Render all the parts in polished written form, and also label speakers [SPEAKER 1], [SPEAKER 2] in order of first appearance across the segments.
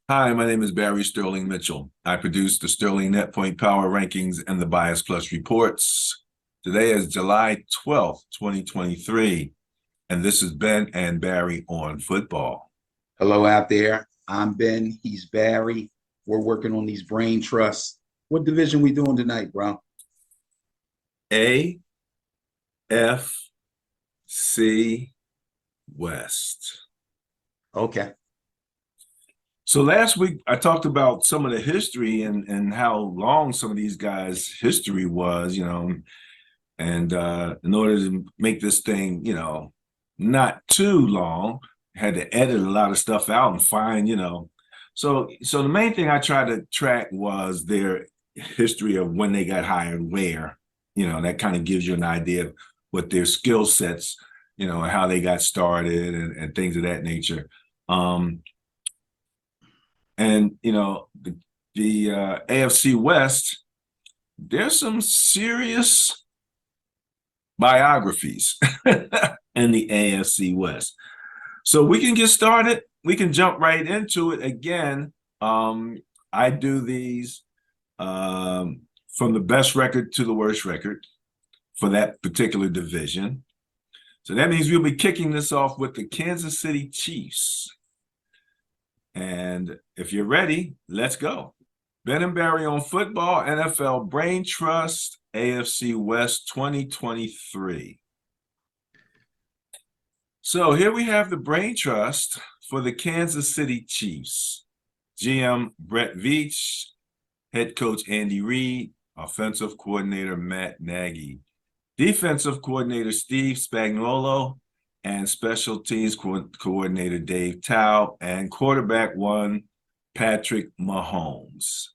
[SPEAKER 1] Hi, my name is Barry Sterling Mitchell. I produce the Sterling Net Point Power Rankings and the Bias Plus reports. Today is July 12th, 2023, and this is Ben and Barry on football.
[SPEAKER 2] Hello out there. I'm Ben. He's Barry. We're working on these brain trusts. What division we doing tonight, bro?
[SPEAKER 1] A F C West.
[SPEAKER 2] Okay.
[SPEAKER 1] So last week I talked about some of the history and how long some of these guys' history was, and in order to make this thing, not too long, had to edit a lot of stuff out and find, So the main thing I tried to track was their history of when they got hired, where, that kind of gives you an idea of what their skill sets, and how they got started and things of that nature. And the AFC West, there's some serious biographies in the AFC West. So we can get started. We can jump right into it again. I do these from the best record to the worst record for that particular division. So that means we'll be kicking this off with the Kansas City Chiefs. And if you're ready, let's go. Ben and Barry on football, NFL Brain Trust, AFC West 2023. So here we have the Brain Trust for the Kansas City Chiefs. GM Brett Veach, head coach Andy Reid, offensive coordinator Matt Nagy, defensive coordinator Steve Spagnuolo, and special teams coordinator Dave Tao, and quarterback one, Patrick Mahomes.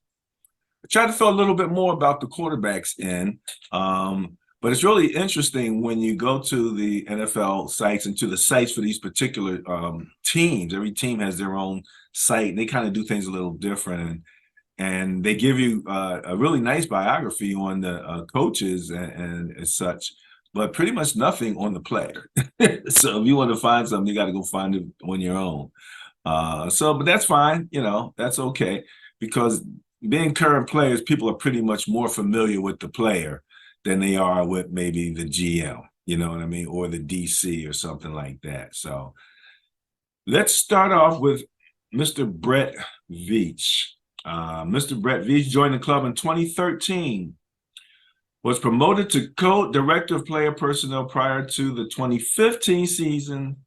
[SPEAKER 1] I tried to throw a little bit more about the quarterbacks in, but it's really interesting when you go to the NFL sites and to the sites for these particular teams. Every team has their own site, and they kind of do things a little different. And they give you a really nice biography on the coaches and such, but pretty much nothing on the player. So if you want to find something, you got to go find it on your own. But that's fine. That's okay, because being current players, people are pretty much more familiar with the player than they are with maybe the GM, you know what I mean, or the DC or something like that. So let's start off with Mr. Brett Veach. Mr. Brett Veach joined the club in 2013, was promoted to co-director of player personnel prior to the 2015 season,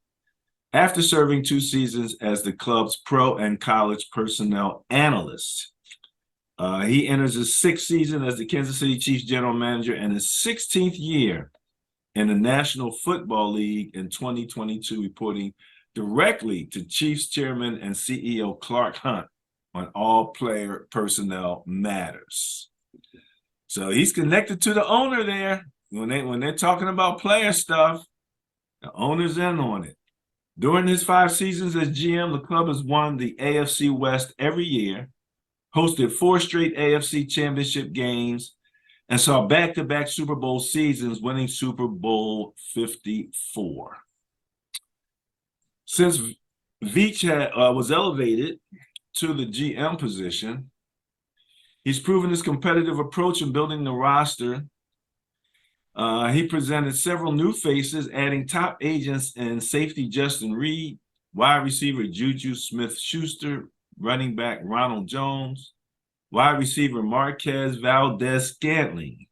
[SPEAKER 1] after serving 2 seasons as the club's pro and college personnel analyst. He enters his 6th season as the Kansas City Chiefs general manager and his 16th year in the National Football League in 2022, reporting directly to Chiefs chairman and CEO Clark Hunt on all player personnel matters. So he's connected to the owner there. When they're talking about player stuff, the owner's in on it. During his 5 seasons as GM, the club has won the AFC West every year, hosted 4 straight AFC championship games, and saw back-to-back Super Bowl seasons, winning Super Bowl 54. Since Veach was elevated to the GM position, he's proven his competitive approach in building the roster. He presented several new faces, adding top agents in safety Justin Reed, wide receiver Juju Smith-Schuster, running back Ronald Jones, wide receiver Marquez Valdez-Scantling.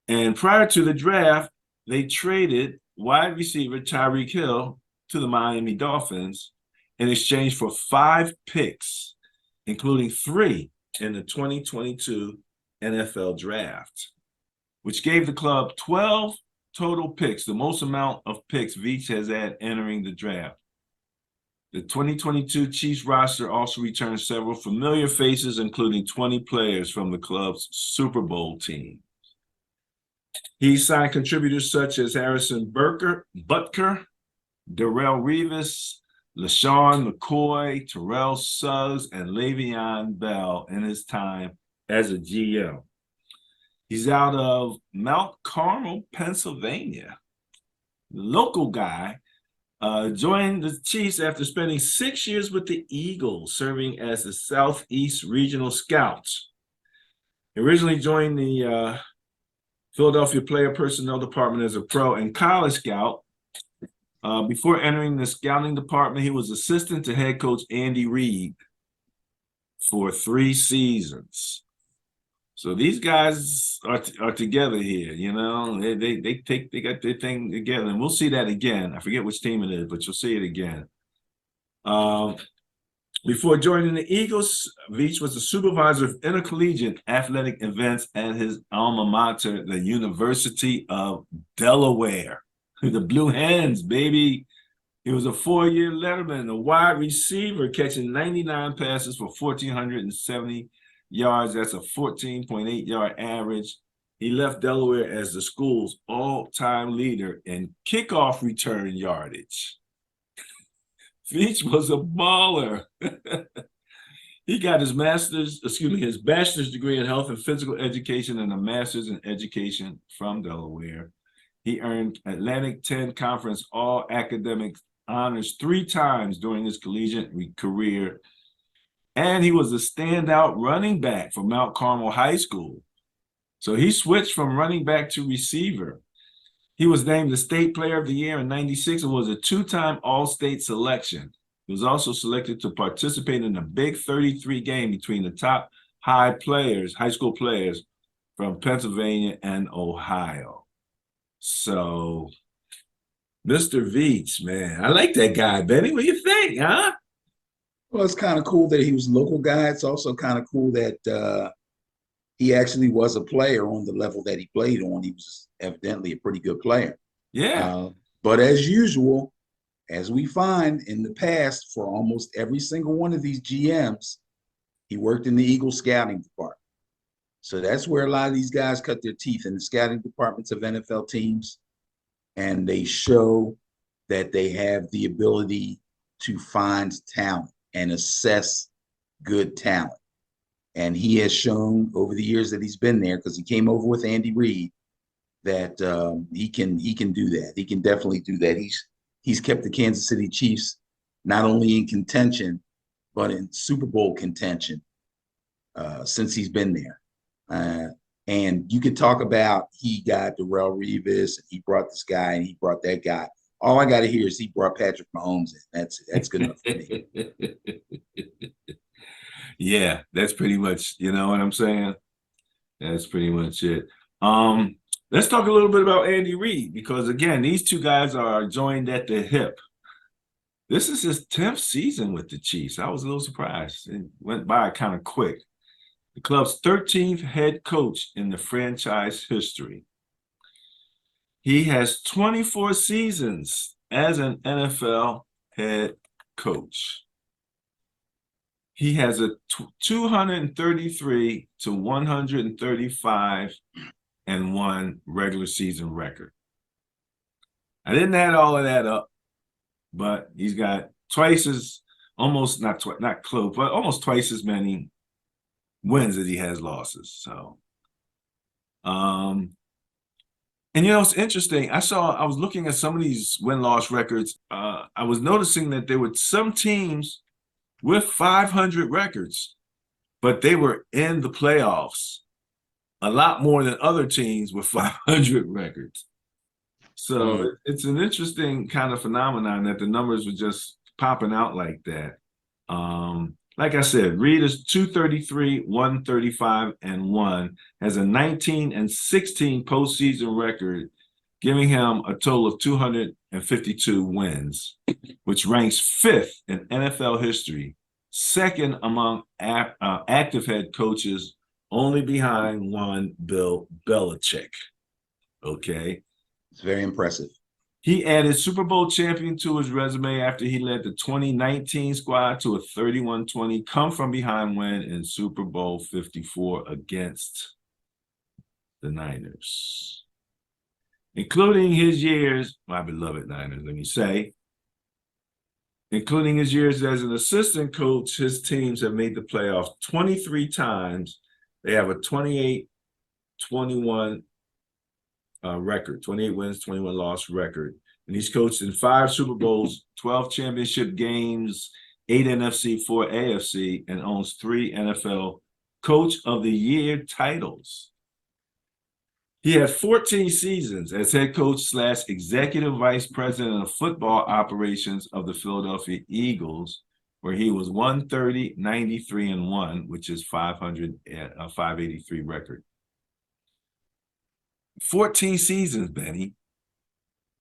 [SPEAKER 1] And prior to the draft, they traded wide receiver Tyreek Hill to the Miami Dolphins in exchange for 5 picks, including 3 in the 2022 NFL Draft, which gave the club 12 total picks, the most amount of picks Veach has had entering the draft. The 2022 Chiefs roster also returned several familiar faces, including 20 players from the club's Super Bowl team. He signed contributors such as Harrison Butker, Darrelle Revis, LaShawn McCoy, Terrell Suggs, and Le'Veon Bell in his time as a GM. He's out of Mount Carmel, Pennsylvania. The local guy, Joined the Chiefs after spending 6 years with the Eagles, serving as the Southeast Regional Scouts. He originally joined the Philadelphia Player Personnel Department as a pro and college scout. Before entering the scouting department, he was assistant to head coach Andy Reid for 3 seasons. So these guys are together here, you know. They got their thing together, and we'll see that again. I forget which team it is, but you'll see it again. Before joining the Eagles, Veach was the supervisor of intercollegiate athletic events at his alma mater, the University of Delaware. The Blue Hens, baby. He was a 4-year letterman, a wide receiver, catching 99 passes for 1,470 yards. That's a 14.8-yard average. He left Delaware as the school's all-time leader in kickoff return yardage. Veach was a baller. He got his his bachelor's degree in health and physical education and a master's in education from Delaware. He earned Atlantic 10 Conference All-Academic honors 3 times during his collegiate career. And he was a standout running back for Mount Carmel High School. So he switched from running back to receiver. He was named the State Player of the Year in '96 and was a 2-time All-State selection. He was also selected to participate in the Big 33 game between the top high school players from Pennsylvania and Ohio. So, Mr. Veach, man, I like that guy, Benny. What do you think, huh?
[SPEAKER 2] Well, it's kind of cool that he was a local guy. It's also kind of cool that he actually was a player on the level that he played on. He was evidently a pretty good player.
[SPEAKER 1] Yeah.
[SPEAKER 2] But as usual, as we find in the past for almost every single one of these GMs, he worked in the Eagle scouting department. So that's where a lot of these guys cut their teeth, in the scouting departments of NFL teams. And they show that they have the ability to find talent and assess good talent. And he has shown over the years that he's been there, because he came over with Andy Reid, that he can do that. He can definitely do that. He's kept the Kansas City Chiefs not only in contention, but in Super Bowl contention since he's been there. And you could talk about he got Darrelle Revis, and he brought this guy, and he brought that guy. All I got to hear is he brought Patrick Mahomes in. That's good enough for me.
[SPEAKER 1] Yeah, that's pretty much, you know what I'm saying? That's pretty much it. Let's talk a little bit about Andy Reid, because again, these two guys are joined at the hip. This is his 10th season with the Chiefs. I was a little surprised. It went by kind of quick. The club's 13th head coach in the franchise history. He has 24 seasons as an NFL head coach. He has a 233 to 135 and 1 regular season record. I didn't add all of that up, but he's got twice as, almost not close, but almost twice as many wins as he has losses. So, and you know, it's interesting. I was looking at some of these win-loss records. I was noticing that there were some teams with 500 records, but they were in the playoffs a lot more than other teams with 500 records. So it's an interesting kind of phenomenon that the numbers were just popping out like that. Like I said, Reid is 233, 135, and 1, has a 19 and 16 postseason record, giving him a total of 252 wins, which ranks 5th in NFL history, 2nd among active head coaches, only behind one Bill Belichick. Okay.
[SPEAKER 2] It's very impressive.
[SPEAKER 1] He added Super Bowl champion to his resume after he led the 2019 squad to a 31-20 come-from-behind win in Super Bowl 54 against the Niners. Including his years, my beloved Niners, let me say, including his years as an assistant coach, his teams have made the playoffs 23 times. They have a 28-21 record, 28 wins, 21 loss record. and he's coached in 5 Super Bowls, 12 championship games, 8 NFC, 4 AFC, and owns 3 NFL Coach of the Year titles. He had 14 seasons as head coach / executive vice president of football operations of the Philadelphia Eagles, where he was 130, 93, and 1, which is 583 record. 14 seasons, Benny.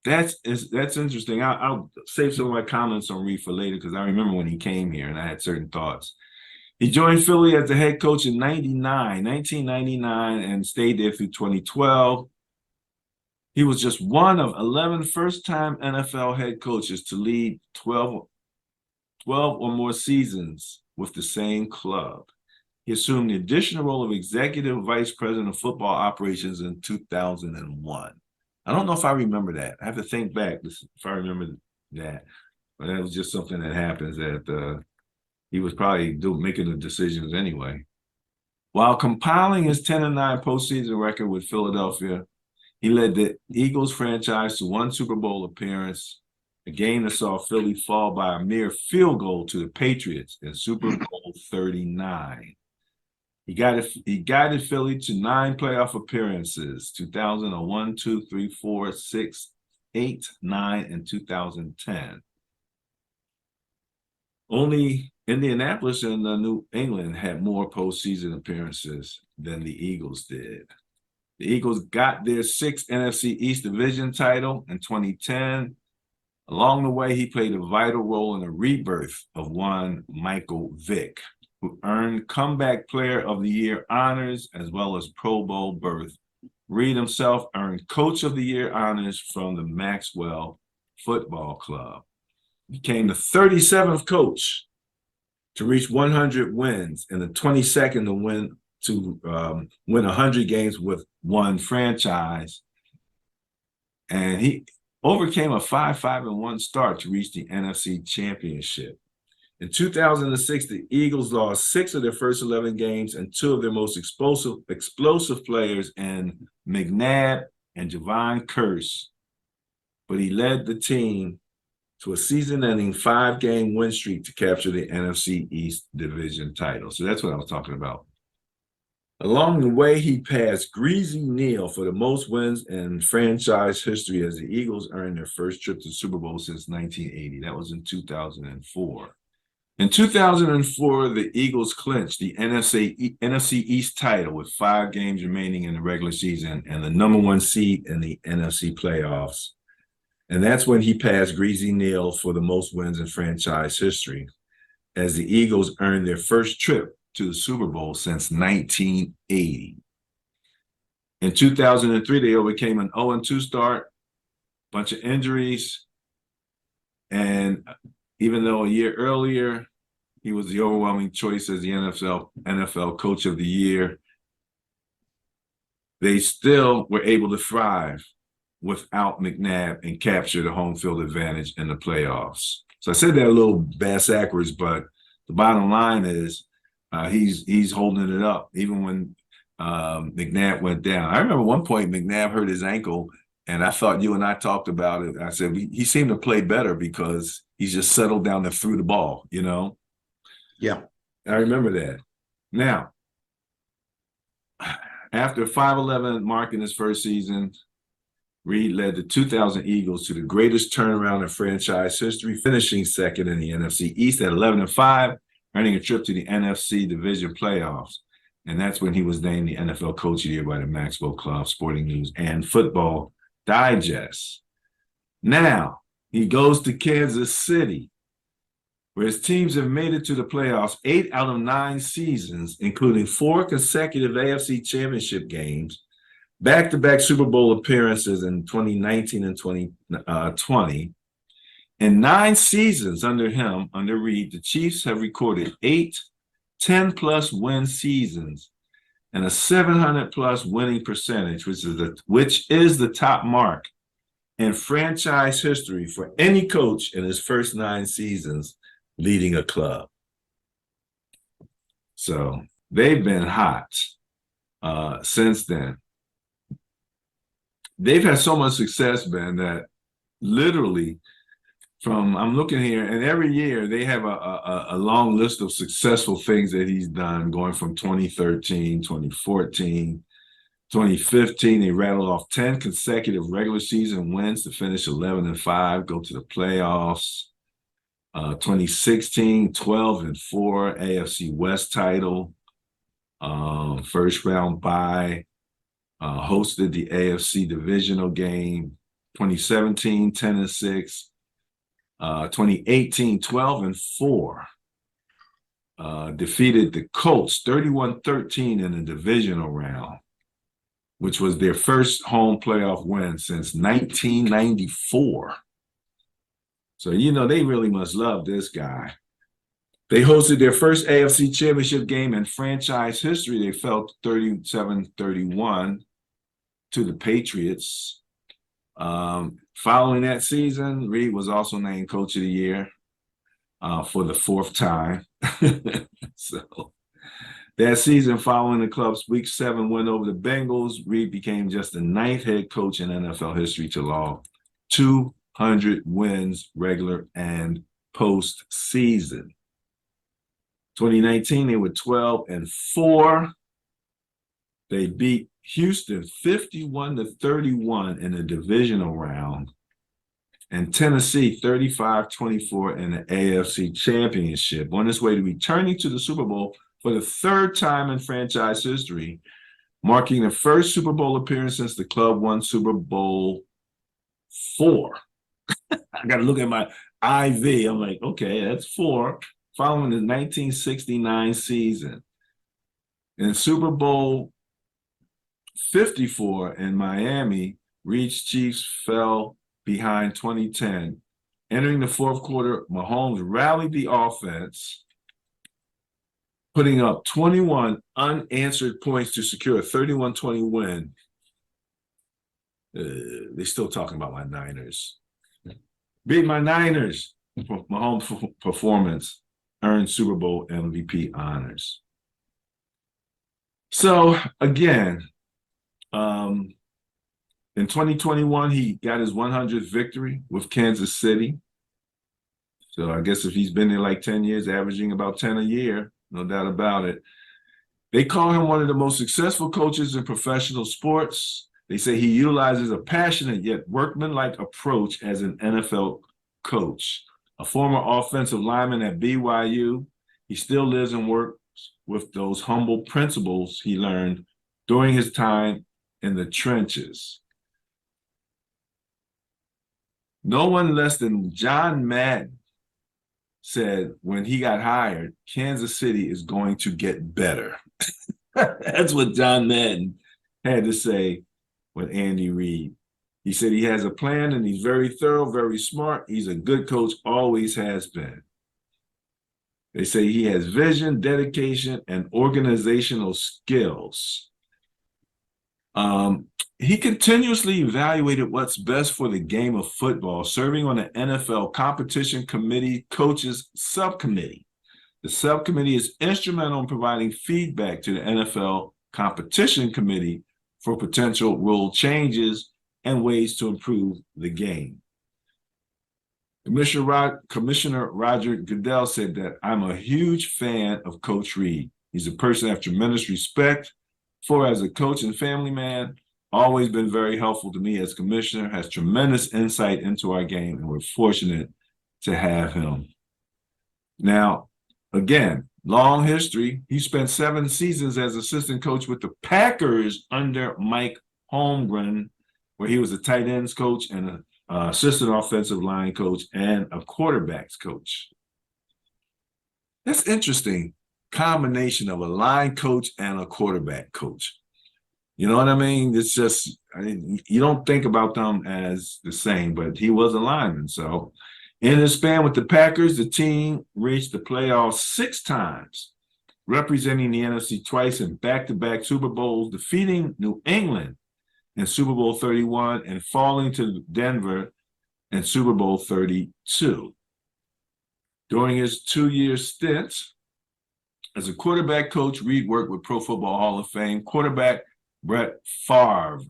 [SPEAKER 1] That's interesting. I'll save some of my comments on Reed for later because I remember when he came here and I had certain thoughts. He joined Philly as the head coach in 1999, and stayed there through 2012. He was just one of 11 first-time NFL head coaches to lead 12 or more seasons with the same club. He assumed the additional role of executive vice president of football operations in 2001. I don't know if I remember that. I have to think back if I remember that. But that was just something that happens that he was probably making the decisions anyway. While compiling his 10-9 postseason record with Philadelphia, he led the Eagles franchise to 1 Super Bowl appearance, a game that saw Philly fall by a mere field goal to the Patriots in Super Bowl 39. He guided Philly to 9 playoff appearances: 2001, 2, 3, 4, 6, 8, 9, and 2010. Only Indianapolis and New England had more postseason appearances than the Eagles did. The Eagles got their 6th NFC East Division title in 2010. Along the way, he played a vital role in the rebirth of one Michael Vick, who earned Comeback Player of the Year honors as well as Pro Bowl berth. Reed himself earned Coach of the Year honors from the Maxwell Football Club. He became the 37th coach to reach 100 wins and the 22nd to win 100 games with one franchise. And he overcame a 5-5-1 start to reach the NFC Championship. In 2006, the Eagles lost 6 of their first 11 games and 2 of their most explosive players in McNabb and Javon Curse. But he led the team to a season-ending 5-game win streak to capture the NFC East Division title. So that's what I was talking about. Along the way, he passed Greasy Neal for the most wins in franchise history as the Eagles earned their first trip to the Super Bowl since 1980. That was in 2004. In 2004, the Eagles clinched the NFC East title with 5 games remaining in the regular season and the #1 seed in the NFC playoffs. And that's when he passed Greasy Neal for the most wins in franchise history, as the Eagles earned their first trip to the Super Bowl since 1980. In 2003, they overcame an 0-2 start, bunch of injuries, and even though a year earlier, he was the overwhelming choice as the NFL Coach of the Year, they still were able to thrive without McNabb and capture the home field advantage in the playoffs. So I said that a little backwards, but the bottom line is he's holding it up even when McNabb went down. I remember one point McNabb hurt his ankle, and I thought you and I talked about it. I said he seemed to play better because he's just settled down and threw the ball, you know?
[SPEAKER 2] Yeah.
[SPEAKER 1] I remember that. Now, after 5-11 mark in his first season, Reed led the 2000 Eagles to the greatest turnaround in franchise history, finishing second in the NFC East at 11-5, earning a trip to the NFC Division playoffs. And that's when he was named the NFL Coach of the Year by the Maxwell Club, Sporting News, and Football Digest. Now, he goes to Kansas City, where his teams have made it to the playoffs 8 out of 9 seasons, including 4 consecutive AFC Championship games, back-to-back Super Bowl appearances in 2019 and 2020. In 9 seasons under Reed, the Chiefs have recorded 8 10-plus win seasons and a 700-plus winning percentage, which is the top mark in franchise history for any coach in his first 9 seasons leading a club. So they've been hot since then. They've had so much success, Ben, that literally I'm looking here, and every year they have a long list of successful things that he's done, going from 2013, 2014, 2015. They rattled off 10 consecutive regular season wins to finish 11-5, go to the playoffs. 2016, 12-4, AFC West title, first round bye, hosted the AFC divisional game. 2017, 10-6. 2018, 12-4. Defeated the Colts 31-13 in the divisional round, which was their first home playoff win since 1994. So, they really must love this guy. They hosted their first AFC championship game in franchise history. They fell 37-31 to the Patriots. Following that season, Reed was also named Coach of the Year for the fourth time. So that season, following the club's Week 7 win over the Bengals, Reed became just the 9th head coach in NFL history to log 200 wins, regular and postseason. 2019, they were 12-4. They beat Houston 51-31 in the divisional round, and Tennessee 35-24 in the AFC Championship, on its way to returning to the Super Bowl for the third time in franchise history, marking the first Super Bowl appearance since the club won Super Bowl IV. I got to look at my IV. I'm like, okay, that's 4, following the 1969 season. In Super Bowl 54 in Miami, Reed's Chiefs fell behind 2010. Entering the fourth quarter, Mahomes rallied the offense, putting up 21 unanswered points to secure a 31-20 win. They're still talking about my Niners. Beat my Niners. Mahomes' performance earned Super Bowl MVP honors. So, again, in 2021, he got his 100th victory with Kansas City. So I guess if he's been there like 10 years, averaging about 10 a year, no doubt about it. They call him one of the most successful coaches in professional sports. They say he utilizes a passionate yet workmanlike approach as an NFL coach. A former offensive lineman at BYU, he still lives and works with those humble principles he learned during his time in the trenches. No one less than John Madden said when he got hired, Kansas City is going to get better. That's what John Madden had to say with Andy Reid. He said he has a plan and he's very thorough, very smart. He's a good coach, always has been. They say he has vision, dedication, and organizational skills. He continuously evaluated what's best for the game of football, serving on the NFL Competition Committee Coaches Subcommittee. The subcommittee is instrumental in providing feedback to the NFL Competition Committee for potential rule changes and ways to improve the game. Commissioner Roger Goodell said that I'm a huge fan of Coach Reid. He's a person I have tremendous respect for as a coach and family man, always been very helpful to me as commissioner, has tremendous insight into our game, and we're fortunate to have him. Now, again, long history. He spent 7 seasons as assistant coach with the Packers under Mike Holmgren, where he was a tight ends coach and an assistant offensive line coach and a quarterbacks coach. That's interesting. Combination of a line coach and a quarterback coach. You know what I mean? It's just, you don't think about them as the same, but he was a lineman. So in his span with the Packers, the team reached the playoffs 6 times, representing the NFC twice in back-to-back Super Bowls, defeating New England in Super Bowl 31 and falling to Denver in Super Bowl 32. During his 2-year stint as a quarterback coach, Reid worked with Pro Football Hall of Fame quarterback Brett Favre.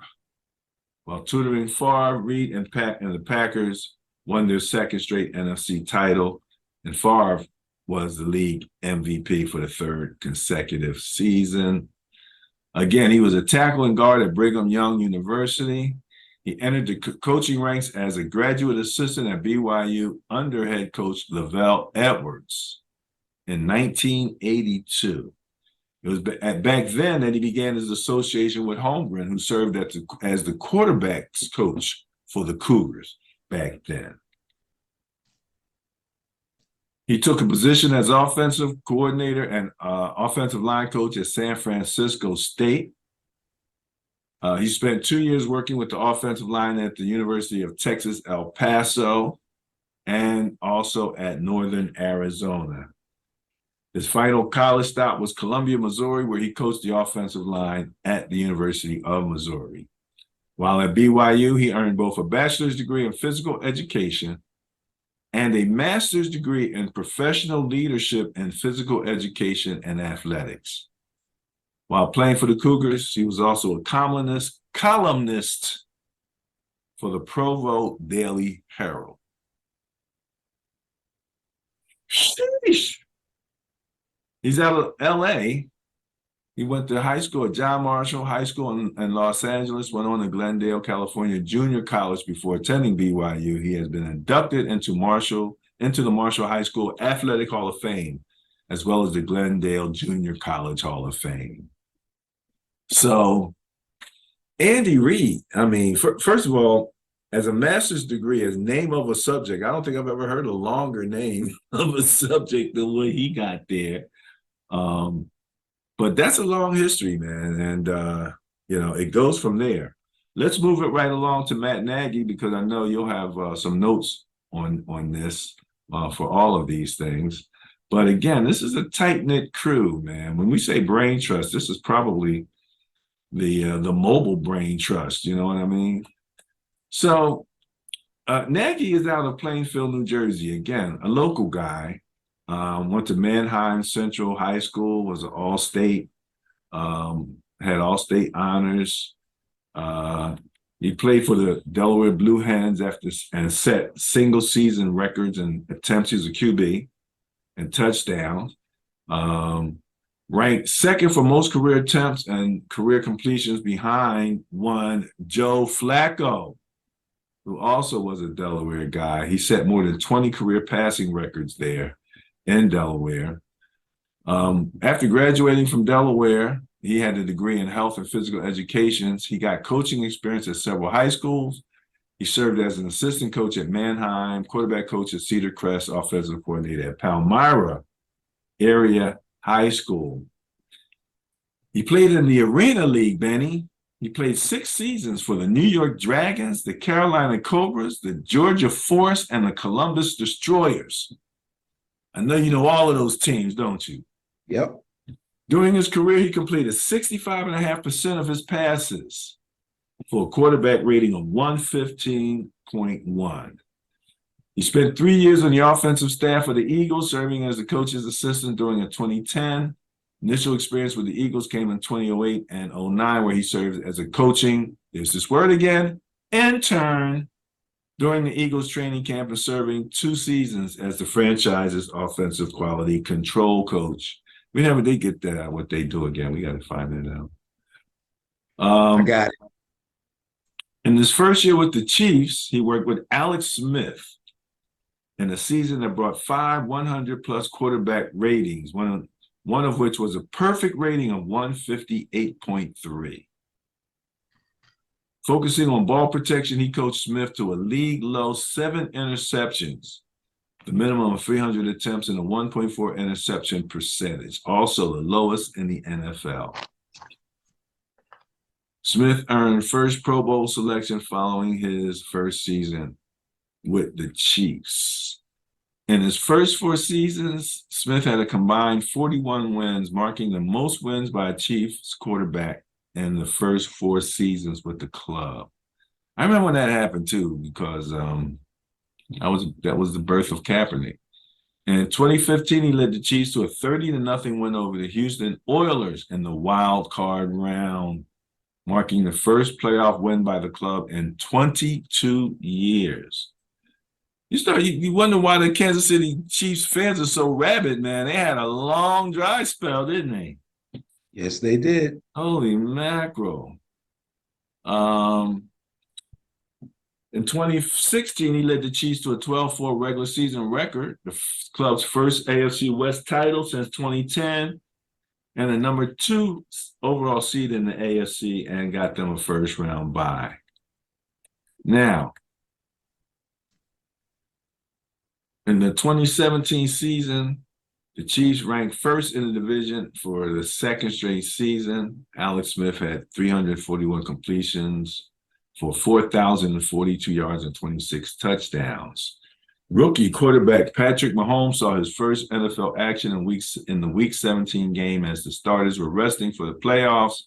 [SPEAKER 1] While tutoring Favre, Reed and the Packers won their second straight NFC title, and Favre was the league MVP for the third consecutive season. Again, he was a tackle and guard at Brigham Young University. He entered the coaching ranks as a graduate assistant at BYU under head coach Lavelle Edwards in 1982. It was back then that he began his association with Holmgren, who served as the quarterbacks coach for the Cougars back then. He took a position as offensive coordinator and offensive line coach at San Francisco State. He spent 2 years working with the offensive line at the University of Texas, El Paso, and also at Northern Arizona. His final college stop was Columbia, Missouri, where he coached the offensive line at the University of Missouri. While at BYU, he earned both a bachelor's degree in physical education and a master's degree in professional leadership in physical education and athletics. While playing for the Cougars, he was also a columnist for the Provo Daily Herald. Sheesh. He's out of LA. He went to high school at John Marshall High School in Los Angeles, went on to Glendale, California Junior College before attending BYU. He has been inducted into the Marshall High School Athletic Hall of Fame, as well as the Glendale Junior College Hall of Fame. So Andy Reid, I mean, first of all, as a master's degree, as name of a subject, I don't think I've ever heard a longer name of a subject than what he got there. But that's a long history, man. And, it goes from there. Let's move it right along to Matt Nagy, because I know you'll have some notes on this for all of these things. But again, this is a tight-knit crew, man. When we say brain trust, this is probably the mobile brain trust, you know what I mean? So Nagy is out of Plainfield, New Jersey. Again, a local guy. Went to Manheim Central High School, was an all-state, had all-state honors. He played for the Delaware Blue Hens and set single-season records and attempts. He was a QB and touchdowns. Ranked second for most career attempts and career completions behind one Joe Flacco, who also was a Delaware guy. He set more than 20 career passing records there in Delaware. After graduating from Delaware, he had a degree in health and physical education. He got coaching experience at several high schools. He served as an assistant coach at Manheim, quarterback coach at Cedar Crest, offensive coordinator at Palmyra Area High School. He played in the Arena League, Benny. He played 6 seasons for the New York Dragons, the Carolina Cobras, the Georgia Force, and the Columbus Destroyers. I know you know all of those teams, don't you?
[SPEAKER 2] Yep.
[SPEAKER 1] During his career, he completed 65.5% of his passes for a quarterback rating of 115.1. He spent 3 years on the offensive staff of the Eagles, serving as the coach's assistant during 2010. Initial experience with the Eagles came in 2008 and 2009, where he served as a coaching, there's this word again, intern during the Eagles training camp and serving 2 seasons as the franchise's offensive quality control coach. We never did get that, what they do again. We got to find that out.
[SPEAKER 2] I got it.
[SPEAKER 1] In his first year with the Chiefs, he worked with Alex Smith in a season that brought 5 100-plus quarterback ratings, one of which was a perfect rating of 158.3. Focusing on ball protection, he coached Smith to a league-low 7 interceptions, the minimum of 300 attempts, and a 1.4 interception percentage, also the lowest in the NFL. Smith earned first Pro Bowl selection following his first season with the Chiefs. In his first 4 seasons, Smith had a combined 41 wins, marking the most wins by a Chiefs quarterback in the first 4 seasons with the club. I remember when that happened too, because that was the birth of Kaepernick. In 2015, he led the Chiefs to a 30-0 win over the Houston Oilers in the wild card round. marking the first playoff win by the club in 22 years. You wonder why the Kansas City Chiefs fans are so rabid, man. They had a long dry spell, didn't they?
[SPEAKER 2] Yes, they did.
[SPEAKER 1] Holy mackerel. In 2016, he led the Chiefs to a 12-4 regular season record, the club's first AFC West title since 2010, and the number 2 overall seed in the AFC, and got them a first-round bye. Now, in the 2017 season, the Chiefs ranked first in the division for the second straight season. Alex Smith had 341 completions for 4,042 yards and 26 touchdowns. Rookie quarterback Patrick Mahomes saw his first NFL action in the Week 17 game as the starters were resting for the playoffs.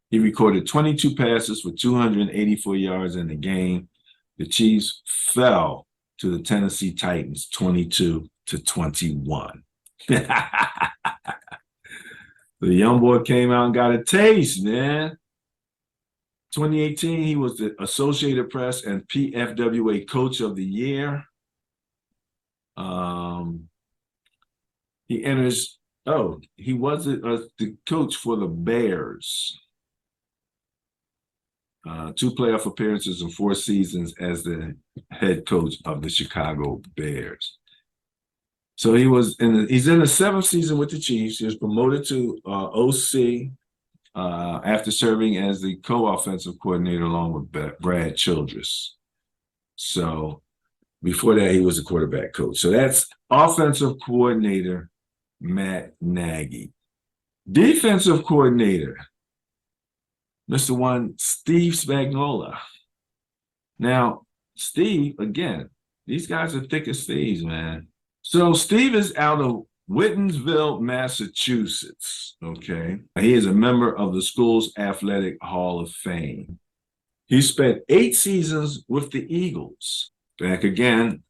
[SPEAKER 1] He recorded 22 passes for 284 yards in the game. The Chiefs fell to the Tennessee Titans 22-21. The young boy came out and got a taste, man. 2018, he was the Associated Press and PFWA Coach of the Year. He was the coach for the Bears. 2 playoff appearances and 4 seasons as the head coach of the Chicago Bears. So he's in the 7th season with the Chiefs. He was promoted to OC after serving as the co-offensive coordinator along with Brad Childress. So before that, he was a quarterback coach. So that's offensive coordinator Matt Nagy. Defensive coordinator, Mr. One, Steve Spagnuolo. Now, Steve, again, these guys are thick as thieves, man. So Steve is out of Whitensville, Massachusetts, okay? He is a member of the school's Athletic Hall of Fame. He spent 8 seasons with the Eagles. Back again,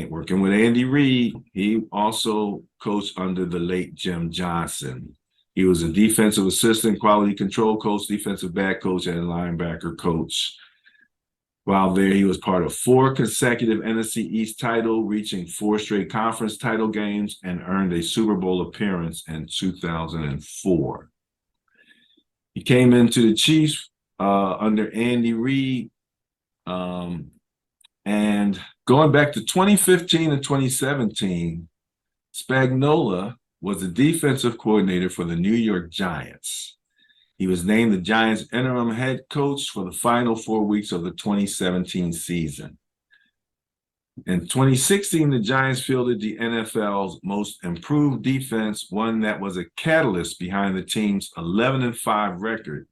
[SPEAKER 1] working with Andy Reid, he also coached under the late Jim Johnson. He was a defensive assistant, quality control coach, defensive back coach, and linebacker coach. While there, he was part of 4 consecutive NFC East titles, reaching 4 straight conference title games, and earned a Super Bowl appearance in 2004. He came into the Chiefs under Andy Reid, and going back to 2015 and 2017, Spagnuolo was the defensive coordinator for the New York Giants. He was named the Giants' interim head coach for the final 4 weeks of the 2017 season. In 2016, the Giants fielded the NFL's most improved defense, one that was a catalyst behind the team's 11-5 record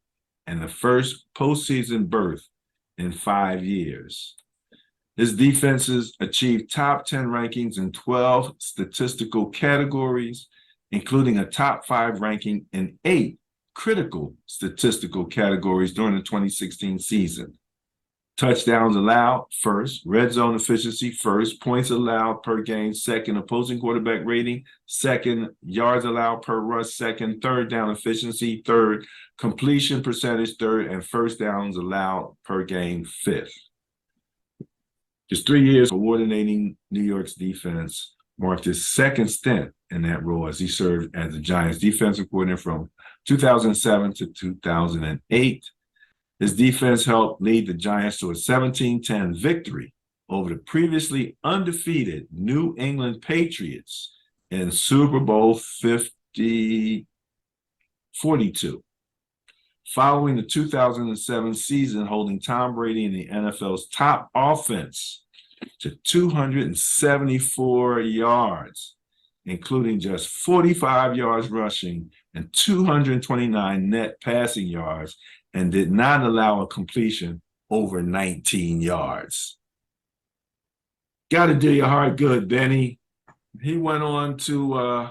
[SPEAKER 1] and the first postseason berth in 5 years. His defenses achieved top 10 rankings in 12 statistical categories, including a top 5 ranking in 8 critical statistical categories during the 2016 season. Touchdowns allowed, first. Red zone efficiency, first. Points allowed per game, second. Opposing quarterback rating, second. Yards allowed per rush, second. Third down efficiency, third. Completion percentage, third. And first downs allowed per game, fifth. Just 3 years coordinating New York's defense marked his second stint in that role as he served as the Giants' defensive coordinator from 2007 to 2008. His defense helped lead the Giants to a 17-10 victory over the previously undefeated New England Patriots in Super Bowl 42. Following the 2007 season, holding Tom Brady and the NFL's top offense to 274 yards, including just 45 yards rushing and 229 net passing yards, and did not allow a completion over 19 yards. Got to do your heart good, Benny. He went on to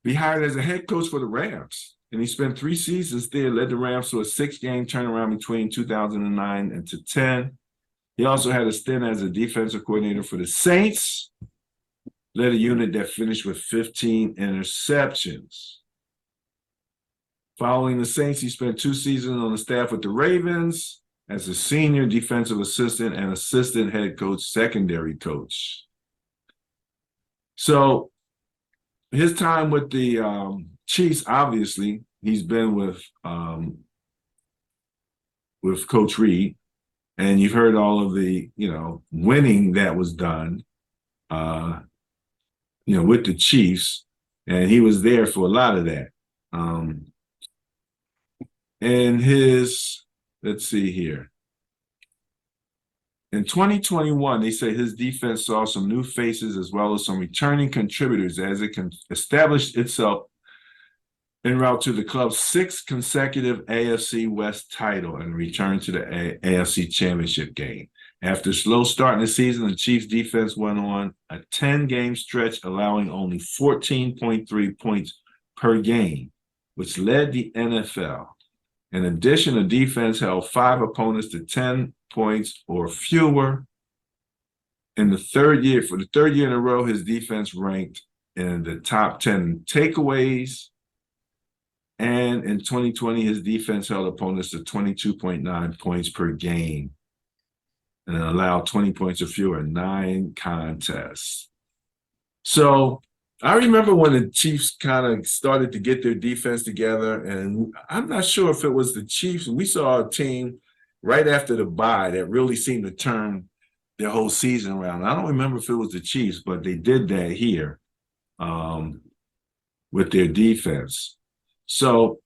[SPEAKER 1] be hired as a head coach for the Rams, and he spent 3 seasons there, led the Rams to a 6-game turnaround between 2009 and 2010. He also had a stint as a defensive coordinator for the Saints, led a unit that finished with 15 interceptions. Following the Saints, he spent 2 seasons on the staff with the Ravens as a senior defensive assistant and assistant head coach, secondary coach. So his time with the Chiefs, obviously, he's been with Coach Reed, and you've heard all of the, winning that was done, with the Chiefs, and he was there for a lot of that. And let's see here. In 2021, they say his defense saw some new faces as well as some returning contributors as it can establish itself en route to the club's 6th consecutive AFC West title and return to the AFC Championship game. After a slow start in the season, the Chiefs defense went on a 10-game stretch, allowing only 14.3 points per game, which led the NFL. In addition, the defense held 5 opponents to 10 points or fewer. For the third year in a row, his defense ranked in the top 10 takeaways. And in 2020, his defense held opponents to 22.9 points per game and allowed 20 points or fewer in 9 contests. So I remember when the Chiefs kind of started to get their defense together, and I'm not sure if it was the Chiefs. We saw a team right after the bye that really seemed to turn their whole season around. I don't remember if it was the Chiefs, but they did that here with their defense. So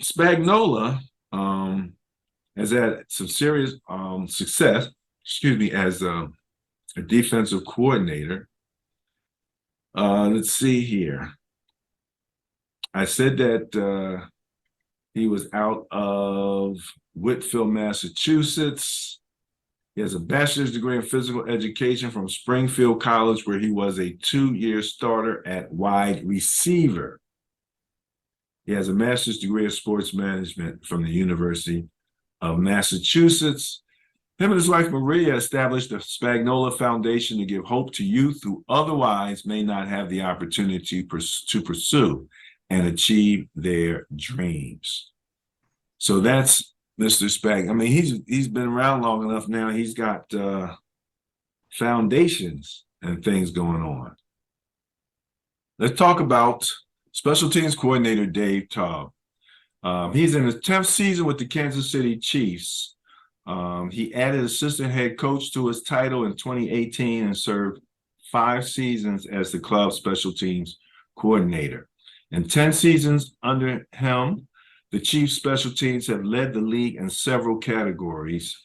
[SPEAKER 1] Spagnuolo has had some serious success, as a defensive coordinator. Let's see here. I said that he was out of Whitfield, Massachusetts. He has a bachelor's degree in physical education from Springfield College, where he was a 2-year starter at wide receiver. He has a master's degree in sports management from the University of Massachusetts. Him and his wife, Maria, established the Spagnuolo Foundation to give hope to youth who otherwise may not have the opportunity to pursue and achieve their dreams. So that's Mr. Spag. I mean, he's been around long enough now. He's got foundations and things going on. Let's talk about Special Teams Coordinator Dave Toub. He's in his 10th season with the Kansas City Chiefs. He added assistant head coach to his title in 2018 and served 5 seasons as the club's special teams coordinator. In 10 seasons under him, the Chiefs special teams have led the league in several categories.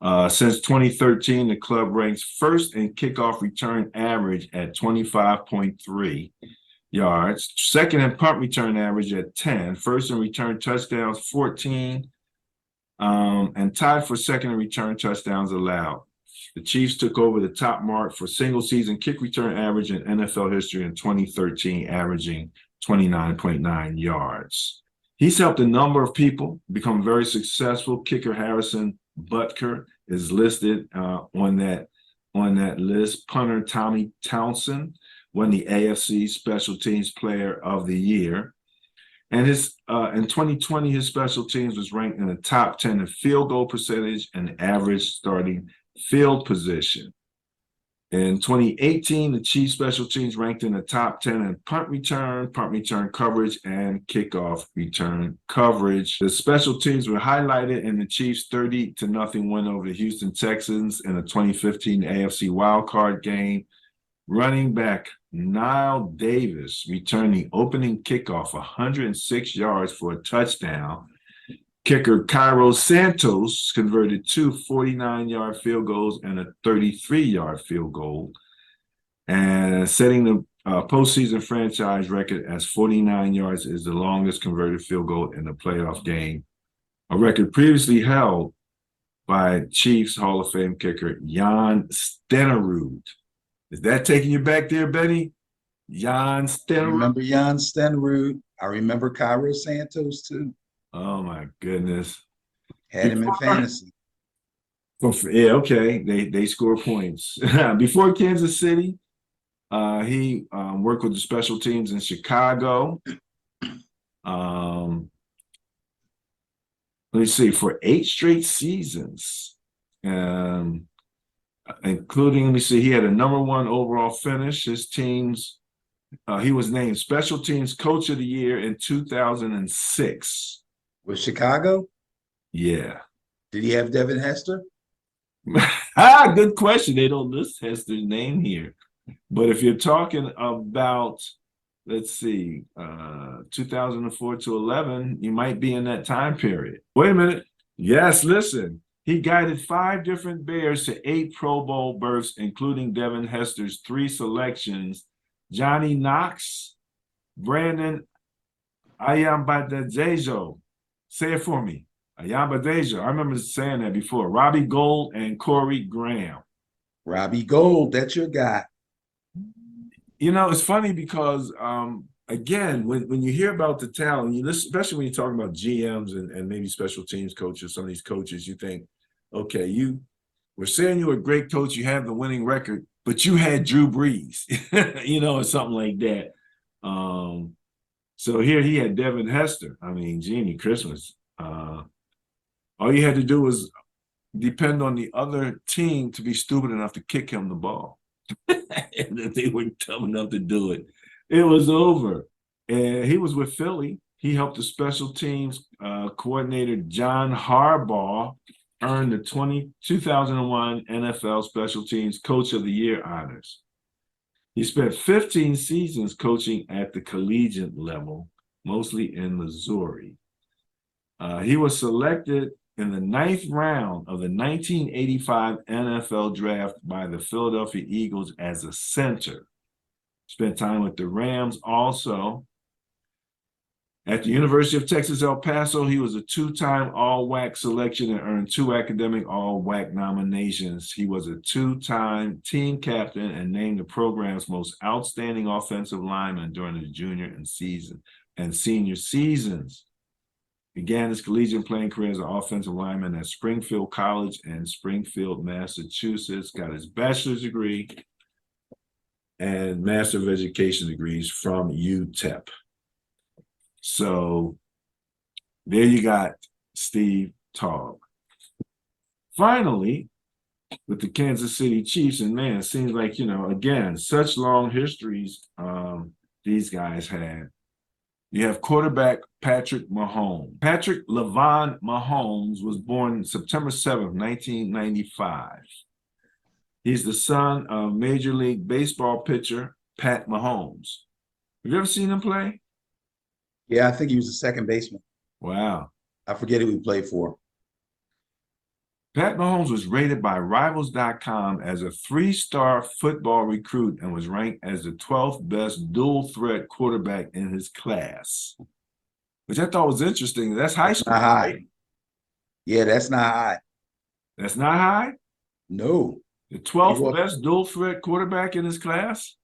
[SPEAKER 1] Since 2013, the club ranks first in kickoff return average at 25.3 yards, second in punt return average at 10, first in return touchdowns 14, and tied for second in return touchdowns allowed. The Chiefs took over the top mark for single season kick return average in NFL history in 2013, averaging 29.9 yards. He's helped a number of people become very successful. Kicker Harrison Butker is listed on that list. Punter Tommy Townsend won the AFC Special Teams Player of the Year. And in 2020, his special teams was ranked in the top 10 in field goal percentage and average starting field position. In 2018, the Chiefs special teams ranked in the top 10 in punt return coverage, and kickoff return coverage. The special teams were highlighted in the Chiefs' 30-0 win over the Houston Texans in the 2015 AFC wildcard game. Running back Niall Davis returned the opening kickoff 106 yards for a touchdown. Kicker Cairo Santos converted 2 49-yard field goals and a 33-yard field goal, and setting the postseason franchise record as 49 yards is the longest converted field goal in a playoff game, a record previously held by Chiefs Hall of Fame kicker Jan Stenerud. Is that taking you back there, Benny? Jan Stenerud.
[SPEAKER 2] I remember Jan Stenerud. I remember Cairo Santos too.
[SPEAKER 1] Oh my goodness.
[SPEAKER 2] Had him in fantasy.
[SPEAKER 1] Yeah, okay. They score points. Before Kansas City, he worked with the special teams in Chicago. let me see, for 8 straight seasons, including, let me see, he had a #1 overall finish. His teams, he was named Special Teams Coach of the Year in 2006.
[SPEAKER 2] With Chicago?
[SPEAKER 1] Yeah.
[SPEAKER 2] Did he have Devin Hester?
[SPEAKER 1] Good question. They don't list Hester's name here. But if you're talking about, let's see, 2004 to 11, you might be in that time period. Wait a minute. Yes, listen. He guided 5 different Bears to 8 Pro Bowl berths, including Devin Hester's 3 selections. Johnny Knox, Brandon Ayambadejo. Say it for me. Ayambadejo. I remember saying that before. Robbie Gould and Corey Graham.
[SPEAKER 2] Robbie Gould, that's your guy.
[SPEAKER 1] You know, it's funny because, again, when you hear about the talent, you listen, especially when you're talking about GMs and maybe special teams coaches, some of these coaches, you think, okay, we're saying you're a great coach, you have the winning record, but you had Drew Brees, or something like that. So here he had Devin Hester. I mean, Genie Christmas. All you had to do was depend on the other team to be stupid enough to kick him the ball. And if they were dumb enough to do it, it was over. And he was with Philly. He helped the special teams coordinator John Harbaugh earn the 2001 NFL Special Teams Coach of the Year honors. He spent 15 seasons coaching at the collegiate level, mostly in Missouri. He was selected in the 9th round of the 1985 NFL draft by the Philadelphia Eagles as a center. Spent time with the Rams also. At the University of Texas, El Paso, he was a 2-time All-WAC selection and earned 2 academic All-WAC nominations. He was a 2-time team captain and named the program's most outstanding offensive lineman during his junior and senior seasons. Began his collegiate playing career as an offensive lineman at Springfield College in Springfield, Massachusetts. Got his bachelor's degree and Master of Education degrees from UTEP. So there you got Steve Taub. Finally, with the Kansas City Chiefs, and man, it seems like, again, such long histories these guys had. You have quarterback Patrick Mahomes. Patrick Levon Mahomes was born September 7th, 1995. He's the son of Major League Baseball pitcher Pat Mahomes. Have you ever seen him play?
[SPEAKER 2] Yeah, I think he was a second baseman.
[SPEAKER 1] Wow.
[SPEAKER 2] I forget who he played for.
[SPEAKER 1] Pat Mahomes was rated by Rivals.com as a 3-star football recruit and was ranked as the 12th best dual-threat quarterback in his class, which I thought was interesting. That's high school.
[SPEAKER 2] Not high. Right? Yeah, that's not high.
[SPEAKER 1] That's not high?
[SPEAKER 2] No.
[SPEAKER 1] The 12th best dual-threat quarterback in his class?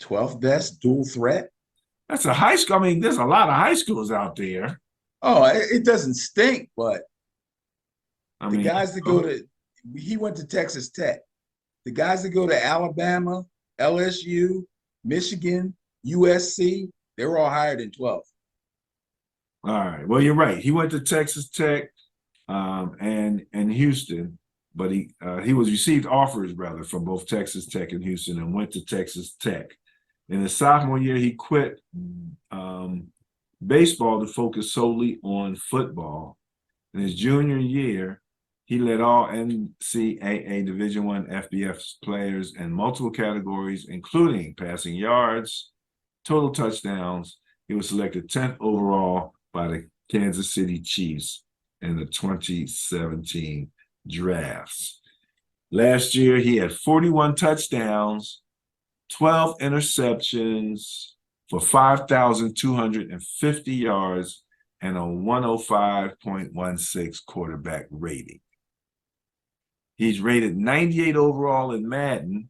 [SPEAKER 2] 12th best dual threat?
[SPEAKER 1] That's a high school. I mean, there's a lot of high schools out there.
[SPEAKER 2] Oh, it doesn't stink, but guys that go to, he went to Texas Tech. The guys that go to Alabama, LSU, Michigan, USC, they were all higher than 12.
[SPEAKER 1] All right. Well, you're right. He went to Texas Tech and Houston, but he received offers rather from both Texas Tech and Houston and went to Texas Tech. In his sophomore year, he quit baseball to focus solely on football. In his junior year, he led all NCAA Division I FBS players in multiple categories, including passing yards, total touchdowns. He was selected 10th overall by the Kansas City Chiefs in the 2017 drafts. Last year, he had 41 touchdowns, 12 interceptions for 5,250 yards and a 105.16 quarterback rating. He's rated 98 overall in Madden.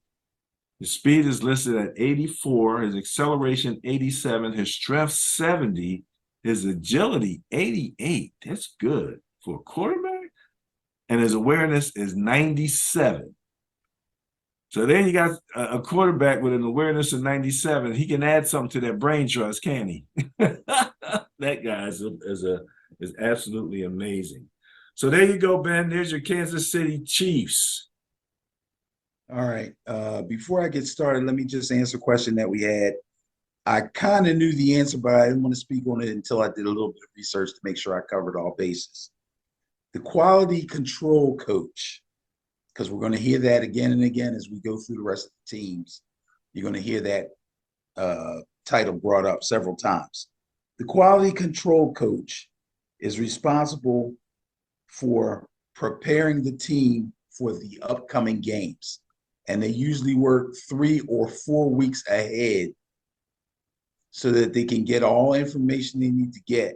[SPEAKER 1] His speed is listed at 84, his acceleration 87, his strength 70, his agility 88. That's good for a quarterback. And his awareness is 97. So there you got a quarterback with an awareness of 97. He can add something to that brain trust, can he? That guy is absolutely amazing. So there you go, Ben. There's your Kansas City Chiefs.
[SPEAKER 2] All right. Before I get started, let me just answer a question that we had. I kind of knew the answer, but I didn't want to speak on it until I did a little bit of research to make sure I covered all bases. The quality control coach, because we're going to hear that again and again as we go through the rest of the teams. You're going to hear that title brought up several times. The quality control coach is responsible for preparing the team for the upcoming games. And they usually work 3 or 4 weeks ahead so that they can get all information they need to get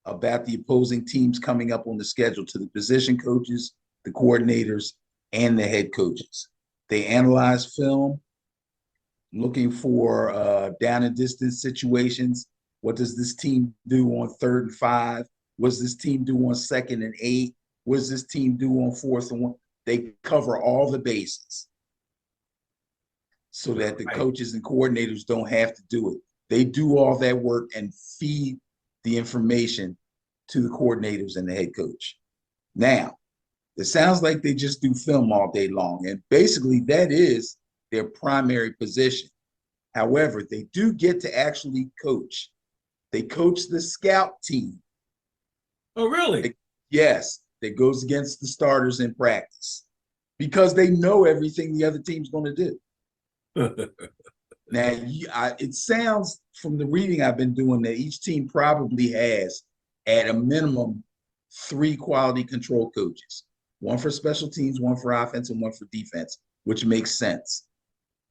[SPEAKER 2] about the opposing teams coming up on the schedule to the position coaches, the coordinators, and the head coaches. They analyze film, looking for down and distance situations. What does this team do on 3rd and 5? What does this team do on 2nd and 8? What does this team do on 4th and 1? They cover all the bases so that the coaches and coordinators don't have to do it. They do all that work and feed the information to the coordinators and the head coach. Now, it sounds like they just do film all day long, and basically that is their primary position. However, they do get to actually coach. They coach the scout team.
[SPEAKER 1] Oh, really?
[SPEAKER 2] Yes, that goes against the starters in practice because they know everything the other team's going to do. Now, it sounds from the reading I've been doing that each team probably has, at a minimum, 3 quality control coaches. One for special teams, one for offense, and one for defense, which makes sense.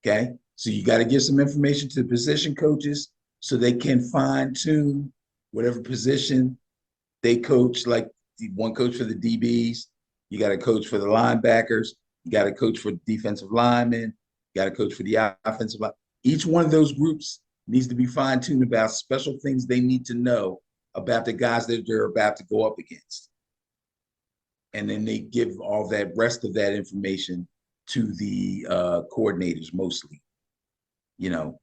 [SPEAKER 2] Okay? So you got to give some information to the position coaches so they can fine-tune whatever position they coach, like one coach for the DBs, you got a coach for the linebackers, you got a coach for defensive linemen, you got a coach for the offensive line. Each one of those groups needs to be fine-tuned about special things they need to know about the guys that they're about to go up against. And then they give all that rest of that information to the coordinators mostly. You know,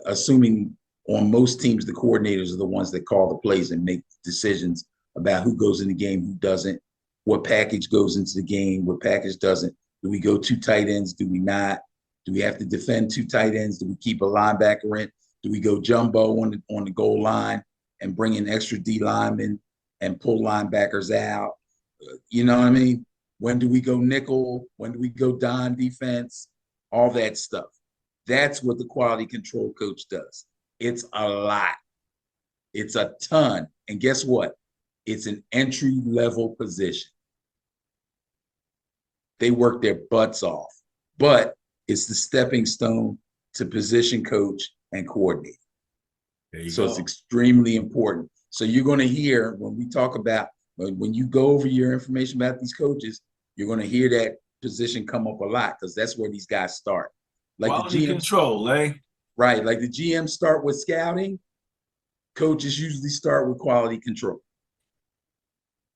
[SPEAKER 2] assuming on most teams, the coordinators are the ones that call the plays and make decisions about who goes in the game, who doesn't, what package goes into the game, what package doesn't. Do we go 2 tight ends? Do we not? Do we have to defend 2 tight ends? Do we keep a linebacker in? Do we go jumbo on the goal line and bring in extra D linemen and pull linebackers out? You know what I mean? When do we go nickel? When do we go dime defense? All that stuff. That's what the quality control coach does. It's a lot. It's a ton. And guess what? It's an entry-level position. They work their butts off, but it's the stepping stone to position coach and coordinator. So it's extremely important. So you're going to hear when we talk about, when you go over your information about these coaches, you're going to hear that position come up a lot because that's where these guys start. Like
[SPEAKER 1] quality
[SPEAKER 2] the GM
[SPEAKER 1] control,
[SPEAKER 2] right? Like the GM start with scouting, coaches usually start with quality control.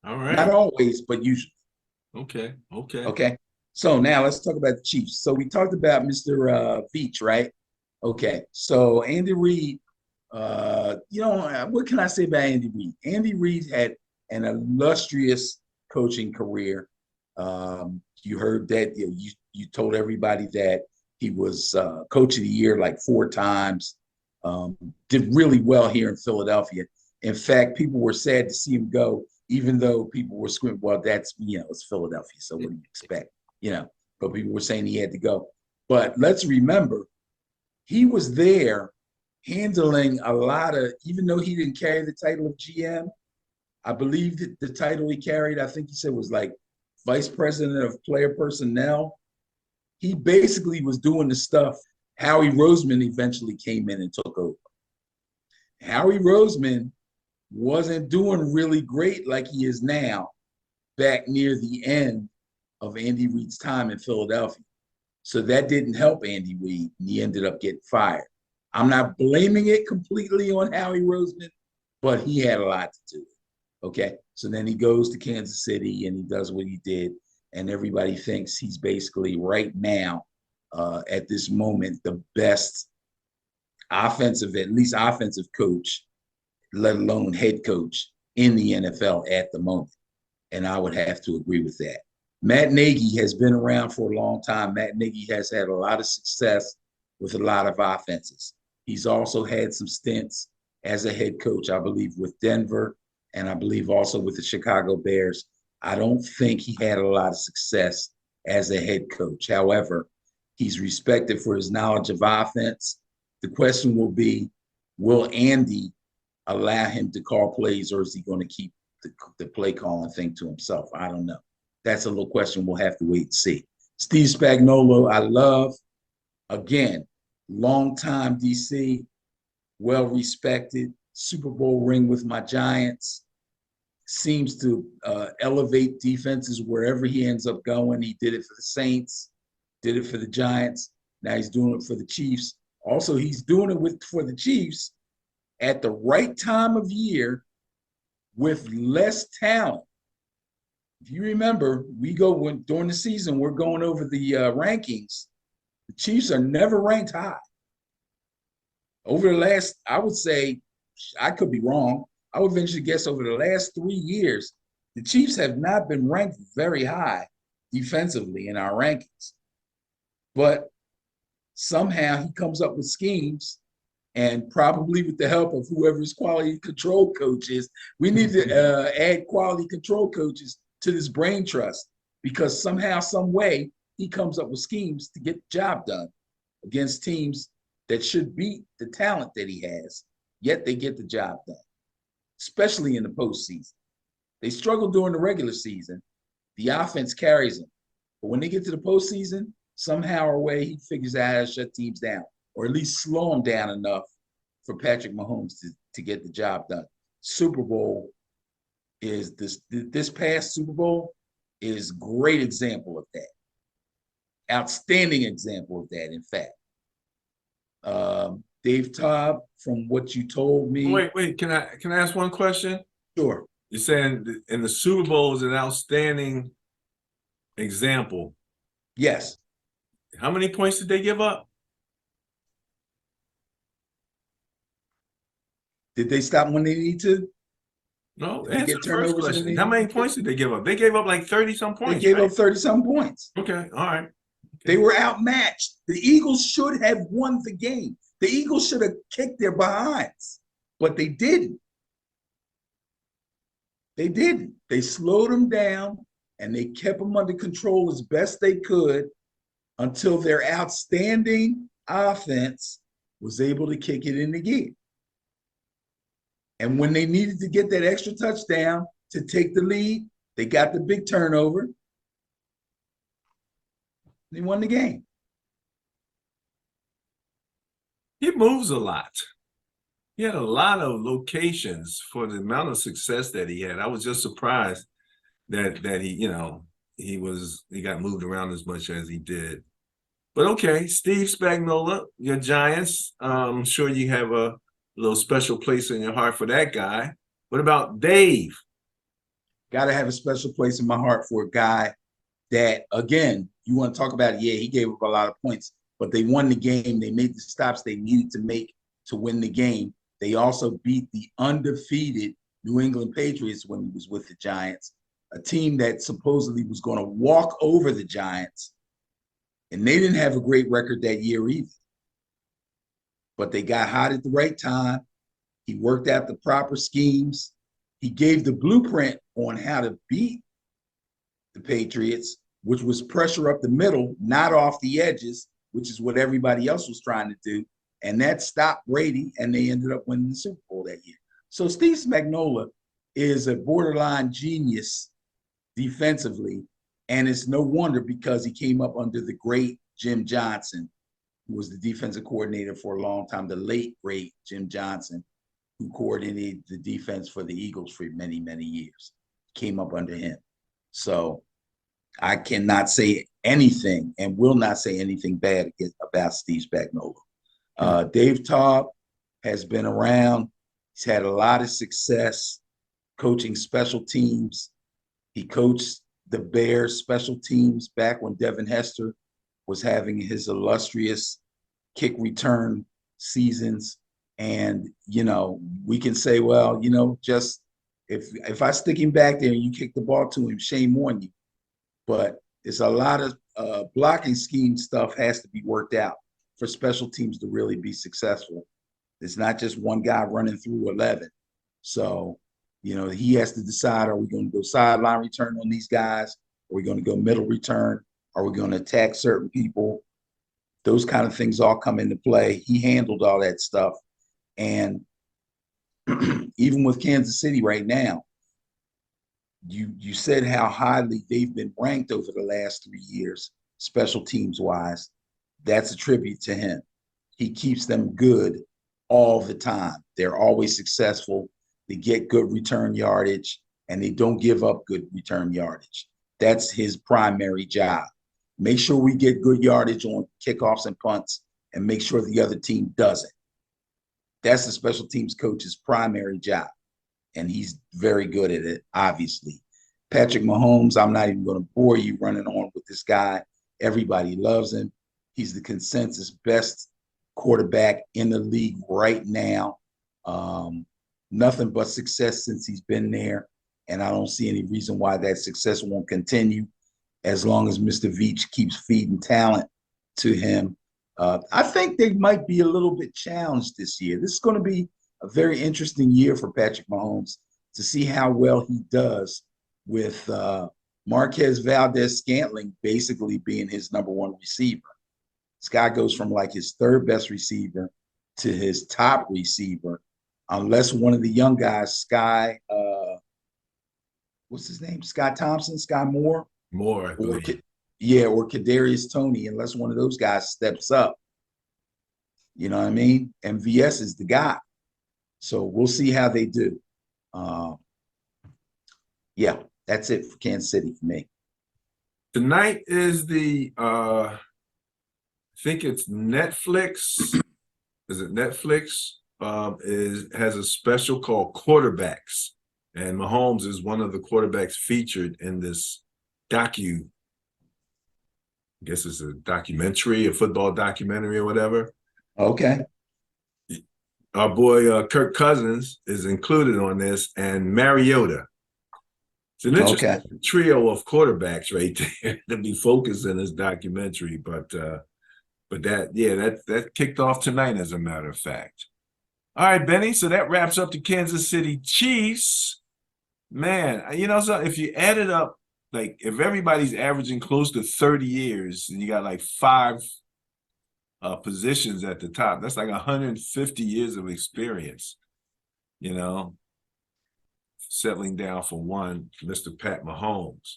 [SPEAKER 1] All right.
[SPEAKER 2] Not always, but usually.
[SPEAKER 1] Okay.
[SPEAKER 2] So now let's talk about the Chiefs. So we talked about Mr. Veach, right? Okay. So Andy Reid, what can I say about Andy Reid? Andy Reid had an illustrious coaching career. You heard that you told everybody that he was coach of the year like 4 times. Did really well here in Philadelphia. In fact, people were sad to see him go, even though people were screaming, well, that's, it's Philadelphia, so what do you expect? But people were saying he had to go. But let's remember, he was there handling a lot of, even though he didn't carry the title of GM, I believe that the title he carried, I think he said was like vice president of player personnel. He basically was doing the stuff. Howie Roseman eventually came in and took over. Howie Roseman wasn't doing really great like he is now back near the end of Andy Reid's time in Philadelphia. So that didn't help Andy Reid, and he ended up getting fired. I'm not blaming it completely on Howie Roseman, but he had a lot to do. Okay, so then he goes to Kansas City and he does what he did, and everybody thinks he's basically right now, at this moment, the best offensive coach, let alone head coach in the NFL at the moment. And I would have to agree with that. Matt Nagy has been around for a long time. Matt Nagy has had a lot of success with a lot of offenses. He's also had some stints as a head coach, I believe, with Denver, and I believe also with the Chicago Bears. I don't think he had a lot of success as a head coach. However, he's respected for his knowledge of offense. The question will be, will Andy allow him to call plays, or is he going to keep the play calling thing to himself? I don't know. That's a little question we'll have to wait and see. Steve Spagnuolo, I love. Again, longtime DC, well-respected, Super Bowl ring with my Giants. Seems to elevate defenses wherever he ends up going. He did it for the Saints, did it for the Giants. Now he's doing it for the Chiefs. Also, he's doing it for the Chiefs at the right time of year with less talent. If you remember, during the season, we're going over the rankings. The Chiefs are never ranked high. Over the last, I would say, I could be wrong, I would venture to guess over the last 3 years, the Chiefs have not been ranked very high defensively in our rankings. But somehow he comes up with schemes, and probably with the help of whoever his quality control coach is, we need to add quality control coaches to this brain trust, because somehow, some way, he comes up with schemes to get the job done against teams that should beat the talent that he has, yet they get the job done, especially in the postseason. They struggle during the regular season. The offense carries them. But when they get to the postseason, somehow or way, he figures out how to shut teams down, or at least slow them down enough for Patrick Mahomes to get the job done. Super Bowl is this past Super Bowl is a great example of that. Outstanding example of that, in fact. Dave Todd, from what you told me.
[SPEAKER 1] Wait. Can I ask one question?
[SPEAKER 2] Sure.
[SPEAKER 1] You're saying in the Super Bowl is an outstanding example.
[SPEAKER 2] Yes.
[SPEAKER 1] How many points did they give up?
[SPEAKER 2] Did they stop when they need to?
[SPEAKER 1] No,
[SPEAKER 2] Did they
[SPEAKER 1] answer
[SPEAKER 2] get
[SPEAKER 1] the first
[SPEAKER 2] turnovers when
[SPEAKER 1] question.
[SPEAKER 2] they
[SPEAKER 1] How many
[SPEAKER 2] need to?
[SPEAKER 1] points did they give up? They gave up like 30-some
[SPEAKER 2] They
[SPEAKER 1] points,
[SPEAKER 2] gave
[SPEAKER 1] right?
[SPEAKER 2] up 30-some points.
[SPEAKER 1] Okay, all right.
[SPEAKER 2] They were outmatched. The Eagles should have won the game. The Eagles should have kicked their behinds, but they didn't. They didn't. They slowed them down, and they kept them under control as best they could until their outstanding offense was able to kick it in the gear. And when they needed to get that extra touchdown to take the lead, they got the big turnover. They won the game.
[SPEAKER 1] He moves a lot. He had a lot of locations for the amount of success that he had. I was just surprised that he got moved around as much as he did. But okay, Steve Spagnuolo, your Giants. I'm sure you have a little special place in your heart for that guy. What about Dave?
[SPEAKER 2] Got to have a special place in my heart for a guy that, again, you want to talk about it. Yeah, he gave up a lot of points, but they won the game. They made the stops they needed to make to win the game. They also beat the undefeated New England Patriots when he was with the Giants, a team that supposedly was going to walk over the Giants. And they didn't have a great record that year either. But they got hot at the right time. He worked out the proper schemes. He gave the blueprint on how to beat the Patriots, which was pressure up the middle, not off the edges, which is what everybody else was trying to do. And that stopped Brady, and they ended up winning the Super Bowl that year. So Steve Spagnuolo is a borderline genius defensively, and it's no wonder because he came up under the great Jim Johnson, who was the defensive coordinator for a long time, the late, great Jim Johnson, who coordinated the defense for the Eagles for many, many years. Came up under him. So I cannot say anything and will not say anything bad about Steve Spagnuolo. Dave Todd has been around. He's had a lot of success coaching special teams. He coached the Bears special teams back when Devin Hester was having his illustrious kick return seasons. And, we can say, well, just If I stick him back there and you kick the ball to him, shame on you. But it's a lot of blocking scheme stuff has to be worked out for special teams to really be successful. It's not just one guy running through 11. So, he has to decide, are we going to go sideline return on these guys? Are we going to go middle return? Are we going to attack certain people? Those kind of things all come into play. He handled all that stuff. And even with Kansas City right now, you said how highly they've been ranked over the last 3 years, special teams wise. That's a tribute to him. He keeps them good all the time. They're always successful. They get good return yardage, and they don't give up good return yardage. That's his primary job. Make sure we get good yardage on kickoffs and punts, and make sure the other team doesn't. That's the special teams coach's primary job, and he's very good at it, obviously. Patrick Mahomes, I'm not even going to bore you running on with this guy. Everybody loves him. He's the consensus best quarterback in the league right now. Nothing but success since he's been there, and I don't see any reason why that success won't continue as long as Mr. Veach keeps feeding talent to him. I think they might be a little bit challenged this year. This is going to be a very interesting year for Patrick Mahomes to see how well he does with Marquez Valdez-Scantling basically being his number one receiver. This guy goes from like his third best receiver to his top receiver, unless one of the young guys, Sky, what's his name? Sky Thompson, Sky Moore?
[SPEAKER 1] More, I believe.
[SPEAKER 2] Or Kadarius Toney, unless one of those guys steps up. You know what I mean? MVS is the guy. So we'll see how they do. Yeah, that's it for Kansas City for me.
[SPEAKER 1] Tonight is the I think it's Netflix. Is it Netflix? Has a special called Quarterbacks, and Mahomes is one of the quarterbacks featured in this I guess it's a documentary, a football documentary or whatever.
[SPEAKER 2] Okay.
[SPEAKER 1] Our boy Kirk Cousins is included on this, and Mariota. It's an interesting trio of quarterbacks right there to be focused in this documentary. But that kicked off tonight, as a matter of fact. All right, Benny. So that wraps up the Kansas City Chiefs. Man, so if you add it up, like if everybody's averaging close to 30 years and you got like 5 positions at the top, that's like 150 years of experience, settling down for one, Mr. Pat Mahomes.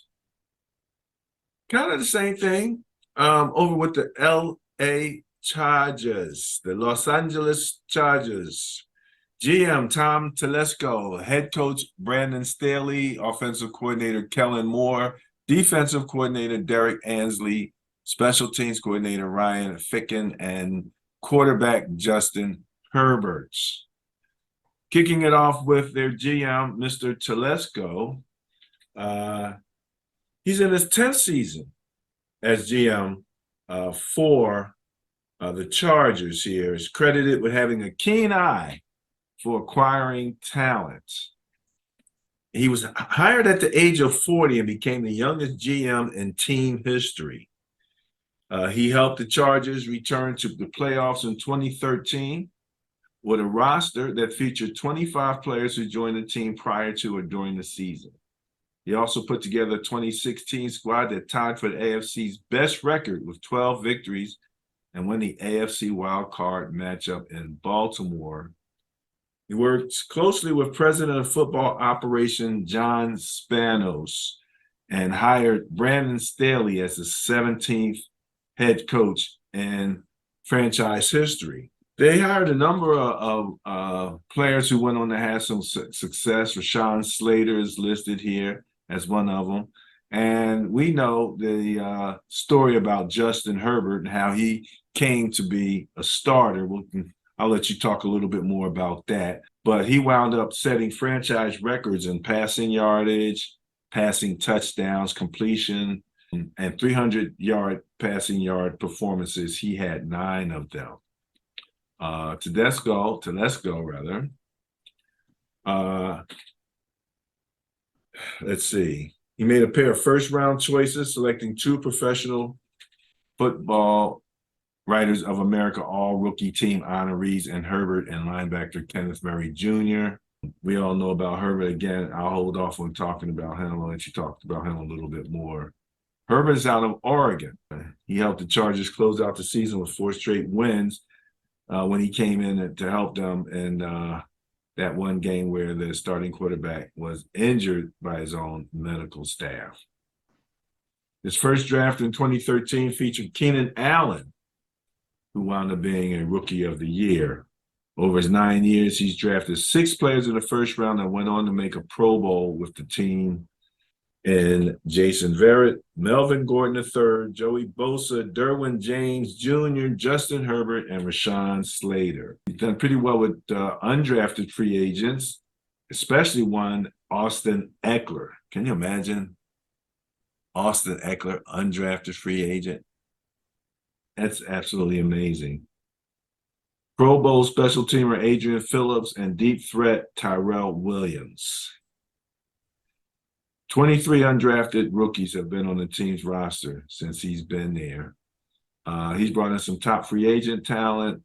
[SPEAKER 1] Kind of the same thing over with the L.A. Chargers, the Los Angeles Chargers. GM Tom Telesco, head coach Brandon Staley, offensive coordinator Kellen Moore, defensive coordinator Derek Ansley, special teams coordinator Ryan Ficken, and quarterback Justin Herbert. Kicking it off with their GM, Mr. Telesco. He's in his 10th season as GM for the Chargers here. Is credited with having a keen eye for acquiring talent. He was hired at the age of 40 and became the youngest GM in team history. He helped the Chargers return to the playoffs in 2013 with a roster that featured 25 players who joined the team prior to or during the season. He also put together a 2016 squad that tied for the AFC's best record with 12 victories and won the AFC wildcard matchup in Baltimore. He worked closely with President of Football Operation John Spanos and hired Brandon Staley as the 17th head coach in franchise history. They hired a number of players who went on to have some success. Rashawn Slater is listed here as one of them. And we know the story about Justin Herbert and how he came to be a starter. I'll let you talk a little bit more about that. But he wound up setting franchise records in passing yardage, passing touchdowns, completion, and 300-yard passing yard performances. He had 9 of them. Telesco, let's see. He made a pair of first-round choices, selecting 2 professional football Writers of America All-Rookie Team honorees and Herbert and linebacker Kenneth Murray Jr. We all know about Herbert. Again, I'll hold off on talking about him. I'll let you talk about him a little bit more. Herbert is out of Oregon. He helped the Chargers close out the season with 4 straight wins when he came in to help them in that one game where the starting quarterback was injured by his own medical staff. His first draft in 2013 featured Keenan Allen, who wound up being a Rookie of the Year. Over his 9 years, he's drafted 6 players in the first round that went on to make a Pro Bowl with the team in Jason Verrett, Melvin Gordon III, Joey Bosa, Derwin James Jr., Justin Herbert, and Rashawn Slater. He's done pretty well with undrafted free agents, especially one, Austin Eckler. Can you imagine? Austin Eckler, undrafted free agent. That's absolutely amazing. Pro Bowl special teamer Adrian Phillips and deep threat Tyrell Williams. 23 undrafted rookies have been on the team's roster since he's been there. He's brought in some top free agent talent.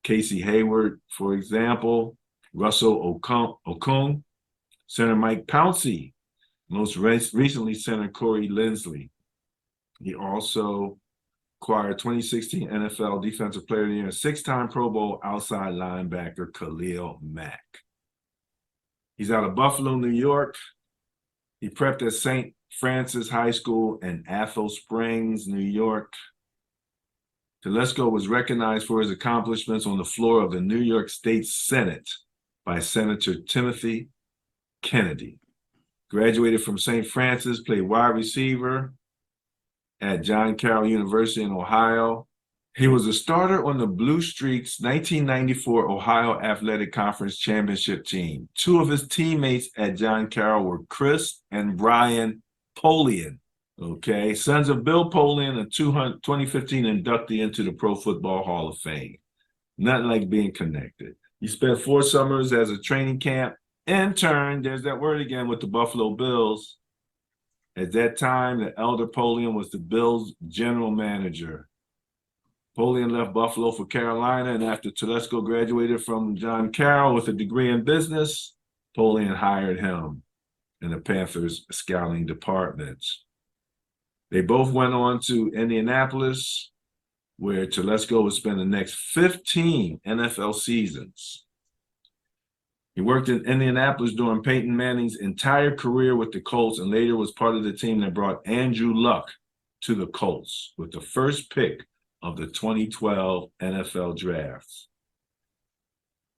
[SPEAKER 1] Casey Hayward, for example, Russell Okung, center Mike Pouncey, most recently center Corey Linsley. He also acquired 2016 NFL Defensive Player of the Year and 6-time Pro Bowl outside linebacker Khalil Mack. He's out of Buffalo, New York. He prepped at St. Francis High School in Athol Springs, New York. Telesco was recognized for his accomplishments on the floor of the New York State Senate by Senator Timothy Kennedy. Graduated from St. Francis, played wide receiver at John Carroll University in Ohio. He was a starter on the Blue Streaks 1994 Ohio Athletic Conference Championship team. 2 of his teammates at John Carroll were Chris and Brian Polian. Okay, sons of Bill Polian, a 2015 inductee into the Pro Football Hall of Fame. Nothing like being connected. He spent 4 summers as a training camp intern, there's that word again, with the Buffalo Bills. At that time, the elder Polian was the Bills' general manager. Polian left Buffalo for Carolina, and after Telesco graduated from John Carroll with a degree in business, Polian hired him in the Panthers' scouting department. They both went on to Indianapolis, where Telesco would spend the next 15 NFL seasons. He worked in Indianapolis during Peyton Manning's entire career with the Colts and later was part of the team that brought Andrew Luck to the Colts with the first pick of the 2012 NFL drafts.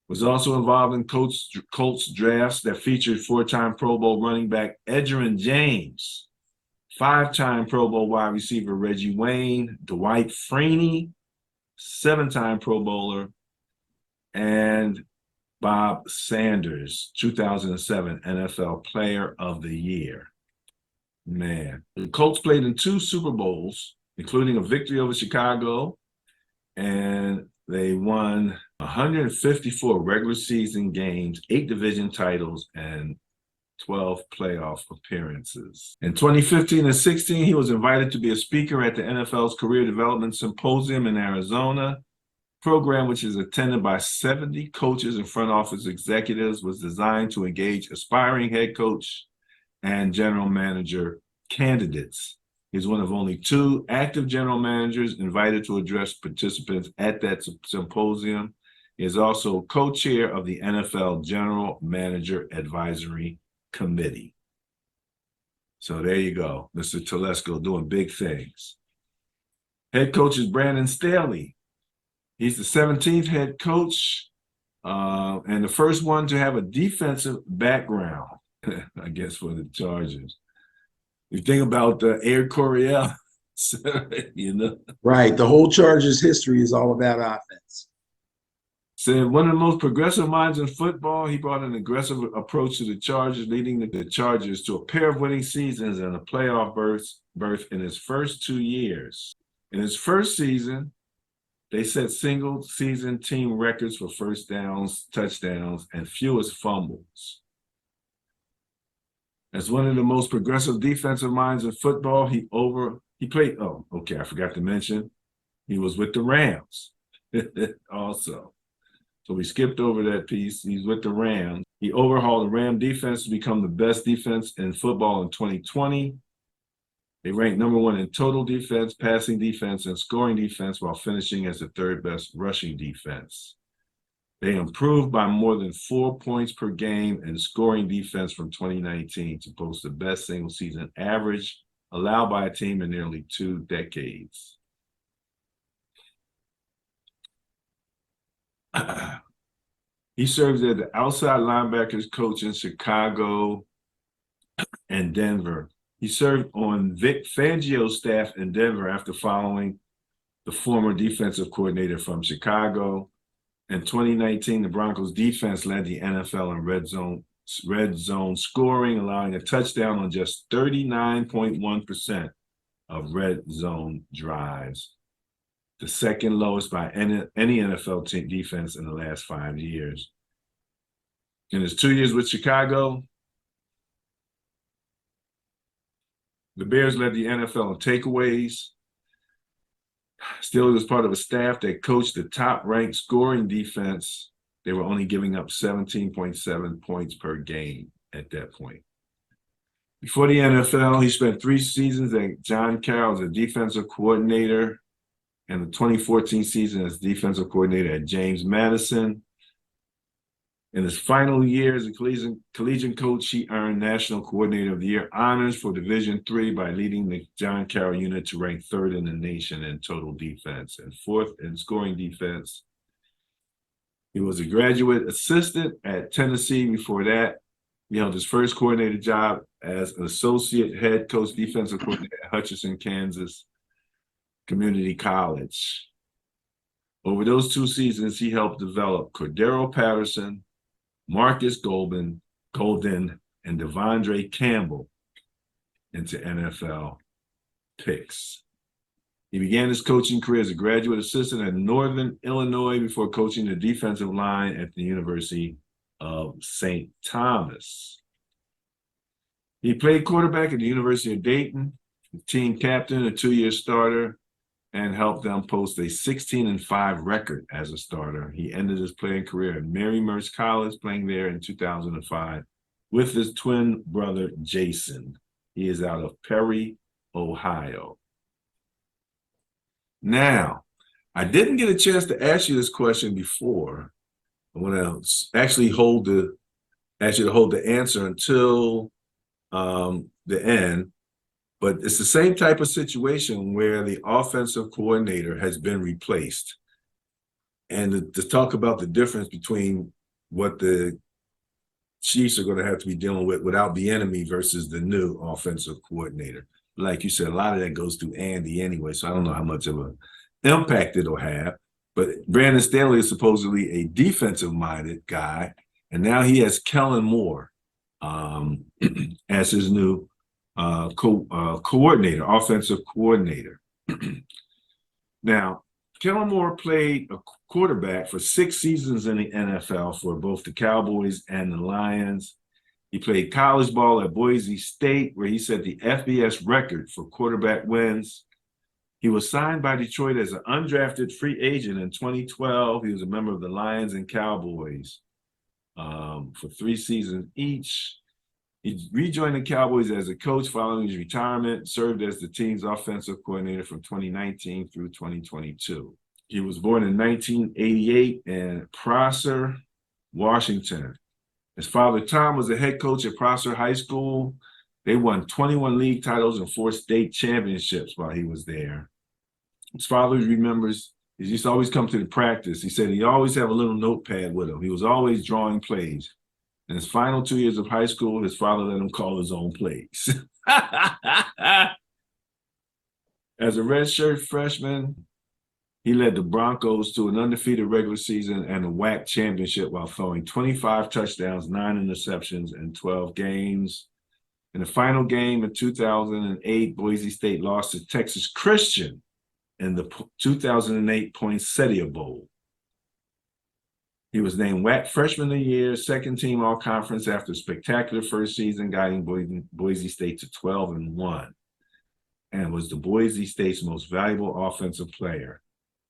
[SPEAKER 1] Was also involved in Colts drafts that featured 4-time Pro Bowl running back Edgerrin James, 5-time Pro Bowl wide receiver Reggie Wayne, Dwight Freeney, 7-time Pro Bowler, and Bob Sanders, 2007 NFL Player of the Year. Man, the Colts played in 2 Super Bowls, including a victory over Chicago, and they won 154 regular season games, 8 division titles, and 12 playoff appearances. In 2015 and 16, he was invited to be a speaker at the NFL's Career Development Symposium in Arizona. Program, which is attended by 70 coaches and front office executives, was designed to engage aspiring head coach and general manager candidates. He's one of only 2 active general managers invited to address participants at that symposium. He is also co-chair of the NFL General Manager Advisory Committee. So there you go, Mr. Telesco doing big things. Head coach is Brandon Staley. He's the 17th head coach and the first one to have a defensive background, I guess, for the Chargers. You think about Air Coryell, you know?
[SPEAKER 2] Right. The whole Chargers history is all about offense.
[SPEAKER 1] Said one of the most progressive minds in football, he brought an aggressive approach to the Chargers, leading the Chargers to a pair of winning seasons and a playoff berth in his first 2 years. In his first season, they set single-season team records for first downs, touchdowns, and fewest fumbles. As one of the most progressive defensive minds in football, he played, I forgot to mention, he was with the Rams also. So we skipped over that piece. He's with the Rams. He overhauled the Ram defense to become the best defense in football in 2020. They ranked number 1 in total defense, passing defense, and scoring defense, while finishing as the 3rd best rushing defense. They improved by more than 4 points per game in scoring defense from 2019 to post the best single season average allowed by a team in nearly 2 decades. He serves as the outside linebackers coach in Chicago and Denver. He served on Vic Fangio's staff in Denver after following the former defensive coordinator from Chicago. In 2019, the Broncos defense led the NFL in red zone scoring, allowing a touchdown on just 39.1% of red zone drives, the second lowest by any NFL team defense in the last 5 years. In his 2 years with Chicago, the Bears led the NFL in takeaways. Still, he was part of a staff that coached the top-ranked scoring defense. They were only giving up 17.7 points per game at that point. Before the NFL, he spent 3 seasons at John Carroll as a defensive coordinator, and the 2014 season as defensive coordinator at James Madison. In his final year as a collegiate coach, he earned National Coordinator of the Year honors for Division III by leading the John Carroll unit to rank 3rd in the nation in total defense and 4th in scoring defense. He was a graduate assistant at Tennessee. Before that, he held his first coordinator job as an associate head coach defensive coordinator at Hutchinson, Kansas Community College. Over those 2 seasons, he helped develop Cordero Patterson, Marcus Golden, and Devondre Campbell into NFL picks. He began his coaching career as a graduate assistant at Northern Illinois before coaching the defensive line at the University of St. Thomas. He played quarterback at the University of Dayton, team captain, a 2-year starter, and helped them post a 16-5 record as a starter. He ended his playing career at Mary Merce College, playing there in 2005 with his twin brother, Jason. He is out of Perry, Ohio. Now, I didn't get a chance to ask you this question before. I want to actually ask you to hold the answer until the end. But it's the same type of situation where the offensive coordinator has been replaced. And to talk about the difference between what the Chiefs are going to have to be dealing with without the enemy versus the new offensive coordinator. Like you said, a lot of that goes through Andy anyway, so I don't know how much of an impact it'll have. But Brandon Staley is supposedly a defensive-minded guy, and now he has Kellen Moore as his new coordinator, offensive coordinator. Now, Kellen Moore played a quarterback for 6 seasons in the NFL for both the Cowboys and the Lions. He played college ball at Boise State, where he set the FBS record for quarterback wins. He was signed by Detroit as an undrafted free agent in 2012. He was a member of the Lions and Cowboys for 3 seasons each. He rejoined the Cowboys as a coach following his retirement, served as the team's offensive coordinator from 2019 through 2022. He was born in 1988 in Prosser, Washington. His father, Tom, was a head coach at Prosser High School. They won 21 league titles and 4 state championships while he was there. His father remembers he used to always come to the practice. He said he always had a little notepad with him. He was always drawing plays. In his final 2 years of high school, his father let him call his own plays. As a redshirt freshman, he led the Broncos to an undefeated regular season and a WAC championship while throwing 25 touchdowns, 9 interceptions in 12 games. In the final game in 2008, Boise State lost to Texas Christian. in the 2008 Poinsettia Bowl. He was named WAC Freshman of the Year, second team All-Conference after a spectacular first season, guiding Boise State to 12-1, and was the Boise State's most valuable offensive player.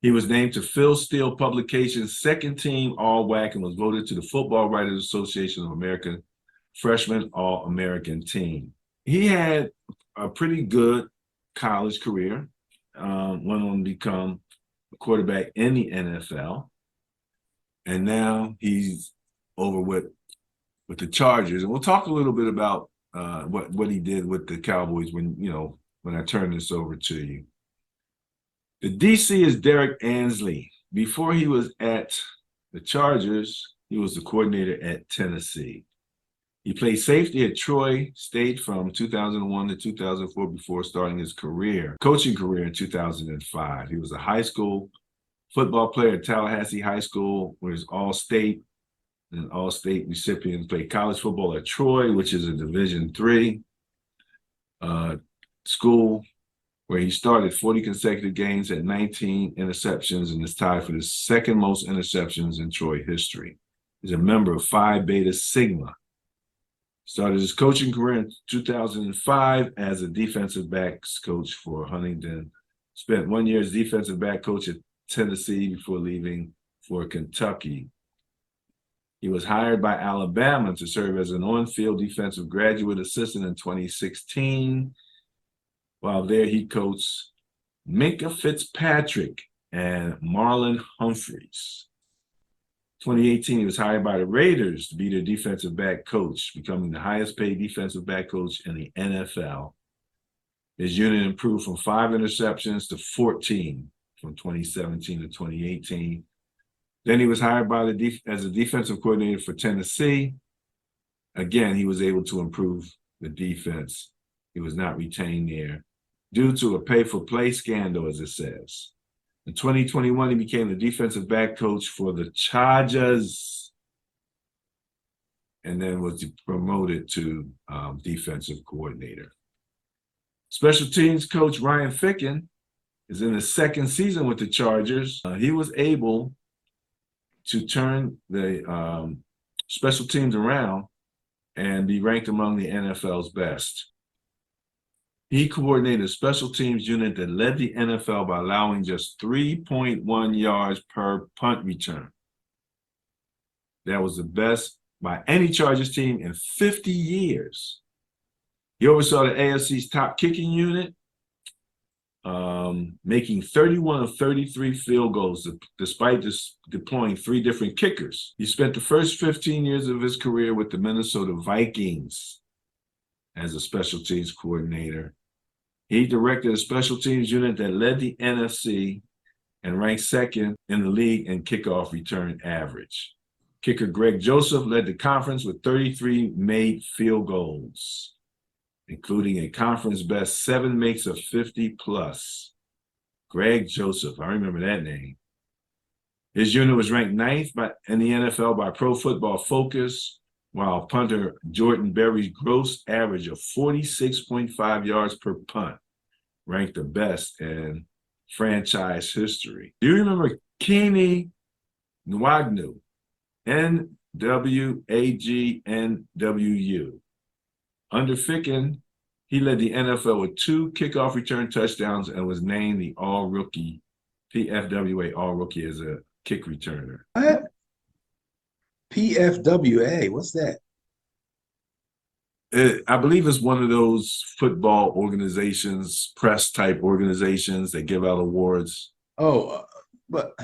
[SPEAKER 1] He was named to Phil Steele Publications' second team All-WAC and was voted to the Football Writers Association of American Freshman All-American Team. He had a pretty good college career, went on to become a quarterback in the NFL. And now he's over with the Chargers. And we'll talk a little bit about what he did with the Cowboys when I turn this over to you. The DC is Derek Ansley. Before he was at the Chargers, he was the coordinator at Tennessee. He played safety at Troy State from 2001 to 2004 before starting his coaching career in 2005. He was a high school football player at Tallahassee High School, where he's all-state and all-state recipients. Played college football at Troy, which is a Division III school, where he started 40 consecutive games at 19 interceptions and is tied for the second most interceptions in Troy history. He's a member of Phi Beta Sigma. Started his coaching career in 2005 as a defensive backs coach for Huntington. Spent 1 year as defensive back coach at Tennessee before leaving for Kentucky. He was hired by Alabama to serve as an on-field defensive graduate assistant in 2016. While there, he coached Minka Fitzpatrick and Marlon Humphreys. 2018, he was hired by the Raiders to be their defensive back coach, becoming the highest paid defensive back coach in the NFL. His unit improved from 5 interceptions to 14 from 2017 to 2018. Then he was hired by as a defensive coordinator for Tennessee. Again, he was able to improve the defense. He was not retained there due to a pay-for-play scandal, as it says. In 2021, he became the defensive back coach for the Chargers and then was promoted to defensive coordinator. Special teams coach Ryan Ficken is in his second season with the Chargers. He was able to turn the special teams around and be ranked among the NFL's best. He coordinated a special teams unit that led the NFL by allowing just 3.1 yards per punt return. That was the best by any Chargers team in 50 years. He oversaw the AFC's top kicking unit, making 31 of 33 field goals, despite deploying 3 different kickers. He spent the first 15 years of his career with the Minnesota Vikings as a special teams coordinator. He directed a special teams unit that led the NFC and ranked second in the league in kickoff return average. Kicker Greg Joseph led the conference with 33 made field goals, including a conference best 7 makes of 50+. Greg Joseph, I remember that name. His unit was ranked 9th in the NFL by Pro Football Focus, while punter Jordan Berry's gross average of 46.5 yards per punt ranked the best in franchise history. Do you remember Kenny Nwagwu, NWAGNWU? Under Ficken, he led the NFL with 2 kickoff return touchdowns and was named the All-Rookie, PFWA All-Rookie as a kick returner.
[SPEAKER 2] What? PFWA, what's that?
[SPEAKER 1] I believe it's one of those football organizations, press type organizations that give out awards.
[SPEAKER 2] Oh, but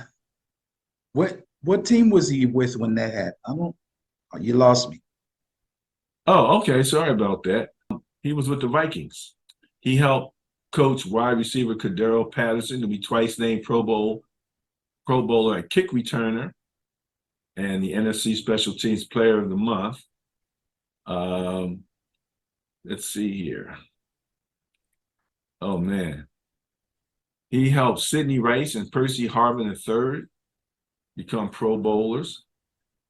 [SPEAKER 2] what team was he with when that happened? You lost me.
[SPEAKER 1] Oh, okay. Sorry about that. He was with the Vikings. He helped coach wide receiver Cordero Patterson to be twice named Pro Bowler at kick returner and the NFC Special Teams Player of the Month. Let's see here. Oh, man. He helped Sidney Rice and Percy Harvin III become Pro Bowlers,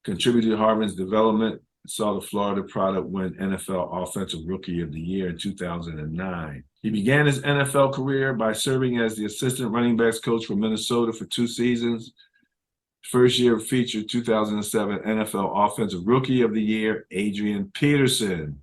[SPEAKER 1] contributed to Harvin's development, saw the Florida product win NFL Offensive Rookie of the Year in 2009. He began his NFL career by serving as the assistant running backs coach for Minnesota for 2 seasons, First year featured 2007 NFL Offensive Rookie of the Year, Adrian Peterson,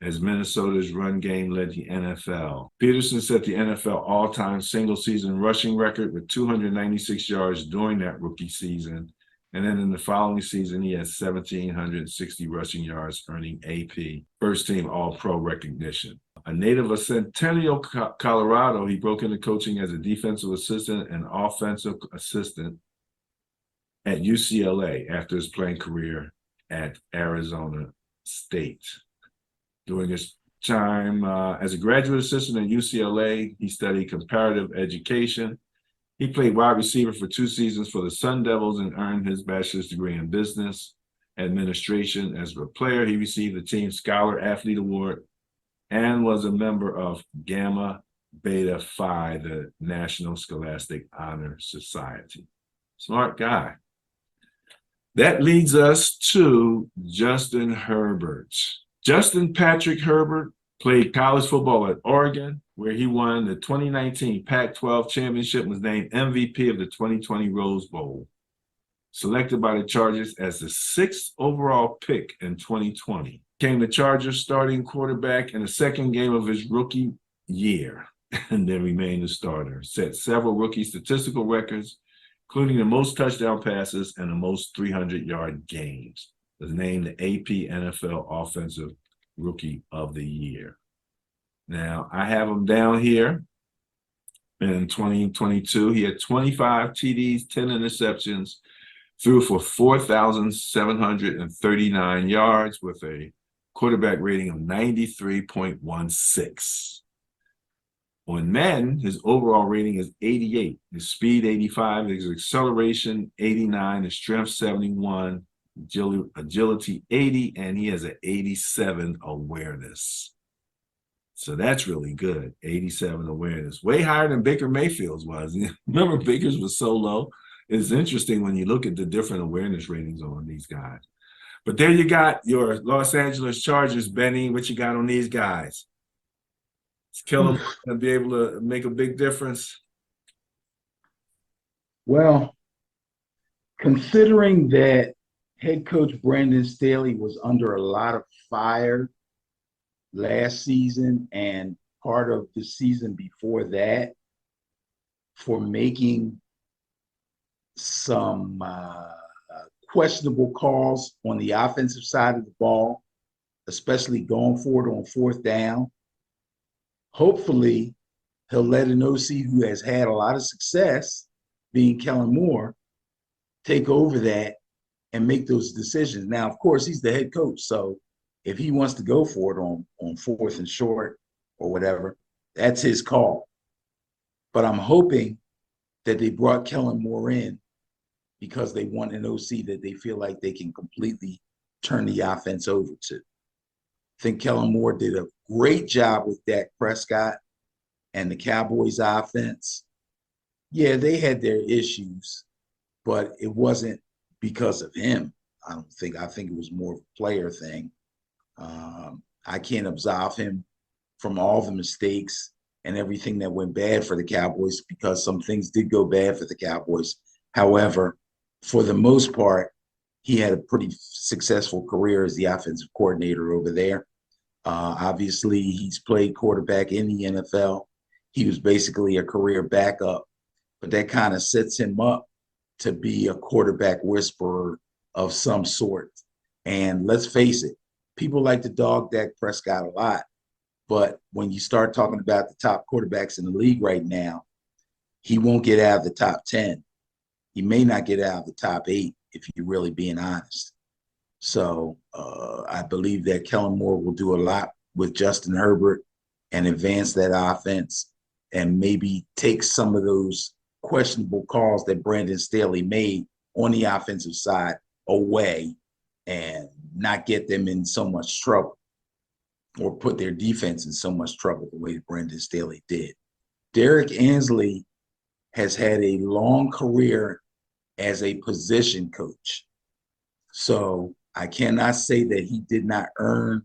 [SPEAKER 1] as Minnesota's run game led the NFL. Peterson set the NFL all-time single-season rushing record with 296 yards during that rookie season. And then in the following season, he had 1,760 rushing yards, earning AP, first-team All-Pro recognition. A native of Centennial, Colorado, he broke into coaching as a defensive assistant and offensive assistant at UCLA after his playing career at Arizona State. During his time as a graduate assistant at UCLA, he studied comparative education. He played wide receiver for 2 seasons for the Sun Devils and earned his bachelor's degree in business administration. As a player, he received the Team Scholar Athlete Award and was a member of Gamma Beta Phi, the National Scholastic Honor Society. Smart guy. That leads us to Justin Herbert. Justin Patrick Herbert played college football at Oregon, where he won the 2019 Pac-12 championship and was named MVP of the 2020 Rose Bowl. Selected by the Chargers as the 6th overall pick in 2020. Became the Chargers starting quarterback in the second game of his rookie year, and then remained a starter. Set several rookie statistical records, including the most touchdown passes and the most 300-yard games. Was named the AP NFL Offensive Rookie of the Year. Now, I have him down here in 2022. He had 25 TDs, 10 interceptions, threw for 4,739 yards with a quarterback rating of 93.16. On Madden, his overall rating is 88, his speed 85, his acceleration 89, his strength 71, agility 80, and he has an 87 awareness. So that's really good, 87 awareness. Way higher than Baker Mayfield's was. Remember, Baker's was so low. It's interesting when you look at the different awareness ratings on these guys. But there you got your Los Angeles Chargers, Benny. What you got on these guys? Is Kellen going to be able to make a big difference?
[SPEAKER 2] Well, considering that head coach Brandon Staley was under a lot of fire last season and part of the season before that for making some questionable calls on the offensive side of the ball, especially going for it on 4th down. Hopefully, he'll let an OC who has had a lot of success, being Kellen Moore, take over that and make those decisions. Now, of course, he's the head coach, so if he wants to go for it on 4th and short or whatever, that's his call. But I'm hoping that they brought Kellen Moore in because they want an OC that they feel like they can completely turn the offense over to. I think Kellen Moore did a great job with Dak Prescott and the Cowboys offense. Yeah, they had their issues, but it wasn't because of him. I think it was more of a player thing. I can't absolve him from all the mistakes and everything that went bad for the Cowboys because some things did go bad for the Cowboys. However, for the most part, he had a pretty successful career as the offensive coordinator over there. Obviously, he's played quarterback in the NFL. He was basically a career backup, but that kind of sets him up to be a quarterback whisperer of some sort. And let's face it, people like to dog Dak Prescott a lot, but when you start talking about the top quarterbacks in the league right now, he won't get out of the top 10. He may not get out of the top 8 if you're really being honest. So I believe that Kellen Moore will do a lot with Justin Herbert and advance that offense and maybe take some of those questionable calls that Brandon Staley made on the offensive side away and not get them in so much trouble or put their defense in so much trouble the way Brandon Staley did. Derek Ansley has had a long career as a position coach. So I cannot say that he did not earn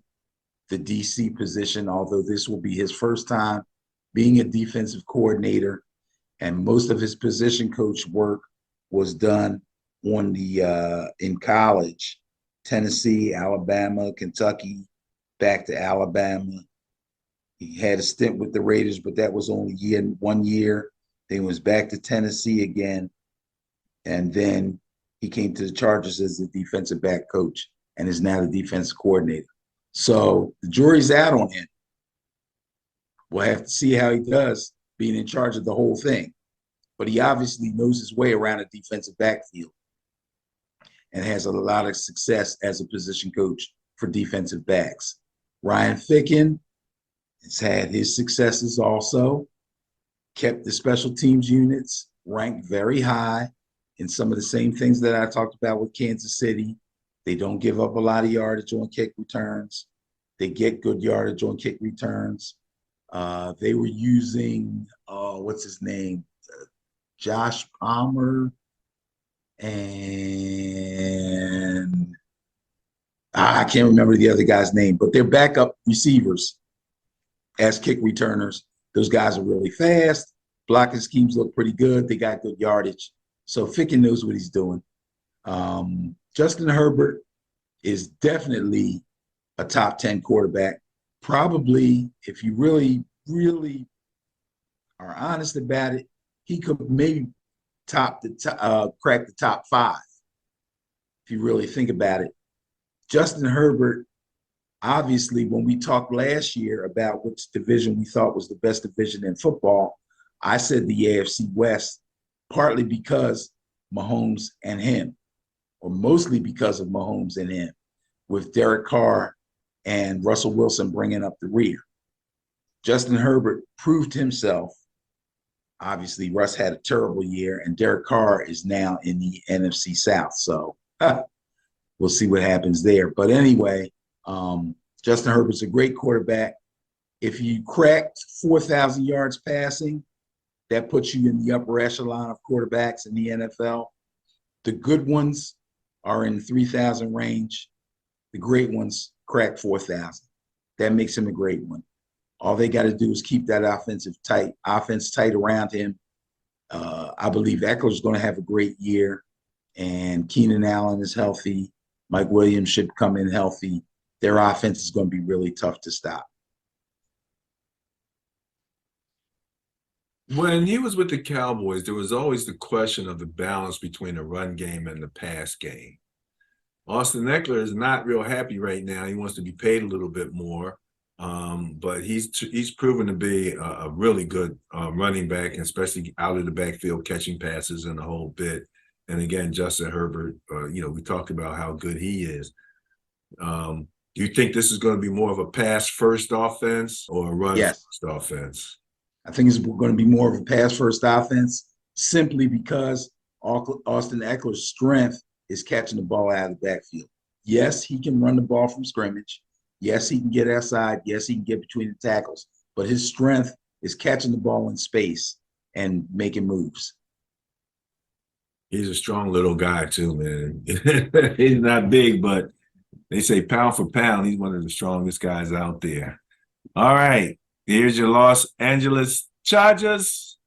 [SPEAKER 2] the DC position, although this will be his first time being a defensive coordinator, and most of his position coach work was done on the in college, Tennessee, Alabama, Kentucky, back to Alabama. He had a stint with the Raiders, but that was only 1 year. Then he was back to Tennessee again. And then he came to the Chargers as the defensive back coach and is now the defensive coordinator. So the jury's out on him. We'll have to see how he does being in charge of the whole thing. But he obviously knows his way around a defensive backfield and has a lot of success as a position coach for defensive backs. Ryan Ficken has had his successes also, kept the special teams units ranked very high in some of the same things that I talked about with Kansas City. They don't give up a lot of yardage on kick returns. They get good yardage on kick returns. They were using, what's his name? Josh Palmer and I can't remember the other guy's name, but they're backup receivers as kick returners. Those guys are really fast. Blocking schemes look pretty good. They got good yardage. So Ficken knows what he's doing. Justin Herbert is definitely a top 10 quarterback. Probably, if you really, really are honest about it, he could maybe crack the top 5 if you really think about it. Justin Herbert, obviously, when we talked last year about which division we thought was the best division in football, I said the AFC West, partly because Mahomes and him, or mostly because of Mahomes and him, with Derek Carr and Russell Wilson bringing up the rear. Justin Herbert proved himself. Obviously, Russ had a terrible year, and Derek Carr is now in the NFC South. So we'll see what happens there. But anyway, Justin Herbert's a great quarterback. If you cracked 4,000 yards passing, that puts you in the upper echelon of quarterbacks in the NFL. The good ones are in 3,000 range. The great ones crack 4,000. That makes him a great one. All they got to do is keep that offense tight around him. I believe Eckler's going to have a great year, and Keenan Allen is healthy. Mike Williams should come in healthy. Their offense is going to be really tough to stop.
[SPEAKER 1] When he was with the Cowboys, there was always the question of the balance between the run game and the pass game. Austin Eckler is not real happy right now. He wants to be paid a little bit more. But he's proven to be a really good running back, especially out of the backfield, catching passes and the whole bit. And again, Justin Herbert, we talked about how good he is. Do you think this is going to be more of a pass-first offense or a run-first offense?
[SPEAKER 2] I think it's going to be more of a pass-first offense simply because Austin Eckler's strength is catching the ball out of the backfield. Yes, he can run the ball from scrimmage. Yes, he can get outside. Yes, he can get between the tackles. But his strength is catching the ball in space and making moves.
[SPEAKER 1] He's a strong little guy too, man. He's not big, but they say pound for pound, he's one of the strongest guys out there. All right, here's your Los Angeles Chargers.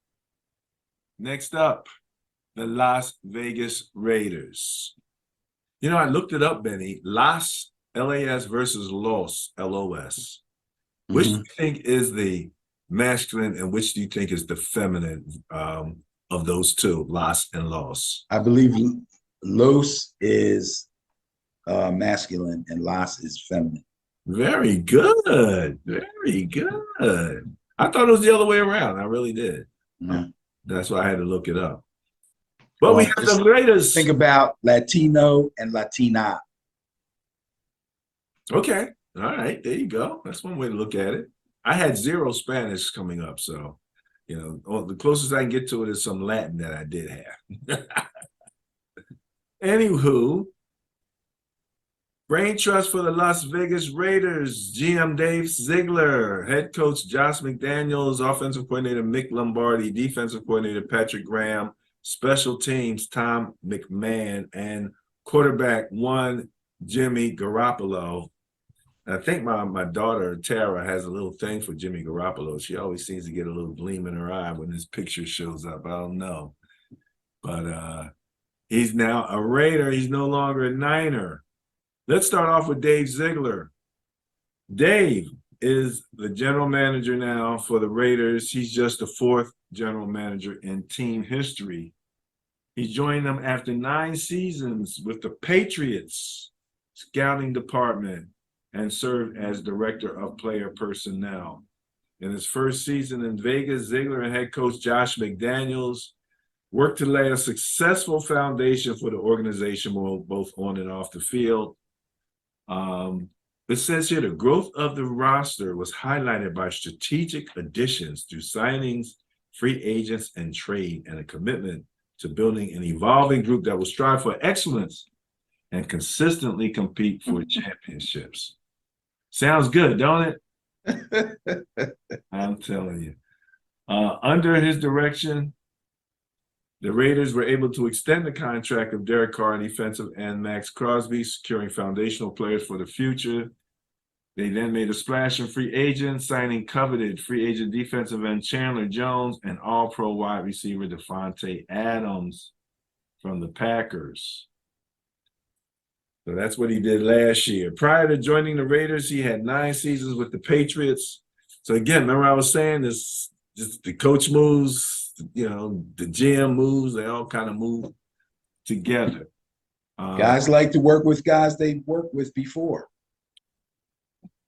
[SPEAKER 1] Next up, the Las Vegas Raiders. I looked it up, Benny. LAS versus Los, LOS. Which do you think is the masculine and which do you think is the feminine of those two, Las and Los?
[SPEAKER 2] I believe Los is masculine and Las is feminine.
[SPEAKER 1] Very good. Very good. I thought it was the other way around. I really did.
[SPEAKER 2] Mm-hmm.
[SPEAKER 1] That's why I had to look it up. But we have the Raiders.
[SPEAKER 2] Think about Latino and Latina.
[SPEAKER 1] Okay. All right. There you go. That's one way to look at it. I had 0 Spanish coming up. So, the closest I can get to it is some Latin that I did have. Anywho, brain trust for the Las Vegas Raiders. GM Dave Ziegler, head coach Josh McDaniels, offensive coordinator Mick Lombardi, defensive coordinator Patrick Graham, special teams Tom McMahon, and quarterback 1 Jimmy Garoppolo. I think my daughter, Tara, has a little thing for Jimmy Garoppolo. She always seems to get a little gleam in her eye when his picture shows up. I don't know. But He's now a Raider. He's no longer a Niner. Let's start off with Dave Ziegler. Dave is the general manager now for the Raiders. He's just the fourth general manager in team history. He joined them after 9 seasons with the Patriots scouting department and served as director of player personnel. In his first season in Vegas, Ziegler and head coach Josh McDaniels worked to lay a successful foundation for the organization, both on and off the field. It says here the growth of the roster was highlighted by strategic additions through signings, free agents, and trade, and a commitment to building an evolving group that will strive for excellence and consistently compete for championships. Sounds good, don't it? I'm telling you. Under his direction, the Raiders were able to extend the contract of Derek Carr and defensive end Max Crosby, securing foundational players for the future. They then made a splash in free agents, signing coveted free agent defensive end Chandler Jones and all-pro wide receiver Devontae Adams from the Packers. So that's what he did last year. Prior to joining the Raiders, he had 9 seasons with the Patriots. So again, remember I was saying this, just the coach moves, the GM moves, they all kind of move together.
[SPEAKER 2] Guys like to work with guys they've worked with before.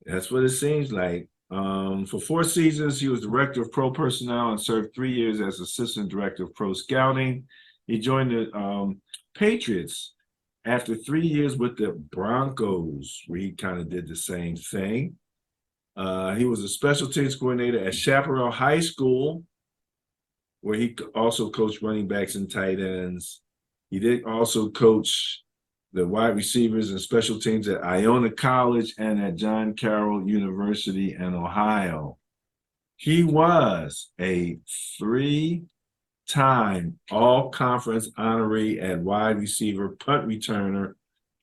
[SPEAKER 1] That's what it seems like. For 4 seasons, he was director of pro personnel and served 3 years as assistant director of pro scouting. He joined the Patriots after 3 years with the Broncos, where he kind of did the same thing. He was a special teams coordinator at Chaparral High School, where he also coached running backs and tight ends. He did also coach the wide receivers and special teams at Iona College and at John Carroll University in Ohio. He was a 3-time all-conference honoree at wide receiver punt returner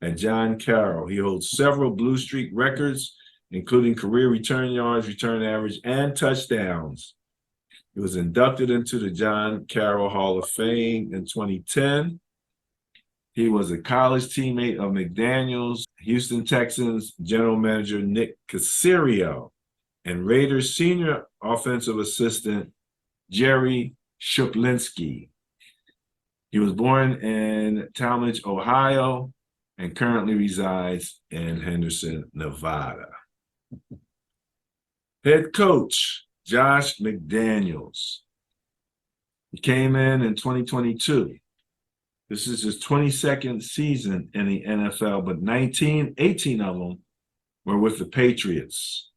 [SPEAKER 1] at John Carroll. He holds several Blue Streak records, including career return yards, return average, and touchdowns. He was inducted into the John Carroll Hall of Fame in 2010. He was a college teammate of McDaniels, Houston Texans general manager Nick Caserio, and Raiders senior offensive assistant Jerry Shuplinski. He was born in Talmadge, Ohio, and currently resides in Henderson, Nevada. Head coach Josh McDaniels. He came in 2022. This is his 22nd season in the NFL, but 18 of them were with the Patriots,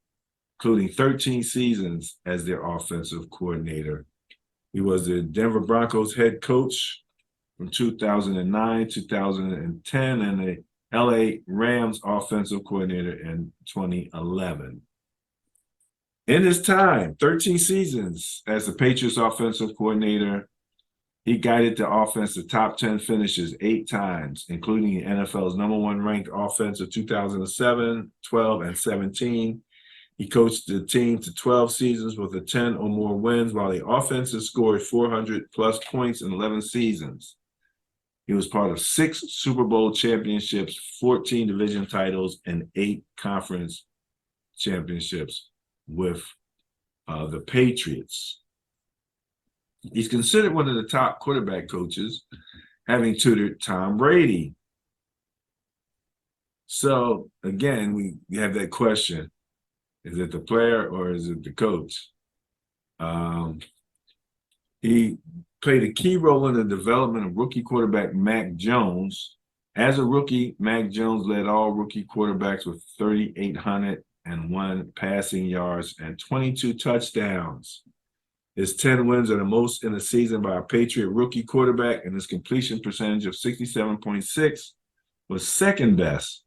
[SPEAKER 1] including 13 seasons as their offensive coordinator. He was the Denver Broncos head coach from 2009, 2010, and the LA Rams offensive coordinator in 2011. In his time, 13 seasons as the Patriots offensive coordinator, he guided the offense to top 10 finishes 8 times, including the NFL's #1 ranked offense of 2007, 12, and 17. He coached the team to 12 seasons with 10 or more wins, while the offense has scored 400-plus points in 11 seasons. He was part of 6 Super Bowl championships, 14 division titles, and 8 conference championships with the Patriots. He's considered one of the top quarterback coaches, having tutored Tom Brady. So, again, we have that question. Is it the player or is it the coach? He played a key role in the development of rookie quarterback Mac Jones. As a rookie, Mac Jones led all rookie quarterbacks with 3,801 passing yards and 22 touchdowns. His 10 wins are the most in a season by a Patriot rookie quarterback, and his completion percentage of 67.6 was second best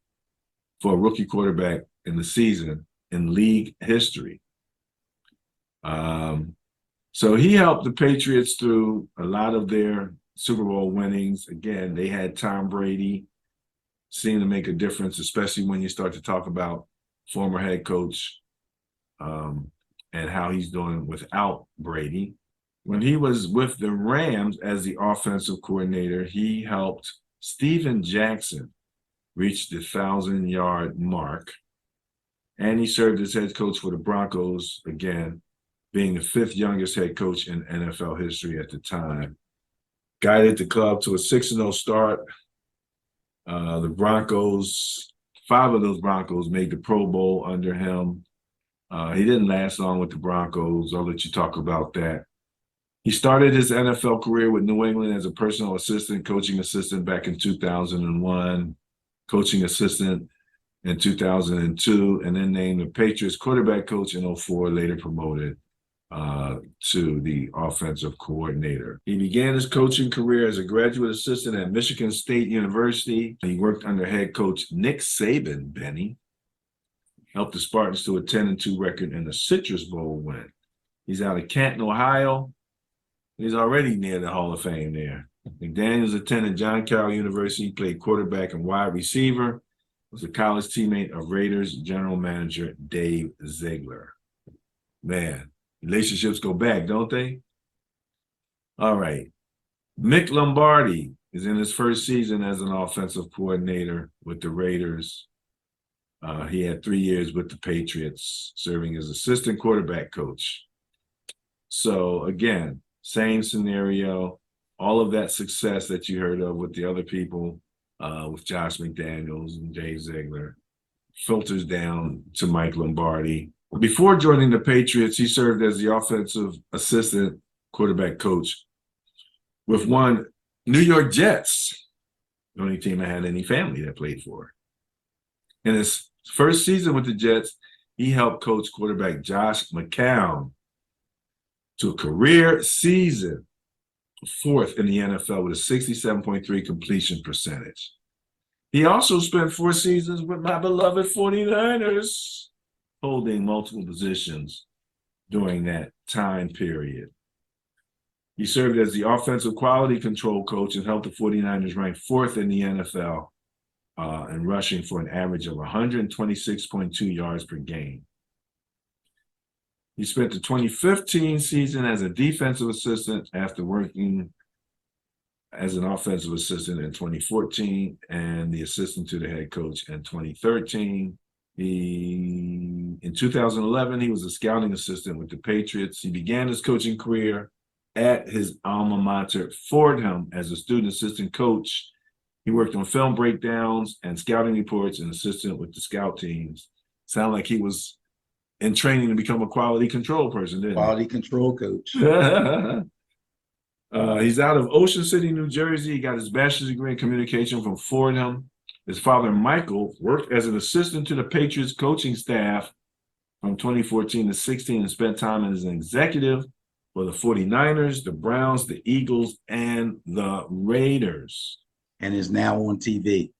[SPEAKER 1] for a rookie quarterback in the season in league history. So he helped the Patriots through a lot of their Super Bowl winnings. Again, they had Tom Brady, seemed to make a difference, especially when you start to talk about former head coach and how he's doing without Brady. When he was with the Rams as the offensive coordinator, he helped Steven Jackson reach the 1,000-yard mark. And he served as head coach for the Broncos, again, being the 5th youngest head coach in NFL history at the time. Guided the club to a 6-0 start. The Broncos, 5 of those Broncos made the Pro Bowl under him. He didn't last long with the Broncos. I'll let you talk about that. He started his NFL career with New England as a personal assistant, coaching assistant back in 2001, coaching assistant in 2002, and then named the Patriots quarterback coach in 2004, later promoted to the offensive coordinator. He began his coaching career as a graduate assistant at Michigan State University. He worked under head coach Nick Saban, Benny, helped the Spartans to a 10-2 record and a Citrus Bowl win. He's out of Canton, Ohio. He's already near the Hall of Fame there. McDaniels attended John Carroll University, played quarterback and wide receiver, was a college teammate of Raiders general manager Dave Ziegler. Man, relationships go back, don't they? All right. Mick Lombardi is in his first season as an offensive coordinator with the Raiders. He had 3 years with the Patriots, serving as assistant quarterback coach. So again, same scenario, all of that success that you heard of with the other people, with Josh McDaniels and Dave Ziegler, filters down to Mike Lombardi. Before joining the Patriots, he served as the offensive assistant quarterback coach with one New York Jets, the only team I had any family that played for. In his first season with the Jets, he helped coach quarterback Josh McCown to a career season, 4th in the NFL with a 67.3 completion percentage. He also spent 4 seasons with my beloved 49ers, holding multiple positions during that time period. He served as the offensive quality control coach and helped the 49ers rank 4th in the NFL in rushing for an average of 126.2 yards per game. He spent the 2015 season as a defensive assistant after working as an offensive assistant in 2014 and the assistant to the head coach in 2013. In 2011, he was a scouting assistant with the Patriots. He began his coaching career at his alma mater, Fordham, as a student assistant coach. He worked on film breakdowns and scouting reports and assistant with the scout teams. Sound like he was in training to become a quality control person, didn't he?
[SPEAKER 2] Quality control coach.
[SPEAKER 1] He's out of Ocean City, New Jersey. He got his bachelor's degree in communication from Fordham. His father, Michael, worked as an assistant to the Patriots coaching staff from 2014 to 16 and spent time as an executive for the 49ers, the Browns, the Eagles, and the Raiders.
[SPEAKER 2] And is now on TV.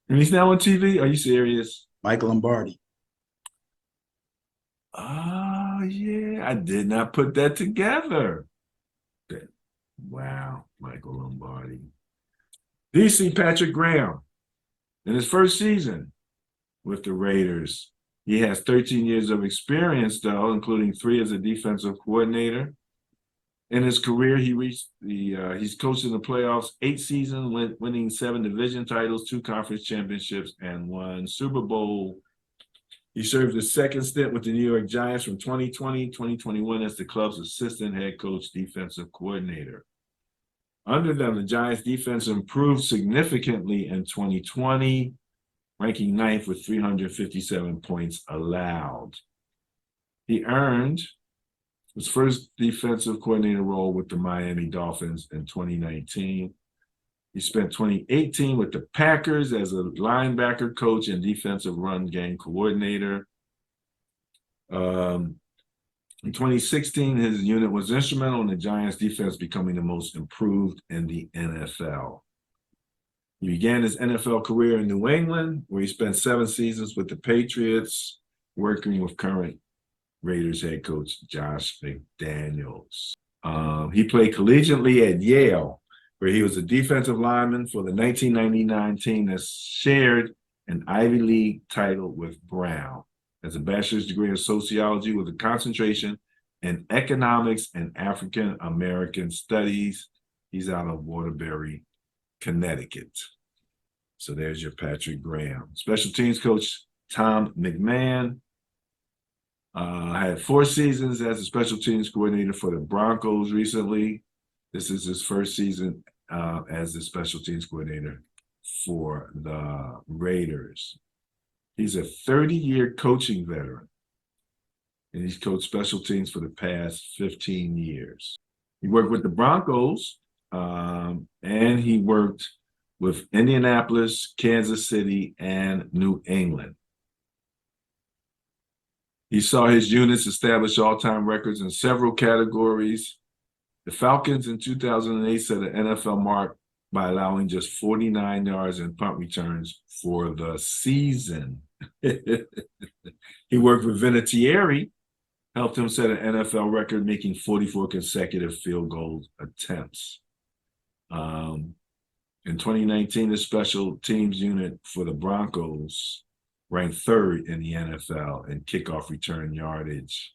[SPEAKER 1] And he's now on TV? Are you serious?
[SPEAKER 2] Mike Lombardi.
[SPEAKER 1] Oh, yeah. I did not put that together. Wow, Michael Lombardi. DC Patrick Graham. In his first season with the Raiders, he has 13 years of experience, though, including 3 as a defensive coordinator. In his career, he's coached in the playoffs 8 seasons, winning 7 division titles, 2 conference championships, and 1 Super Bowl. He served his second stint with the New York Giants from 2020-2021 as the club's assistant head coach, defensive coordinator. Under them, the Giants' defense improved significantly in 2020, ranking 9th with 357 points allowed. He earned his first defensive coordinator role with the Miami Dolphins in 2019. He spent 2018 with the Packers as a linebacker coach and defensive run game coordinator. In 2016, his unit was instrumental in the Giants' defense becoming the most improved in the NFL. He began his NFL career in New England, where he spent 7 seasons with the Patriots, working with current Raiders head coach Josh McDaniels. He played collegiately at Yale, where he was a defensive lineman for the 1999 team that shared an Ivy League title with Brown. Has a bachelor's degree in sociology with a concentration in economics and African American studies. He's out of Waterbury, Connecticut. So there's your Patrick Graham. Special teams coach Tom McMahon had 4 seasons as a special teams coordinator for the Broncos recently. This is his first season as the special teams coordinator for the Raiders. He's a 30-year coaching veteran, and he's coached special teams for the past 15 years. He worked with the Broncos, and he worked with Indianapolis, Kansas City, and New England. He saw his units establish all-time records in several categories. The Falcons in 2008 set an NFL mark by allowing just 49 yards in punt returns for the season. He worked with Vinatieri, helped him set an NFL record, making 44 consecutive field goal attempts. In 2019, the special teams unit for the Broncos ranked 3rd in the NFL in kickoff return yardage,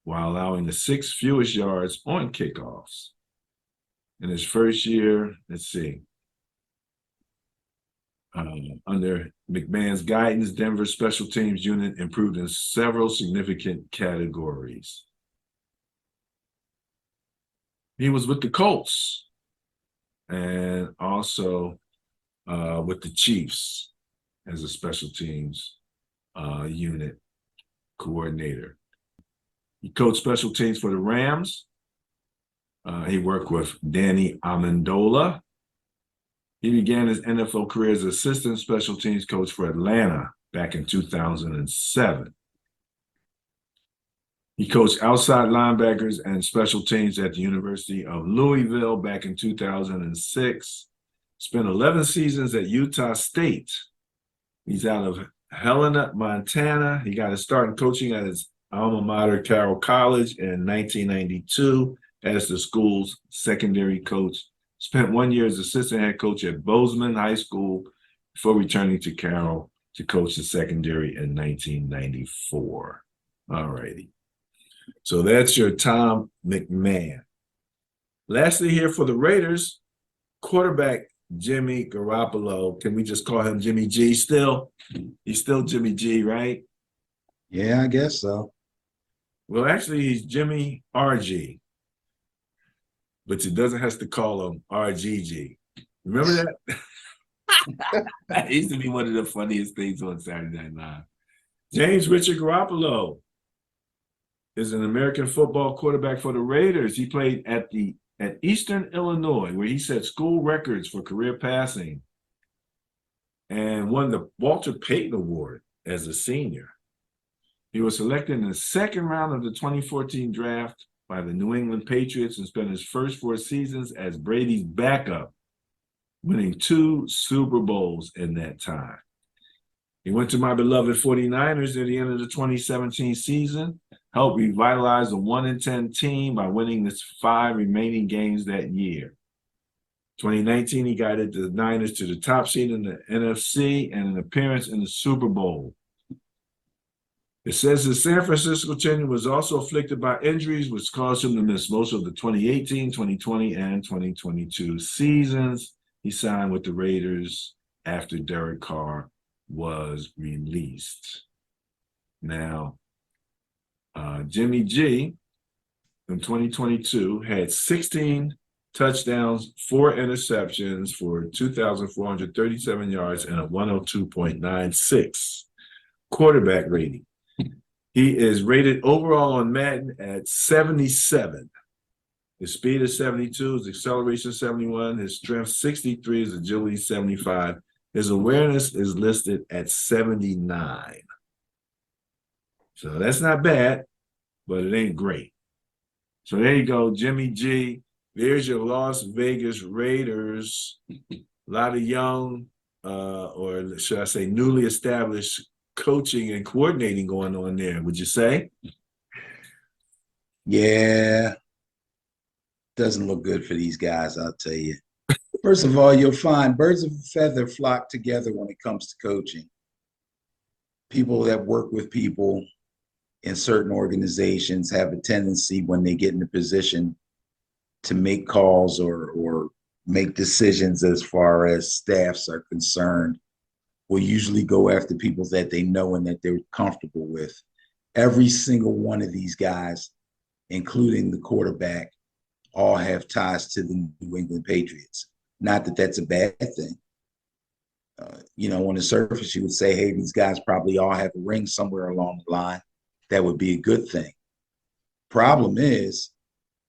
[SPEAKER 1] while allowing the 6th fewest yards on kickoffs. In his first year, under McMahon's guidance, Denver's special teams unit improved in several significant categories. He was with the Colts and also with the Chiefs as a special teams unit coordinator. He coached special teams for the Rams. He worked with Danny Amendola. He began his NFL career as assistant special teams coach for Atlanta back in 2007. He coached outside linebackers and special teams at the University of Louisville back in 2006. Spent 11 seasons at Utah State. He's out of Helena, Montana. He got his start in coaching at his alma mater, Carroll College, in 1992 as the school's secondary coach. Spent 1 year as assistant head coach at Bozeman High School before returning to Carroll to coach the secondary in 1994. All righty. So that's your Tom McMahon. Lastly here for the Raiders, quarterback Jimmy Garoppolo. Can we just call him Jimmy G still? He's still Jimmy G, right?
[SPEAKER 2] Yeah, I guess so.
[SPEAKER 1] Well, actually, he's Jimmy RG. But it doesn't have to call him RGG. Remember that? That used to be one of the funniest things on Saturday Night Live. James Richard Garoppolo is an American football quarterback for the Raiders. He played at Eastern Illinois, where he set school records for career passing and won the Walter Payton Award as a senior. He was selected in the 2nd round of the 2014 draft by the New England Patriots and spent his first 4 seasons as Brady's backup, winning 2 Super Bowls in that time. He went to my beloved 49ers at the end of the 2017 season, helped revitalize the 1-10 team by winning its 5 remaining games that year. 2019, he guided the Niners to the top seed in the NFC and an appearance in the Super Bowl. It says his San Francisco tenure was also afflicted by injuries, which caused him to miss most of the 2018, 2020, and 2022 seasons. He signed with the Raiders after Derek Carr was released. Now, Jimmy G in 2022 had 16 touchdowns, 4 interceptions for 2,437 yards and a 102.96 quarterback rating. He is rated overall on Madden at 77. His speed is 72, his acceleration 71, his strength 63, his agility 75. His awareness is listed at 79. So that's not bad, but it ain't great. So there you go, Jimmy G. There's your Las Vegas Raiders. A lot of young, or should I say newly established coaching and coordinating going on there, would you say?
[SPEAKER 2] Yeah. Doesn't look good for these guys, I'll tell you. First of all, you'll find birds of a feather flock together when it comes to coaching. People that work with people, in certain organizations have a tendency when they get in a position to make calls or make decisions as far as staffs are concerned, will usually go after people that they know and that they're comfortable with. Every single one of these guys, including the quarterback, all have ties to the New England Patriots. Not that that's a bad thing. On the surface, you would say, hey, these guys probably all have a ring somewhere along the line. That would be a good thing. Problem is,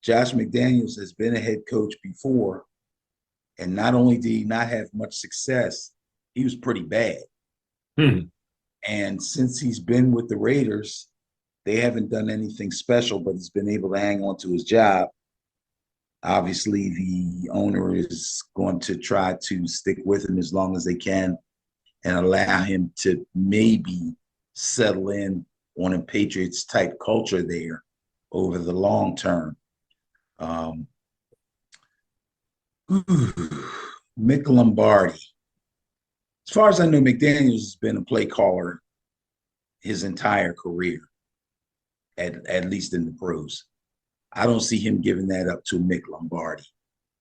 [SPEAKER 2] Josh McDaniels has been a head coach before, and not only did he not have much success, he was pretty bad. And since he's been with the Raiders, they haven't done anything special, but he's been able to hang on to his job. Obviously, the owner is going to try to stick with him as long as they can and allow him to maybe settle in on a Patriots type culture there over the long term. Mick Lombardi. As far as I know, McDaniels has been a play caller his entire career, at least in the pros. I don't see him giving that up to Mick Lombardi.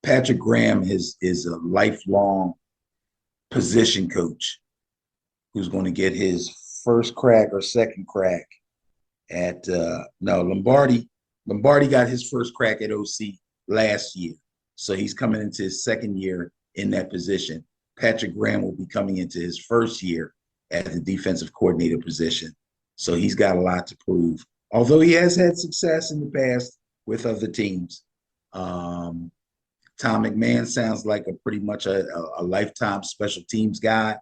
[SPEAKER 2] Patrick Graham is a lifelong position coach who's going to get his first crack or second crack at Lombardi. Lombardi got his first crack at OC last year. So he's coming into his second year in that position. Patrick Graham will be coming into his first year at the defensive coordinator position. So he's got a lot to prove. Although he has had success in the past with other teams. Tom McMahon sounds like pretty much a lifetime special teams guy.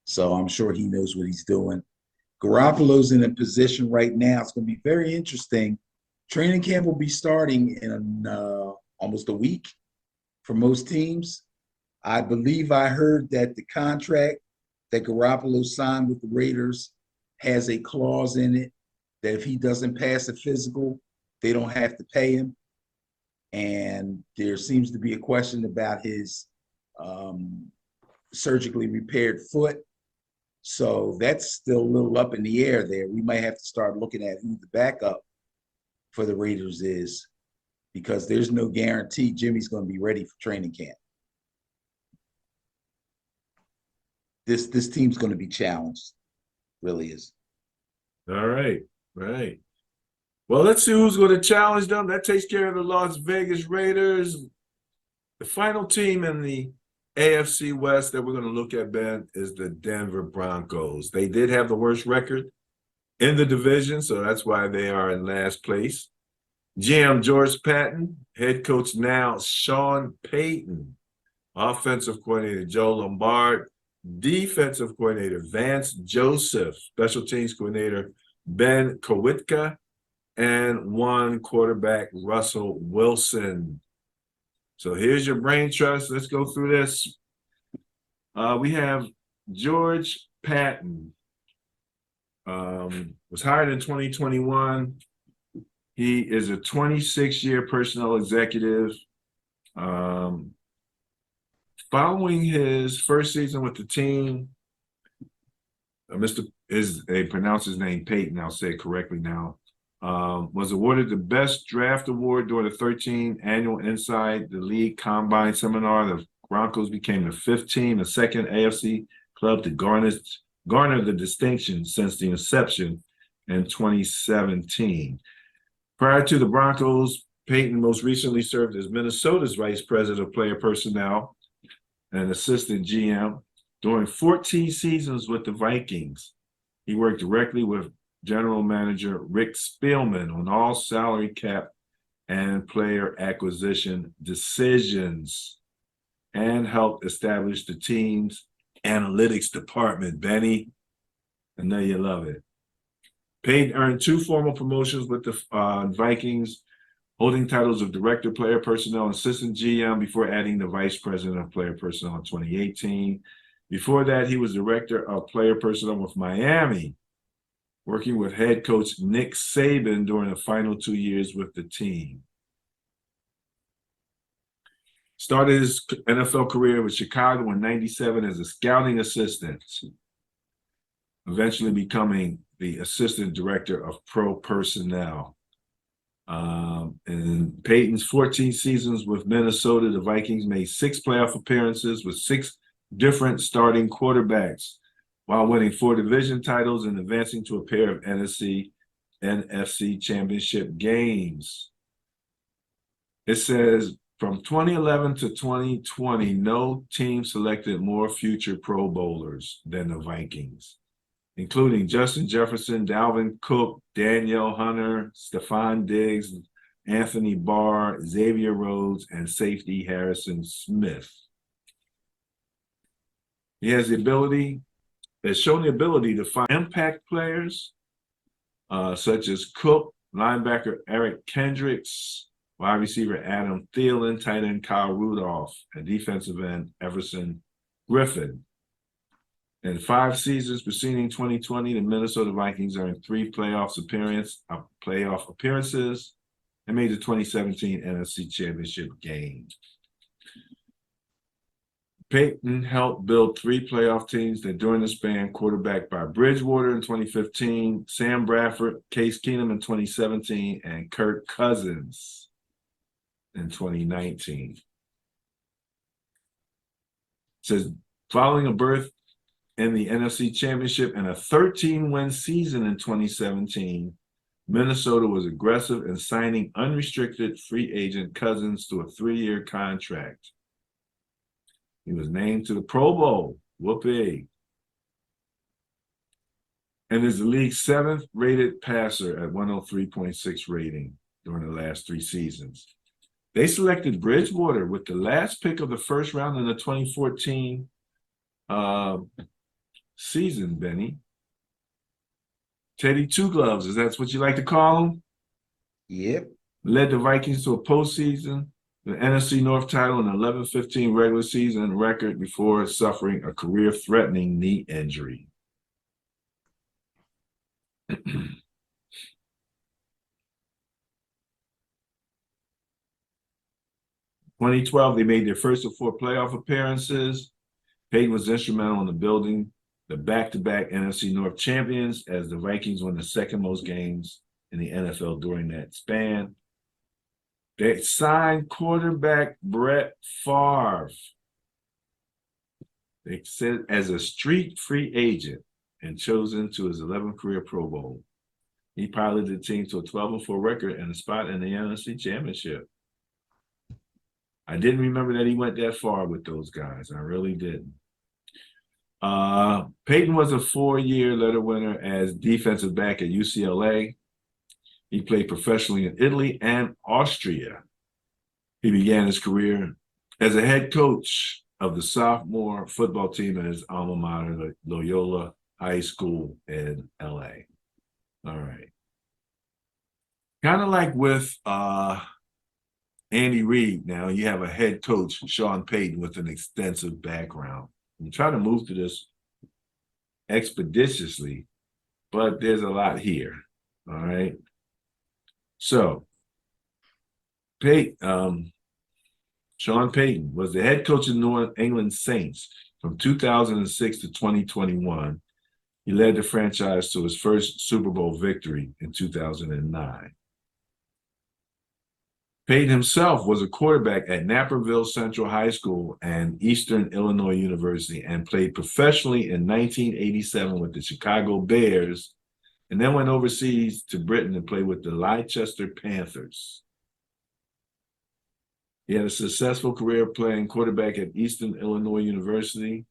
[SPEAKER 2] So I'm sure he knows what he's doing. Garoppolo's in a position right now. It's going to be very interesting. Training camp will be starting in almost a week for most teams. I believe I heard that the contract that Garoppolo signed with the Raiders has a clause in it that if he doesn't pass a physical, they don't have to pay him. And there seems to be a question about his surgically repaired foot. So that's still a little up in the air there. We might have to start looking at who the backup for the Raiders is, because there's no guarantee Jimmy's going to be ready for training camp. This team's going to be challenged, really is.
[SPEAKER 1] All right. Well, let's see who's going to challenge them. That takes care of the Las Vegas Raiders. The final team in the AFC West that we're going to look at, Ben, is the Denver Broncos. They did have the worst record in the division, so that's why they are in last place. GM George Patton, head coach now Sean Payton, offensive coordinator Joe Lombard, defensive coordinator Vance Joseph, special teams coordinator Ben Kowitka, and one quarterback Russell Wilson. So here's your brain trust. Let's go through this. We have George Patton. Was hired in 2021. He is a 26-year personnel executive. Following his first season with the team, they pronounce his name Peyton, I'll say it correctly now, was awarded the Best Draft Award during the 13th Annual Inside the League Combine Seminar. The Broncos became the fifth team, the second AFC club to garner the distinction since the inception in 2017. Prior to the Broncos, Peyton most recently served as Minnesota's Vice President of Player Personnel and Assistant GM. During 14 seasons with the Vikings, he worked directly with General Manager Rick Spielman on all salary cap and player acquisition decisions, and helped establish the team's analytics department. Benny, I know you love it. Payton earned 2 formal promotions with the Vikings, holding titles of Director of Player Personnel and Assistant GM before adding the Vice President of Player Personnel in 2018. Before that, he was Director of Player Personnel with Miami, working with head coach Nick Saban during the final 2 years with the team. Started his NFL career with Chicago in '97 as a scouting assistant, eventually becoming the assistant director of pro personnel. In Peyton's 14 seasons with Minnesota, the Vikings made 6 playoff appearances with 6 different starting quarterbacks, while winning 4 division titles and advancing to a pair of NFC championship games. It says from 2011 to 2020, no team selected more future Pro Bowlers than the Vikings, including Justin Jefferson, Dalvin Cook, Danielle Hunter, Stephon Diggs, Anthony Barr, Xavier Rhodes, and safety Harrison Smith. He has shown the ability to find impact players, such as Cook, linebacker Eric Kendricks, wide receiver Adam Thielen, tight end Kyle Rudolph, and defensive end Everson Griffin. In 5 seasons preceding 2020, the Minnesota Vikings earned 3 playoff appearances and made the 2017 NFC Championship game. Peyton helped build 3 playoff teams that during the span quarterbacked by Bridgewater in 2015, Sam Bradford, Case Keenum in 2017, and Kirk Cousins in 2019. It says, following a berth in the NFC Championship and a 13-win season in 2017, Minnesota was aggressive in signing unrestricted free agent Cousins to a 3-year contract. He was named to the Pro Bowl. Whoopee. And is the league's 7th rated passer at 103.6 rating during the last 3 seasons. They selected Bridgewater with the last pick of the first round in the 2014 season, Benny. Teddy Two Gloves, is that what you like to call him?
[SPEAKER 2] Yep.
[SPEAKER 1] Led the Vikings to a postseason, the NFC North title, and 11-15 regular season record before suffering a career-threatening knee injury. 2012, they made their first of 4 playoff appearances. Peyton was instrumental in building the back-to-back NFC North champions as the Vikings won the 2nd most games in the NFL during that span. They signed quarterback Brett Favre. They said as a street free agent and chosen to his 11th career Pro Bowl. He piloted the team to a 12-4 record and a spot in the NFC Championship. I didn't remember that he went that far with those guys. I really didn't. Peyton was a 4-year letter winner as defensive back at UCLA. He played professionally in Italy and Austria. He began his career as a head coach of the sophomore football team at his alma mater, Loyola High School in LA. All right. Kind of like with Andy Reid now, you have a head coach, Sean Payton, with an extensive background. I'm trying to move to this expeditiously, but there's a lot here. All right. So, Sean Payton was the head coach of New England Saints from 2006 to 2021. He led the franchise to his first Super Bowl victory in 2009. Payton himself was a quarterback at Naperville Central High School and Eastern Illinois University and played professionally in 1987 with the Chicago Bears, and then went overseas to Britain and played with the Leicester Panthers. He had a successful career playing quarterback at Eastern Illinois University.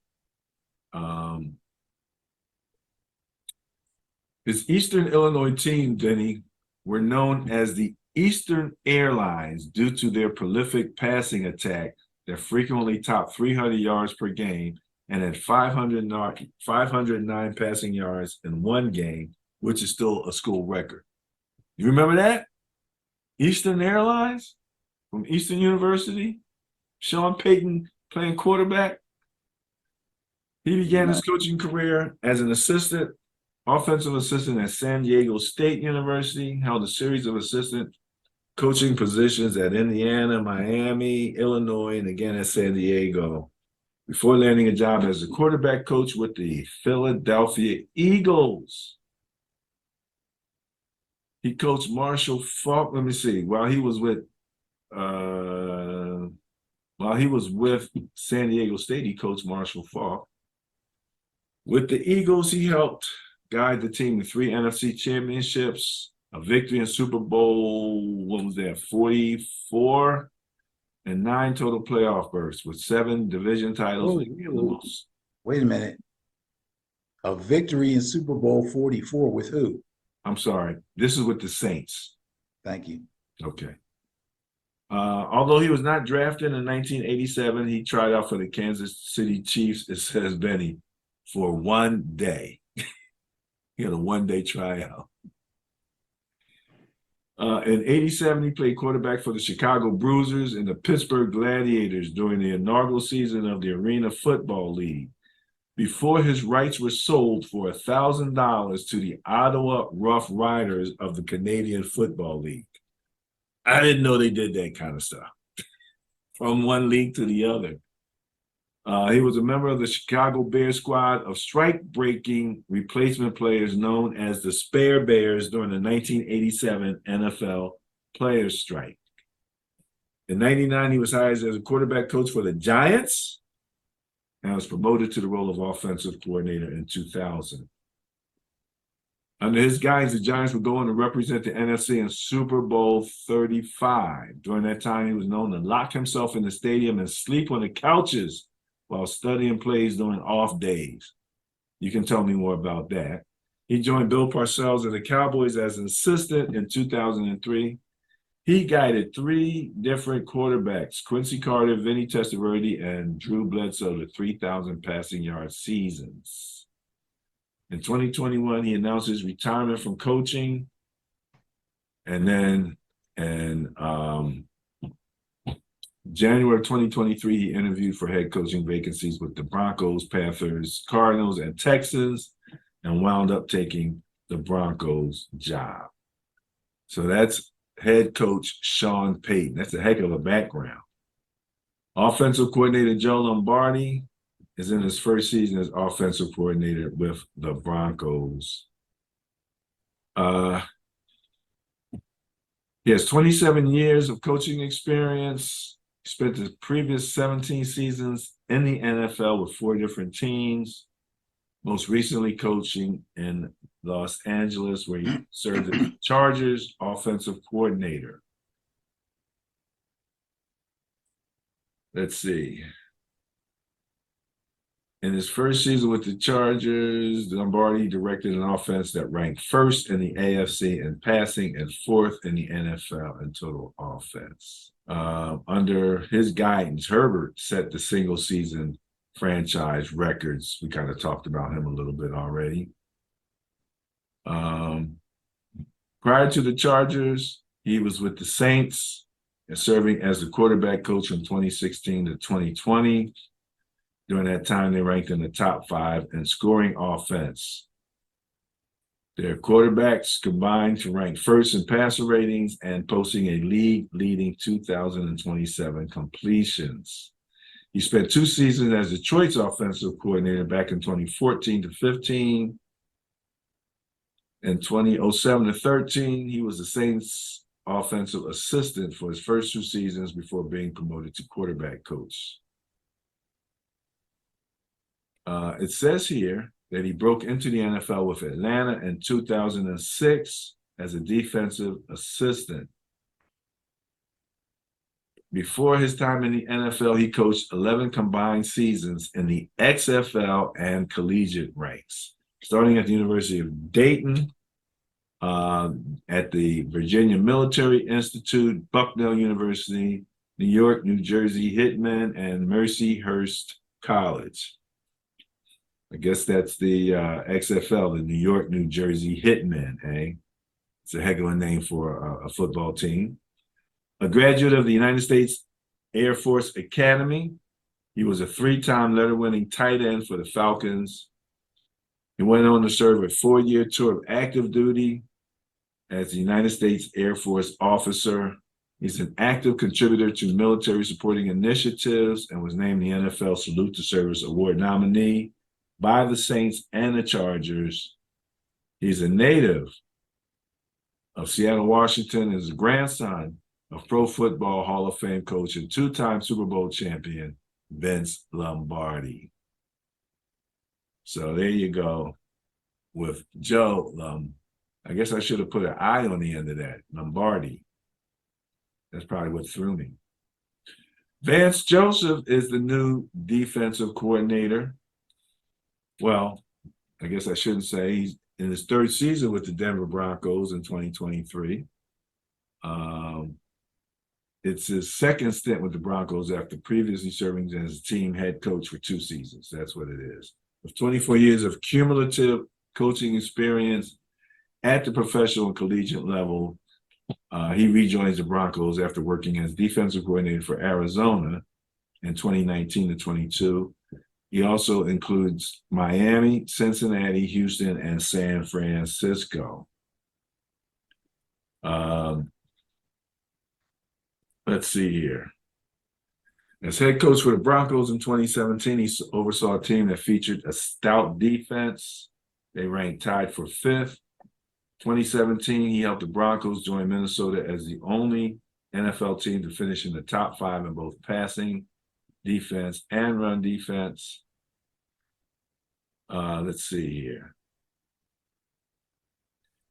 [SPEAKER 1] His Eastern Illinois team, Denny, were known as the Eastern Airlines due to their prolific passing attack that frequently topped 300 yards per game and had 509 passing yards in one game, which is still a school record. You remember that? Eastern Airlines from Eastern University? Sean Payton playing quarterback? He began his coaching career as an offensive assistant at San Diego State University, held a series of assistant coaching positions at Indiana, Miami, Illinois, and again at San Diego, before landing a job as a quarterback coach with the Philadelphia Eagles. He coached Marshall Faulk. Let me see. While he was with San Diego State, he coached Marshall Faulk. With the Eagles, he helped guide the team to 3 NFC championships, a victory in Super Bowl, 44, and 9 total playoff berths with 7 division titles.
[SPEAKER 2] Wait a minute. A victory in Super Bowl 44 with who?
[SPEAKER 1] I'm sorry. This is with the Saints.
[SPEAKER 2] Thank you.
[SPEAKER 1] Okay. Although he was not drafted in 1987, he tried out for the Kansas City Chiefs, it says Benny, for 1 day. He had a 1-day tryout. In 87, he played quarterback for the Chicago Bruisers and the Pittsburgh Gladiators during the inaugural season of the Arena Football League, before his rights were sold for $1,000 to the Ottawa Rough Riders of the Canadian Football League. I didn't know they did that kind of stuff from one league to the other. He was a member of the Chicago Bears squad of strike-breaking replacement players known as the Spare Bears during the 1987 NFL players' strike. In 99, he was hired as a quarterback coach for the Giants and was promoted to the role of offensive coordinator in 2000. Under his guidance, the Giants would go on to represent the NFC in Super Bowl 35. During that time, he was known to lock himself in the stadium and sleep on the couches while studying plays during off days. You can tell me more about that. He joined Bill Parcells of the Cowboys as an assistant in 2003. He guided 3 different quarterbacks, Quincy Carter, Vinny Testaverde, and Drew Bledsoe, to 3,000 passing yard seasons. In 2021, he announced his retirement from coaching. And then in January of 2023, he interviewed for head coaching vacancies with the Broncos, Panthers, Cardinals, and Texans, and wound up taking the Broncos job. So that's head coach Sean Payton. That's a heck of a background. Offensive coordinator Joe Lombardi is in his first season as offensive coordinator with the Broncos. He has 27 years of coaching experience. He spent the previous 17 seasons in the NFL with 4 different teams, most recently coaching in Los Angeles, where he served as the Chargers offensive coordinator. Let's see. In his first season with the Chargers, Lombardi directed an offense that ranked 1st in the AFC in passing and 4th in the NFL in total offense. Under his guidance, Herbert set the single-season franchise records. We kind of talked about him a little bit already. Prior to the Chargers, he was with the Saints and serving as the quarterback coach from 2016 to 2020. During that time, they ranked in the top 5 in scoring offense. Their quarterbacks combined to rank 1st in passer ratings and posting a league-leading 2,027 completions. He spent 2 seasons as Detroit's offensive coordinator back in 2014 to 15. In 2007 to 13, he was the Saints' offensive assistant for his first 2 seasons before being promoted to quarterback coach. It says here that he broke into the NFL with Atlanta in 2006 as a defensive assistant. Before his time in the NFL, he coached 11 combined seasons in the XFL and collegiate ranks, starting at the University of Dayton, at the Virginia Military Institute, Bucknell University, New York, New Jersey Hitman, and Mercyhurst College. I guess that's the XFL, the New York, New Jersey Hitmen, eh? It's a heck of a name for a football team. A graduate of the United States Air Force Academy, he was a 3-time letter-winning tight end for the Falcons. He went on to serve a 4-year tour of active duty as the United States Air Force officer. He's an active contributor to military supporting initiatives and was named the NFL Salute to Service Award nominee by the Saints and the Chargers. He's a native of Seattle, Washington, is the grandson of Pro Football Hall of Fame coach and two-time Super Bowl champion Vince Lombardi. So there you go with Joe. I guess I should have put an I on the end of that, Lombardi. That's probably what threw me. Vance Joseph is the new defensive coordinator. Well, I guess I shouldn't say. He's in his third season with the Denver Broncos in 2023. It's his second stint with the Broncos after previously serving as team head coach for 2 seasons. That's what it is. With 24 years of cumulative coaching experience at the professional and collegiate level, he rejoins the Broncos after working as defensive coordinator for Arizona in 2019 to 22. He also includes Miami, Cincinnati, Houston, and San Francisco. Let's see here. As head coach for the Broncos in 2017, he oversaw a team that featured a stout defense. They ranked tied for 5th. 2017, he helped the Broncos join Minnesota as the only NFL team to finish in the top 5 in both passing defense and run defense. Let's see here.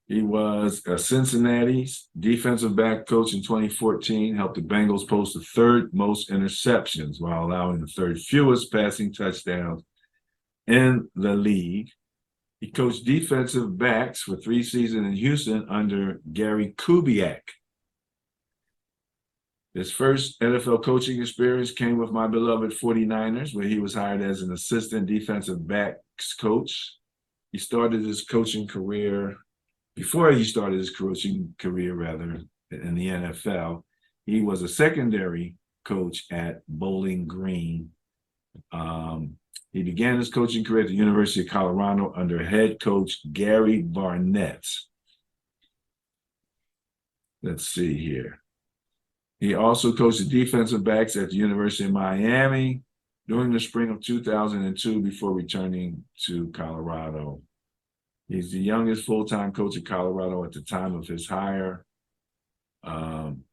[SPEAKER 1] He was a Cincinnati's defensive back coach in 2014, helped the Bengals post the 3rd most interceptions while allowing the 3rd fewest passing touchdowns in the league. He coached defensive backs for 3 seasons in Houston under Gary Kubiak. His first NFL coaching experience came with my beloved 49ers, where he was hired as an assistant defensive backs coach. Before he started his coaching career, in the NFL, he was a secondary coach at Bowling Green. He began his coaching career at the University of Colorado under head coach Gary Barnett. Let's see here. He also coached the defensive backs at the University of Miami during the spring of 2002 before returning to Colorado. He's the youngest full-time coach at Colorado at the time of his hire.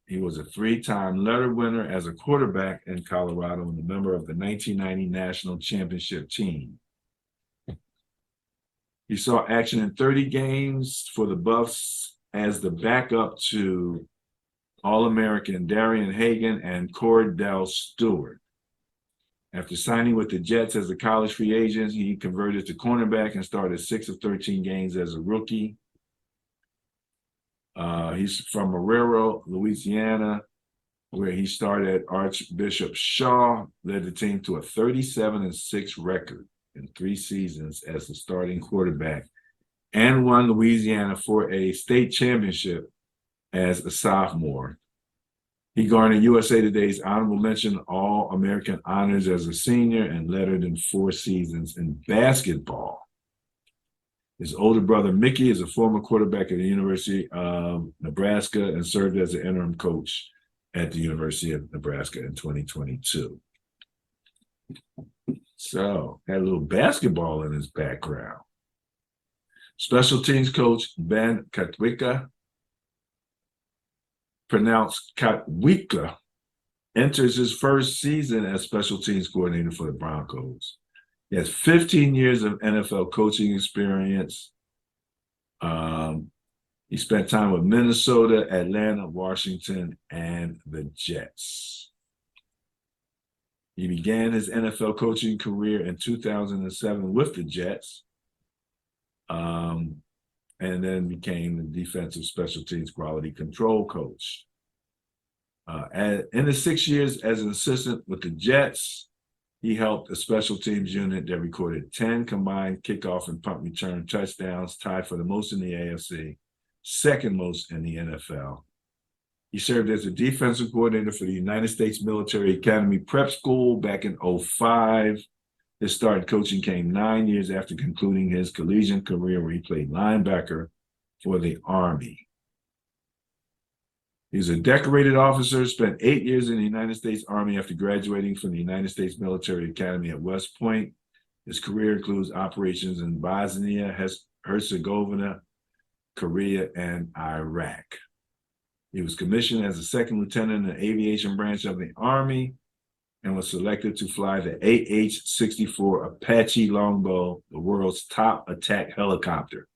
[SPEAKER 1] He was a 3-time letter winner as a quarterback in Colorado and a member of the 1990 National Championship team. He saw action in 30 games for the Buffs as the backup to All-American Darian Hagan and Cordell Stewart. After signing with the Jets as a college free agent, he converted to cornerback and started 6 of 13 games as a rookie. He's from Marrero, Louisiana, where he started at Archbishop Shaw, led the team to a 37-6 record in 3 seasons as the starting quarterback, and won Louisiana for a state championship as a sophomore. He garnered USA Today's honorable mention All-American honors as a senior and lettered in 4 seasons in basketball. His older brother, Mickey, is a former quarterback at the University of Nebraska and served as an interim coach at the University of Nebraska in 2022. So, had a little basketball in his background. Special teams coach Ben Katwika, pronounced Katwika, enters his first season as special teams coordinator for the Broncos. He has 15 years of NFL coaching experience. He spent time with Minnesota, Atlanta, Washington, and the Jets. He began his NFL coaching career in 2007 with the Jets, and then became the defensive special teams quality control coach. In his 6 years as an assistant with the Jets, he helped a special teams unit that recorded 10 combined kickoff and punt return touchdowns, tied for the most in the AFC, second most in the NFL. He served as a defensive coordinator for the United States Military Academy Prep School back in 2005. His start in coaching came 9 years after concluding his collegiate career, where he played linebacker for the Army. He's a decorated officer, spent 8 years in the United States Army after graduating from the United States Military Academy at West Point. His career includes operations in Bosnia, Herzegovina, Korea, and Iraq. He was commissioned as a second lieutenant in the aviation branch of the Army and was selected to fly the AH-64 Apache Longbow, the world's top attack helicopter.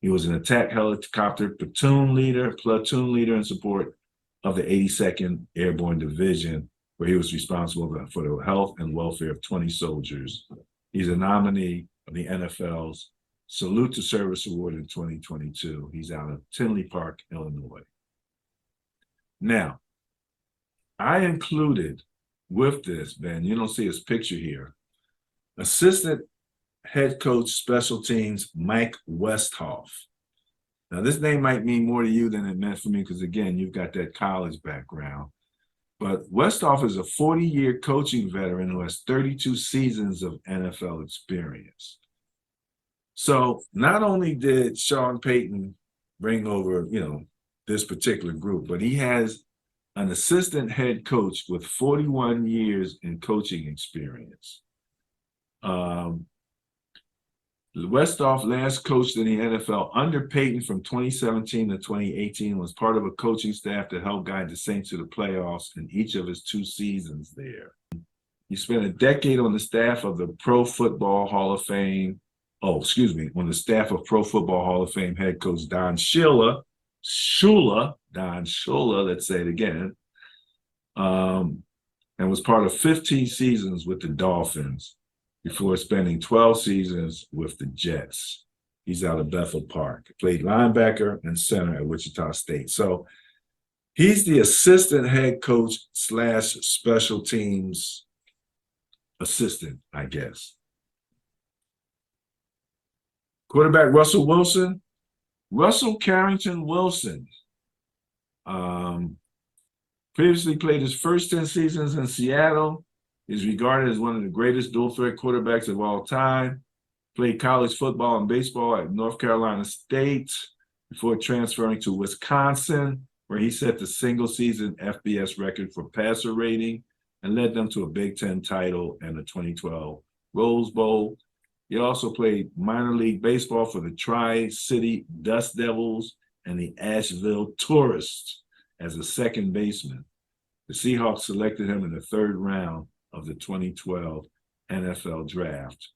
[SPEAKER 1] He was an attack helicopter platoon leader in support of the 82nd Airborne Division, where he was responsible for the health and welfare of 20 soldiers. He's a nominee of the NFL's Salute to Service Award in 2022. He's out of Tinley Park, Illinois. Now, I included with this, Ben, you don't see his picture here, assistant head coach special teams Mike Westhoff. Now, this name might mean more to you than it meant for me because, again, you've got that college background. But Westhoff is a 40-year coaching veteran who has 32 seasons of NFL experience. So not only did Sean Payton bring over, this particular group, but he has an assistant head coach with 41 years in coaching experience. Westhoff last coached in the NFL under Payton from 2017 to 2018, was part of a coaching staff that helped guide the Saints to the playoffs in each of his 2 seasons there. He spent a decade on the staff of the Pro Football Hall of Fame, on the staff of Pro Football Hall of Fame head coach Don Shula, let's say it again, and was part of 15 seasons with the Dolphins before spending 12 seasons with the Jets. He's out of Bethel Park. Played linebacker and center at Wichita State. So he's the assistant head coach / special teams assistant, I guess. Quarterback Russell Wilson. Russell Carrington Wilson previously played his first 10 seasons in Seattle. He's regarded as one of the greatest dual-threat quarterbacks of all time. Played college football and baseball at North Carolina State before transferring to Wisconsin, where he set the single-season FBS record for passer rating and led them to a Big Ten title and the 2012 Rose Bowl. He also played minor league baseball for the Tri-City Dust Devils and the Asheville Tourists as a second baseman. The Seahawks selected him in the 3rd round of the 2012 NFL Draft.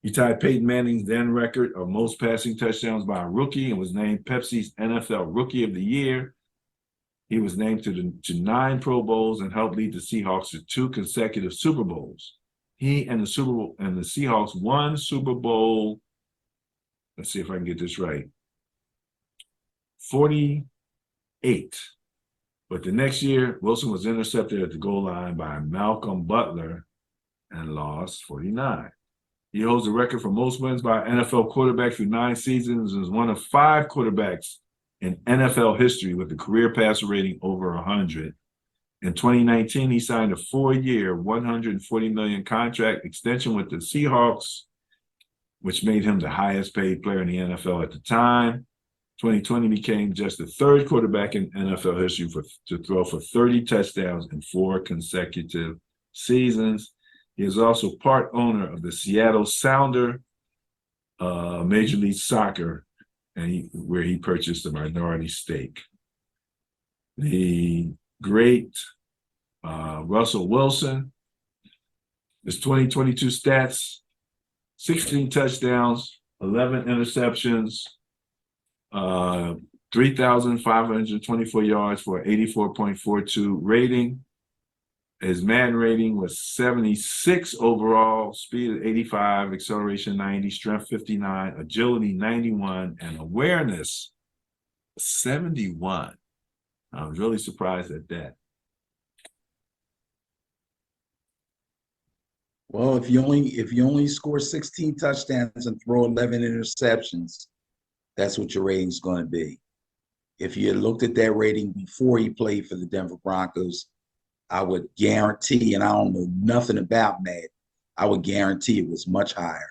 [SPEAKER 1] He tied Peyton Manning's then record of most passing touchdowns by a rookie and was named Pepsi's NFL Rookie of the Year. He was named to 9 Pro Bowls and helped lead the Seahawks to 2 consecutive Super Bowls. He and the Seahawks won Super Bowl, let's see if I can get this right, 48. But the next year, Wilson was intercepted at the goal line by Malcolm Butler and lost 49. He holds the record for most wins by an NFL quarterback through 9 seasons and is one of 5 quarterbacks in NFL history with a career passer rating over 100. In 2019, he signed a 4-year, $140 million contract extension with the Seahawks, which made him the highest paid player in the NFL at the time. 2020 became just the 3rd quarterback in NFL history to throw for 30 touchdowns in 4 consecutive seasons. He is also part owner of the Seattle Sounder Major League Soccer, where he purchased a minority stake. The great Russell Wilson, his 2022 stats, 16 touchdowns, 11 interceptions, 3,524 yards for an 84.42 rating. His Madden rating was 76 overall, speed at 85, acceleration 90, strength 59, agility 91, and awareness 71. I was really surprised at that.
[SPEAKER 2] Well, if you only score 16 touchdowns and throw 11 interceptions, that's what your rating's going to be. If you looked at that rating before he played for the Denver Broncos, I would guarantee, and I don't know nothing about Madden, I would guarantee it was much higher.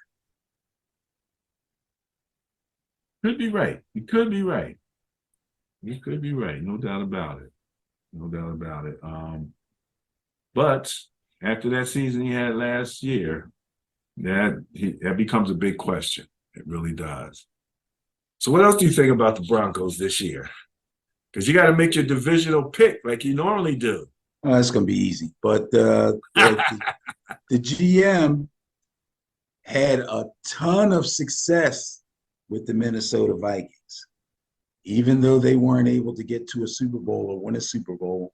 [SPEAKER 1] Could be right. You could be right. You could be right. No doubt about it. No doubt about it. But after that season he had last year, that becomes a big question. It really does. So what else do you think about the Broncos this year? Because you got to make your divisional pick like you normally do.
[SPEAKER 2] It's going to be easy. But the GM had a ton of success with the Minnesota Vikings. Even though they weren't able to get to a Super Bowl or win a Super Bowl,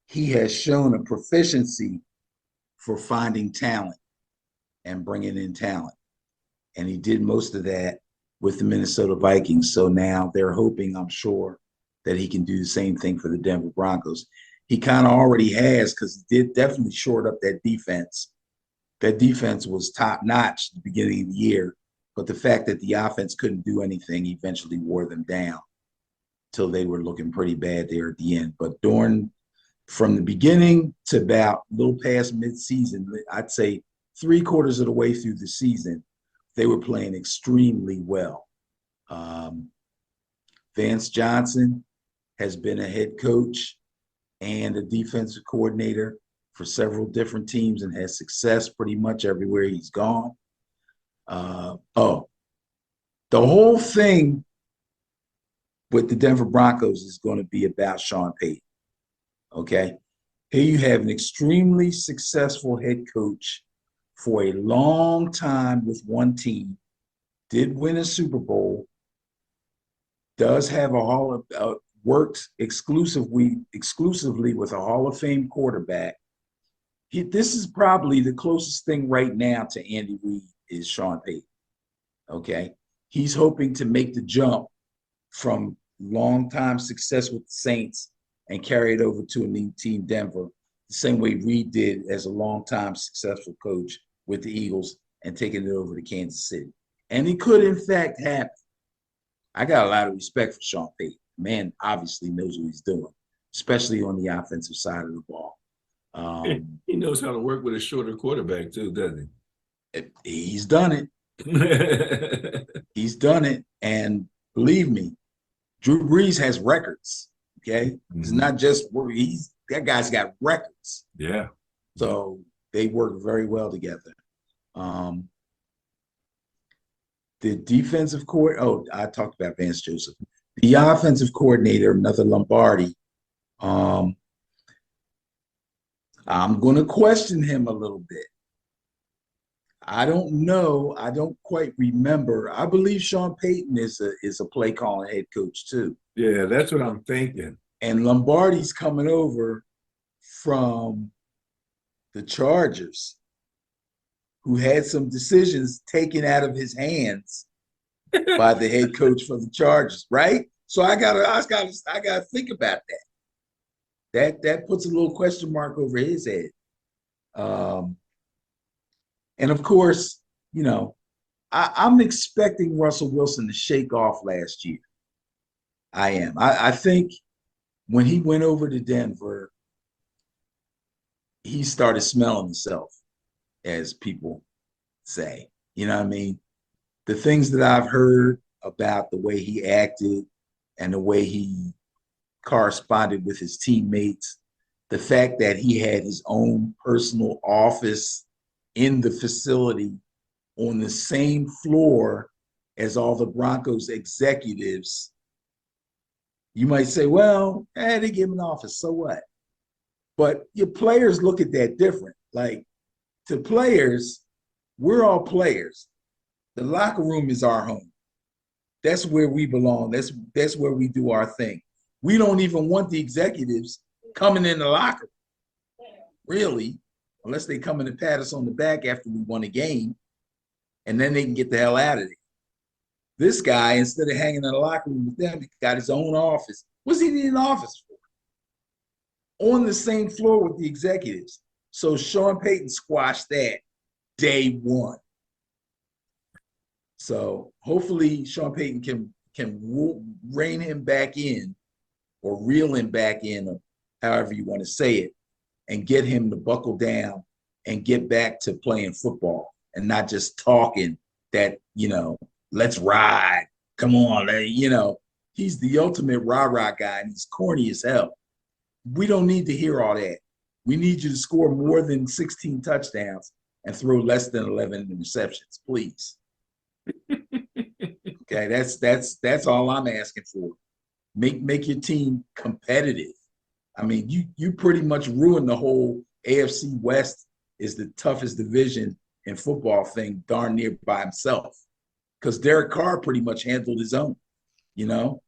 [SPEAKER 2] he has shown a proficiency for finding talent and bringing in talent. And he did most of that with the Minnesota Vikings. So now they're hoping, I'm sure, that he can do the same thing for the Denver Broncos. He kind of already has, because he did definitely short up that defense. That defense was top notch at the beginning of the year, but the fact that the offense couldn't do anything eventually wore them down till they were looking pretty bad there at the end. But from the beginning to about a little past midseason, I'd say 3/4 of the way through the season, they were playing extremely well. Vance Johnson has been a head coach and a defensive coordinator for several different teams and has success pretty much everywhere he's gone. The whole thing with the Denver Broncos is going to be about Sean Payton. Okay. Here you have an extremely successful head coach for a long time with one team, did win a Super Bowl, does have worked exclusively with a Hall of Fame quarterback. This is probably the closest thing right now to Andy Reid is Sean Payton. Okay. He's hoping to make the jump from long-time success with the Saints and carry it over to a new team, Denver, the same way Reid did as a long-time successful coach with the Eagles and taking it over to Kansas City. And it could, in fact, happen. I got a lot of respect for Sean Payton. Man obviously knows what he's doing, especially on the offensive side of the ball.
[SPEAKER 1] He knows how to work with a shorter quarterback too, doesn't
[SPEAKER 2] he? He's done it. He's done it. And believe me, Drew Brees has records. Okay. It's not just that guy's got records.
[SPEAKER 1] Yeah.
[SPEAKER 2] So they work very well together. The defensive I talked about Vance Joseph. The offensive coordinator, another Lombardi. I'm going to question him a little bit. I don't know. I don't quite remember. I believe Sean Payton is a play calling head coach too.
[SPEAKER 1] Yeah, that's what I'm thinking.
[SPEAKER 2] And Lombardi's coming over from the Chargers, who had some decisions taken out of his hands by the head coach for the Chargers, right? So I gotta think about that. That puts a little question mark over his head. And of course, I'm expecting Russell Wilson to shake off last year. I am. I think when he went over to Denver, he started smelling himself, as people say. You know what I mean? The things that I've heard about the way he acted and the way he corresponded with his teammates, the fact that he had his own personal office in the facility on the same floor as all the Broncos executives. You might say, well, they give him an office, so what? But your players look at that different. Like, to players, we're all players. The locker room is our home. That's where we belong. That's where we do our thing. We don't even want the executives coming in the locker room, really, unless they come in and pat us on the back after we won a game, and then they can get the hell out of there. This guy, instead of hanging in the locker room with them, he got his own office. What's he need an office for? On the same floor with the executives. So Sean Payton squashed that day one. So hopefully Sean Payton can rein him back in, or reel him back in, or however you want to say it, and get him to buckle down and get back to playing football and not just talking that, let's ride. Come on. He's the ultimate rah-rah guy, and he's corny as hell. We don't need to hear all that. We need you to score more than 16 touchdowns and throw less than 11 interceptions, please. Okay, that's all I'm asking for. Make your team competitive. I mean, you pretty much ruined the whole AFC West is the toughest division in football thing darn near by himself. Because Derek Carr pretty much handled his own. You know,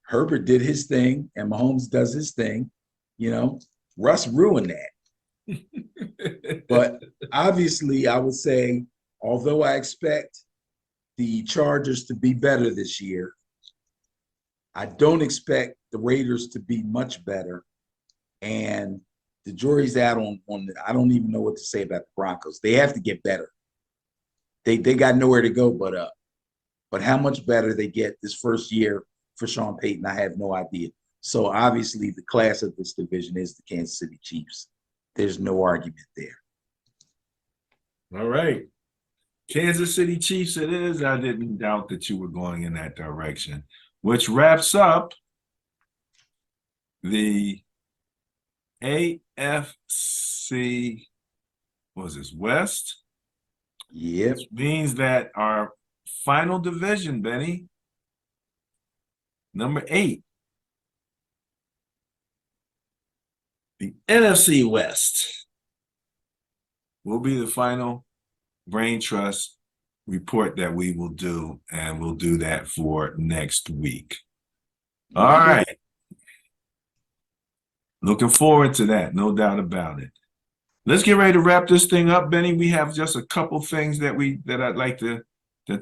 [SPEAKER 2] Herbert did his thing and Mahomes does his thing. You know, Russ ruined that. But obviously, I would say, although I expect the Chargers to be better this year, I don't expect the Raiders to be much better. And the jury's out on I don't even know what to say about the Broncos. They have to get better. They got nowhere to go but up. But how much better they get this first year for Sean Payton, I have no idea. So obviously the class of this division is the Kansas City Chiefs. There's no argument there.
[SPEAKER 1] All right. Kansas City Chiefs it is. I didn't doubt that you were going in that direction, which wraps up the AFC, what was this, West?
[SPEAKER 2] Yep.
[SPEAKER 1] Which means that our final division, Benny, number 8, the NFC West, will be the final brain trust report that we will do, and we'll do that for next week. All right. Looking forward to that, no doubt about it. Let's get ready to wrap this thing up, Benny. We have just a couple things that I'd like to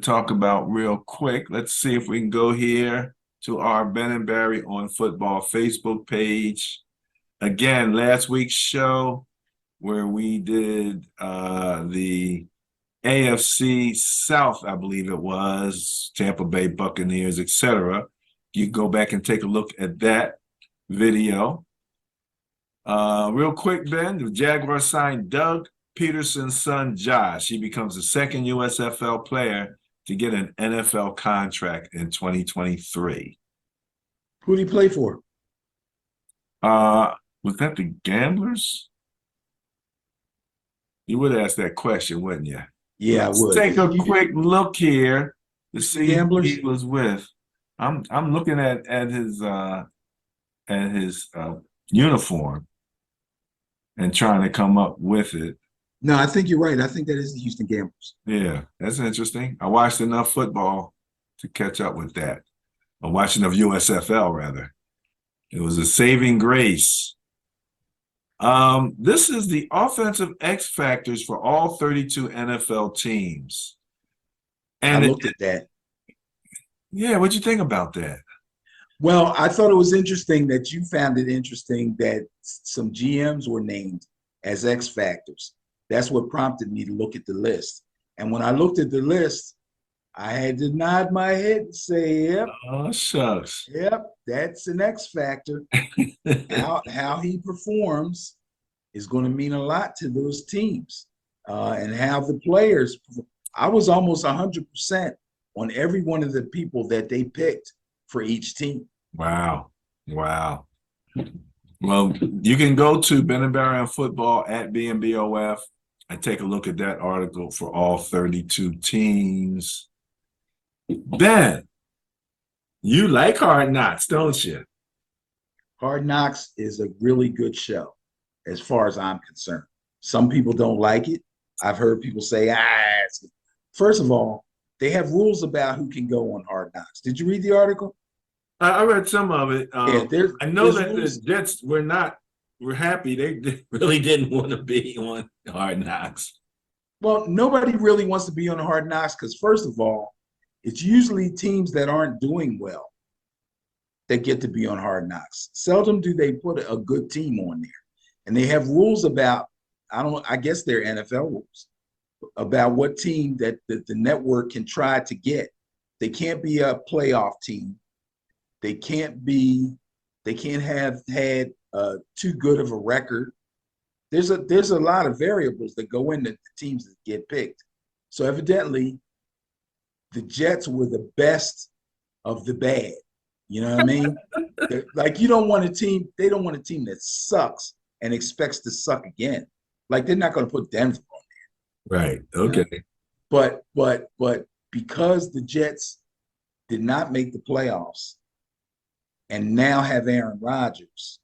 [SPEAKER 1] talk about real quick. Let's see if we can go here to our Ben and Barry on Football Facebook page. Again, last week's show where we did the AFC South, I believe it was, Tampa Bay Buccaneers, etc. You can go back and take a look at that video. Real quick, Ben, the Jaguars signed Doug Peterson's son, Josh. He becomes the second USFL player to get an NFL contract in 2023.
[SPEAKER 2] Who did he play for?
[SPEAKER 1] Was that the Gamblers? You would ask that question, wouldn't you?
[SPEAKER 2] Yeah, I would.
[SPEAKER 1] Take a quick look here to see who he was with. I'm looking at his uniform and trying to come up with it.
[SPEAKER 2] No, I think you're right. I think that is the Houston Gamblers.
[SPEAKER 1] Yeah, that's interesting. I watched enough football to catch up with that. I watched enough USFL, rather. It was a saving grace. This is the offensive X factors for all 32 NFL teams. And
[SPEAKER 2] I looked at that.
[SPEAKER 1] Yeah, what'd you think about that?
[SPEAKER 2] Well, I thought it was interesting that you found it interesting that some GMs were named as X factors. That's what prompted me to look at the list. And when I looked at the list, I had to nod my head and say, yep.
[SPEAKER 1] Oh, shucks.
[SPEAKER 2] Yep, that's an X factor. How he performs is going to mean a lot to those teams. And how the players, I was almost 100% on every one of the people that they picked for each team.
[SPEAKER 1] Wow. Wow. Well, you can go to Ben and Barry on Football at BNBOF and take a look at that article for all 32 teams. Ben, you like Hard Knocks, don't you?
[SPEAKER 2] Hard Knocks is a really good show as far as I'm concerned. Some people don't like it. I've heard people say, first of all, they have rules about who can go on Hard Knocks. Did you read the article?
[SPEAKER 1] I read some of it.
[SPEAKER 2] Yeah,
[SPEAKER 1] I know that the Jets were happy. They really didn't want to be on Hard Knocks.
[SPEAKER 2] Well, nobody really wants to be on Hard Knocks because, first of all, it's usually teams that aren't doing well that get to be on Hard Knocks. Seldom do they put a good team on there. And they have rules about, I guess they're NFL rules, about what team that the network can try to get. They can't be a playoff team. They can't have had too good of a record. There's a lot of variables that go into the teams that get picked. So evidently, the Jets were the best of the bad. You know what I mean? Like you don't want a team. They don't want a team that sucks and expects to suck again. Like they're not going to put Denver on there.
[SPEAKER 1] Right. Okay.
[SPEAKER 2] You know? But because the Jets did not make the playoffs, and now have Aaron Rodgers,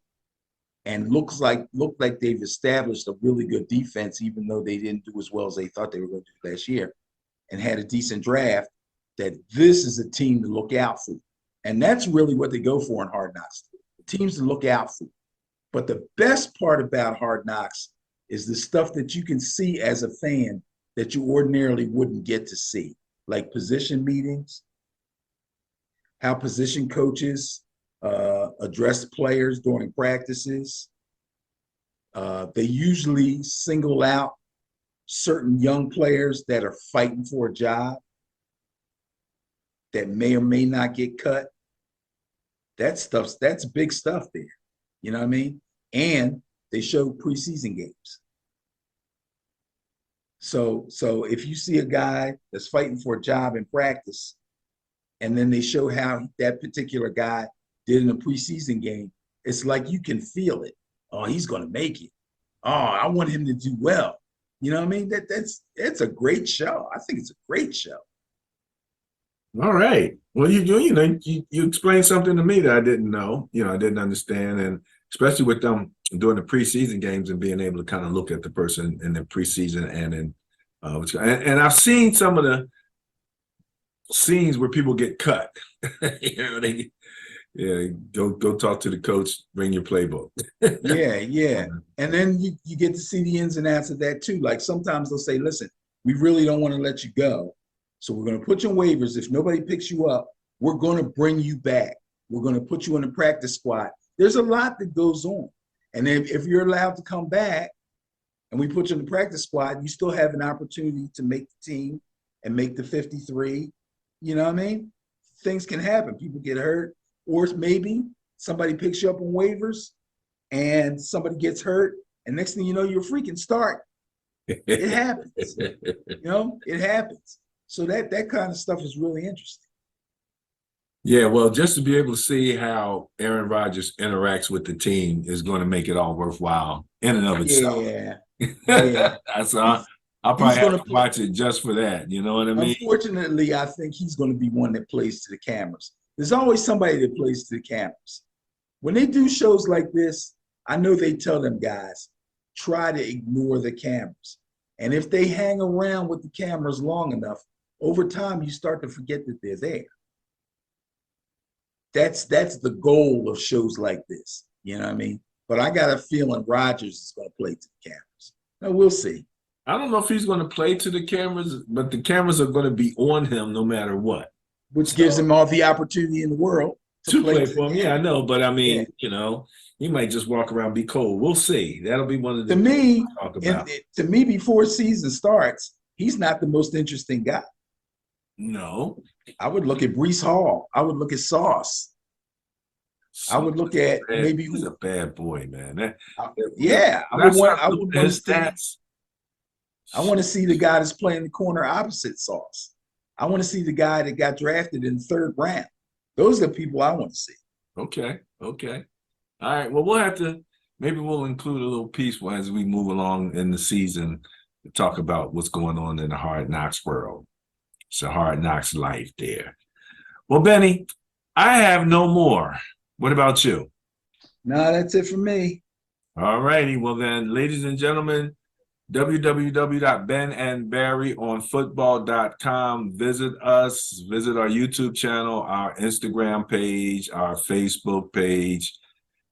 [SPEAKER 2] and look like they've established a really good defense, even though they didn't do as well as they thought they were going to do last year, and had a decent draft, that this is a team to look out for. And that's really what they go for in Hard Knocks, teams to look out for. But the best part about Hard Knocks is the stuff that you can see as a fan that you ordinarily wouldn't get to see, like position meetings, how position coaches address players during practices. They usually single out certain young players that are fighting for a job that may or may not get cut. That's big stuff there. You know what I mean? And they show preseason games. So if you see a guy that's fighting for a job in practice, and then they show how that particular guy did in a preseason game, it's like you can feel it. Oh, he's going to make it. Oh, I want him to do well. You know what I mean? It's a great show. I think it's a great show.
[SPEAKER 1] All right. Well, you explained something to me that I didn't know. I didn't understand, and especially with them doing the preseason games and being able to kind of look at the person in the preseason and I've seen some of the scenes where people get cut. Go talk to the coach, bring your playbook.
[SPEAKER 2] Yeah. And then you get to see the ins and outs of that too. Like sometimes they'll say, listen, we really don't want to let you go. So we're going to put you on waivers. If nobody picks you up, we're going to bring you back. We're going to put you in the practice squad. There's a lot that goes on. And then if you're allowed to come back and we put you in the practice squad, you still have an opportunity to make the team and make the 53. You know what I mean? Things can happen. People get hurt. Or maybe somebody picks you up on waivers and somebody gets hurt. And next thing you know, you're a freaking start. It happens. It happens. So that kind of stuff is really interesting.
[SPEAKER 1] Yeah, well, just to be able to see how Aaron Rodgers interacts with the team is going to make it all worthwhile in and of itself.
[SPEAKER 2] Yeah.
[SPEAKER 1] I'll probably have to watch it just for that. You know what I mean?
[SPEAKER 2] Unfortunately, I think he's going to be one that plays to the cameras. There's always somebody that plays to the cameras. When they do shows like this, I know they tell them guys, try to ignore the cameras. And if they hang around with the cameras long enough, over time, you start to forget that they're there. That's the goal of shows like this. You know what I mean? But I got a feeling Rodgers is going to play to the cameras. Now, we'll see.
[SPEAKER 1] I don't know if he's going to play to the cameras, but the cameras are going to be on him no matter what.
[SPEAKER 2] Which gives him all the opportunity in the world
[SPEAKER 1] to play for him. Yeah, I know. But I mean, he might just walk around, be cold. We'll see. That'll be one of the
[SPEAKER 2] things to talk about. To me, before season starts, he's not the most interesting guy.
[SPEAKER 1] No.
[SPEAKER 2] I would look at Breece Hall. I would look at Sauce. I would look at maybe
[SPEAKER 1] he's a bad boy, man.
[SPEAKER 2] I would want his stats. I want to see the guy that's playing the corner opposite Sauce. I want to see the guy that got drafted in the 3rd round. Those are the people I want to see.
[SPEAKER 1] Okay. All right. Well, maybe we'll include a little piece as we move along in the season to talk about what's going on in the Hard Knocks world. It's a Hard Knocks life there. Well, Benny, I have no more. What about you?
[SPEAKER 2] No, that's it for me.
[SPEAKER 1] All righty. Well, then, ladies and gentlemen, www.benandbarryonfootball.com. Visit us, visit our YouTube channel, our Instagram page, our Facebook page,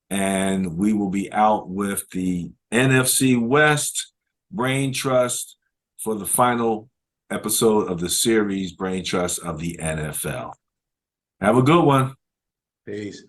[SPEAKER 1] and we will be out with the NFC West Brain Trust for the final episode of the series Brain Trust of the NFL. Have a good one.
[SPEAKER 2] Peace.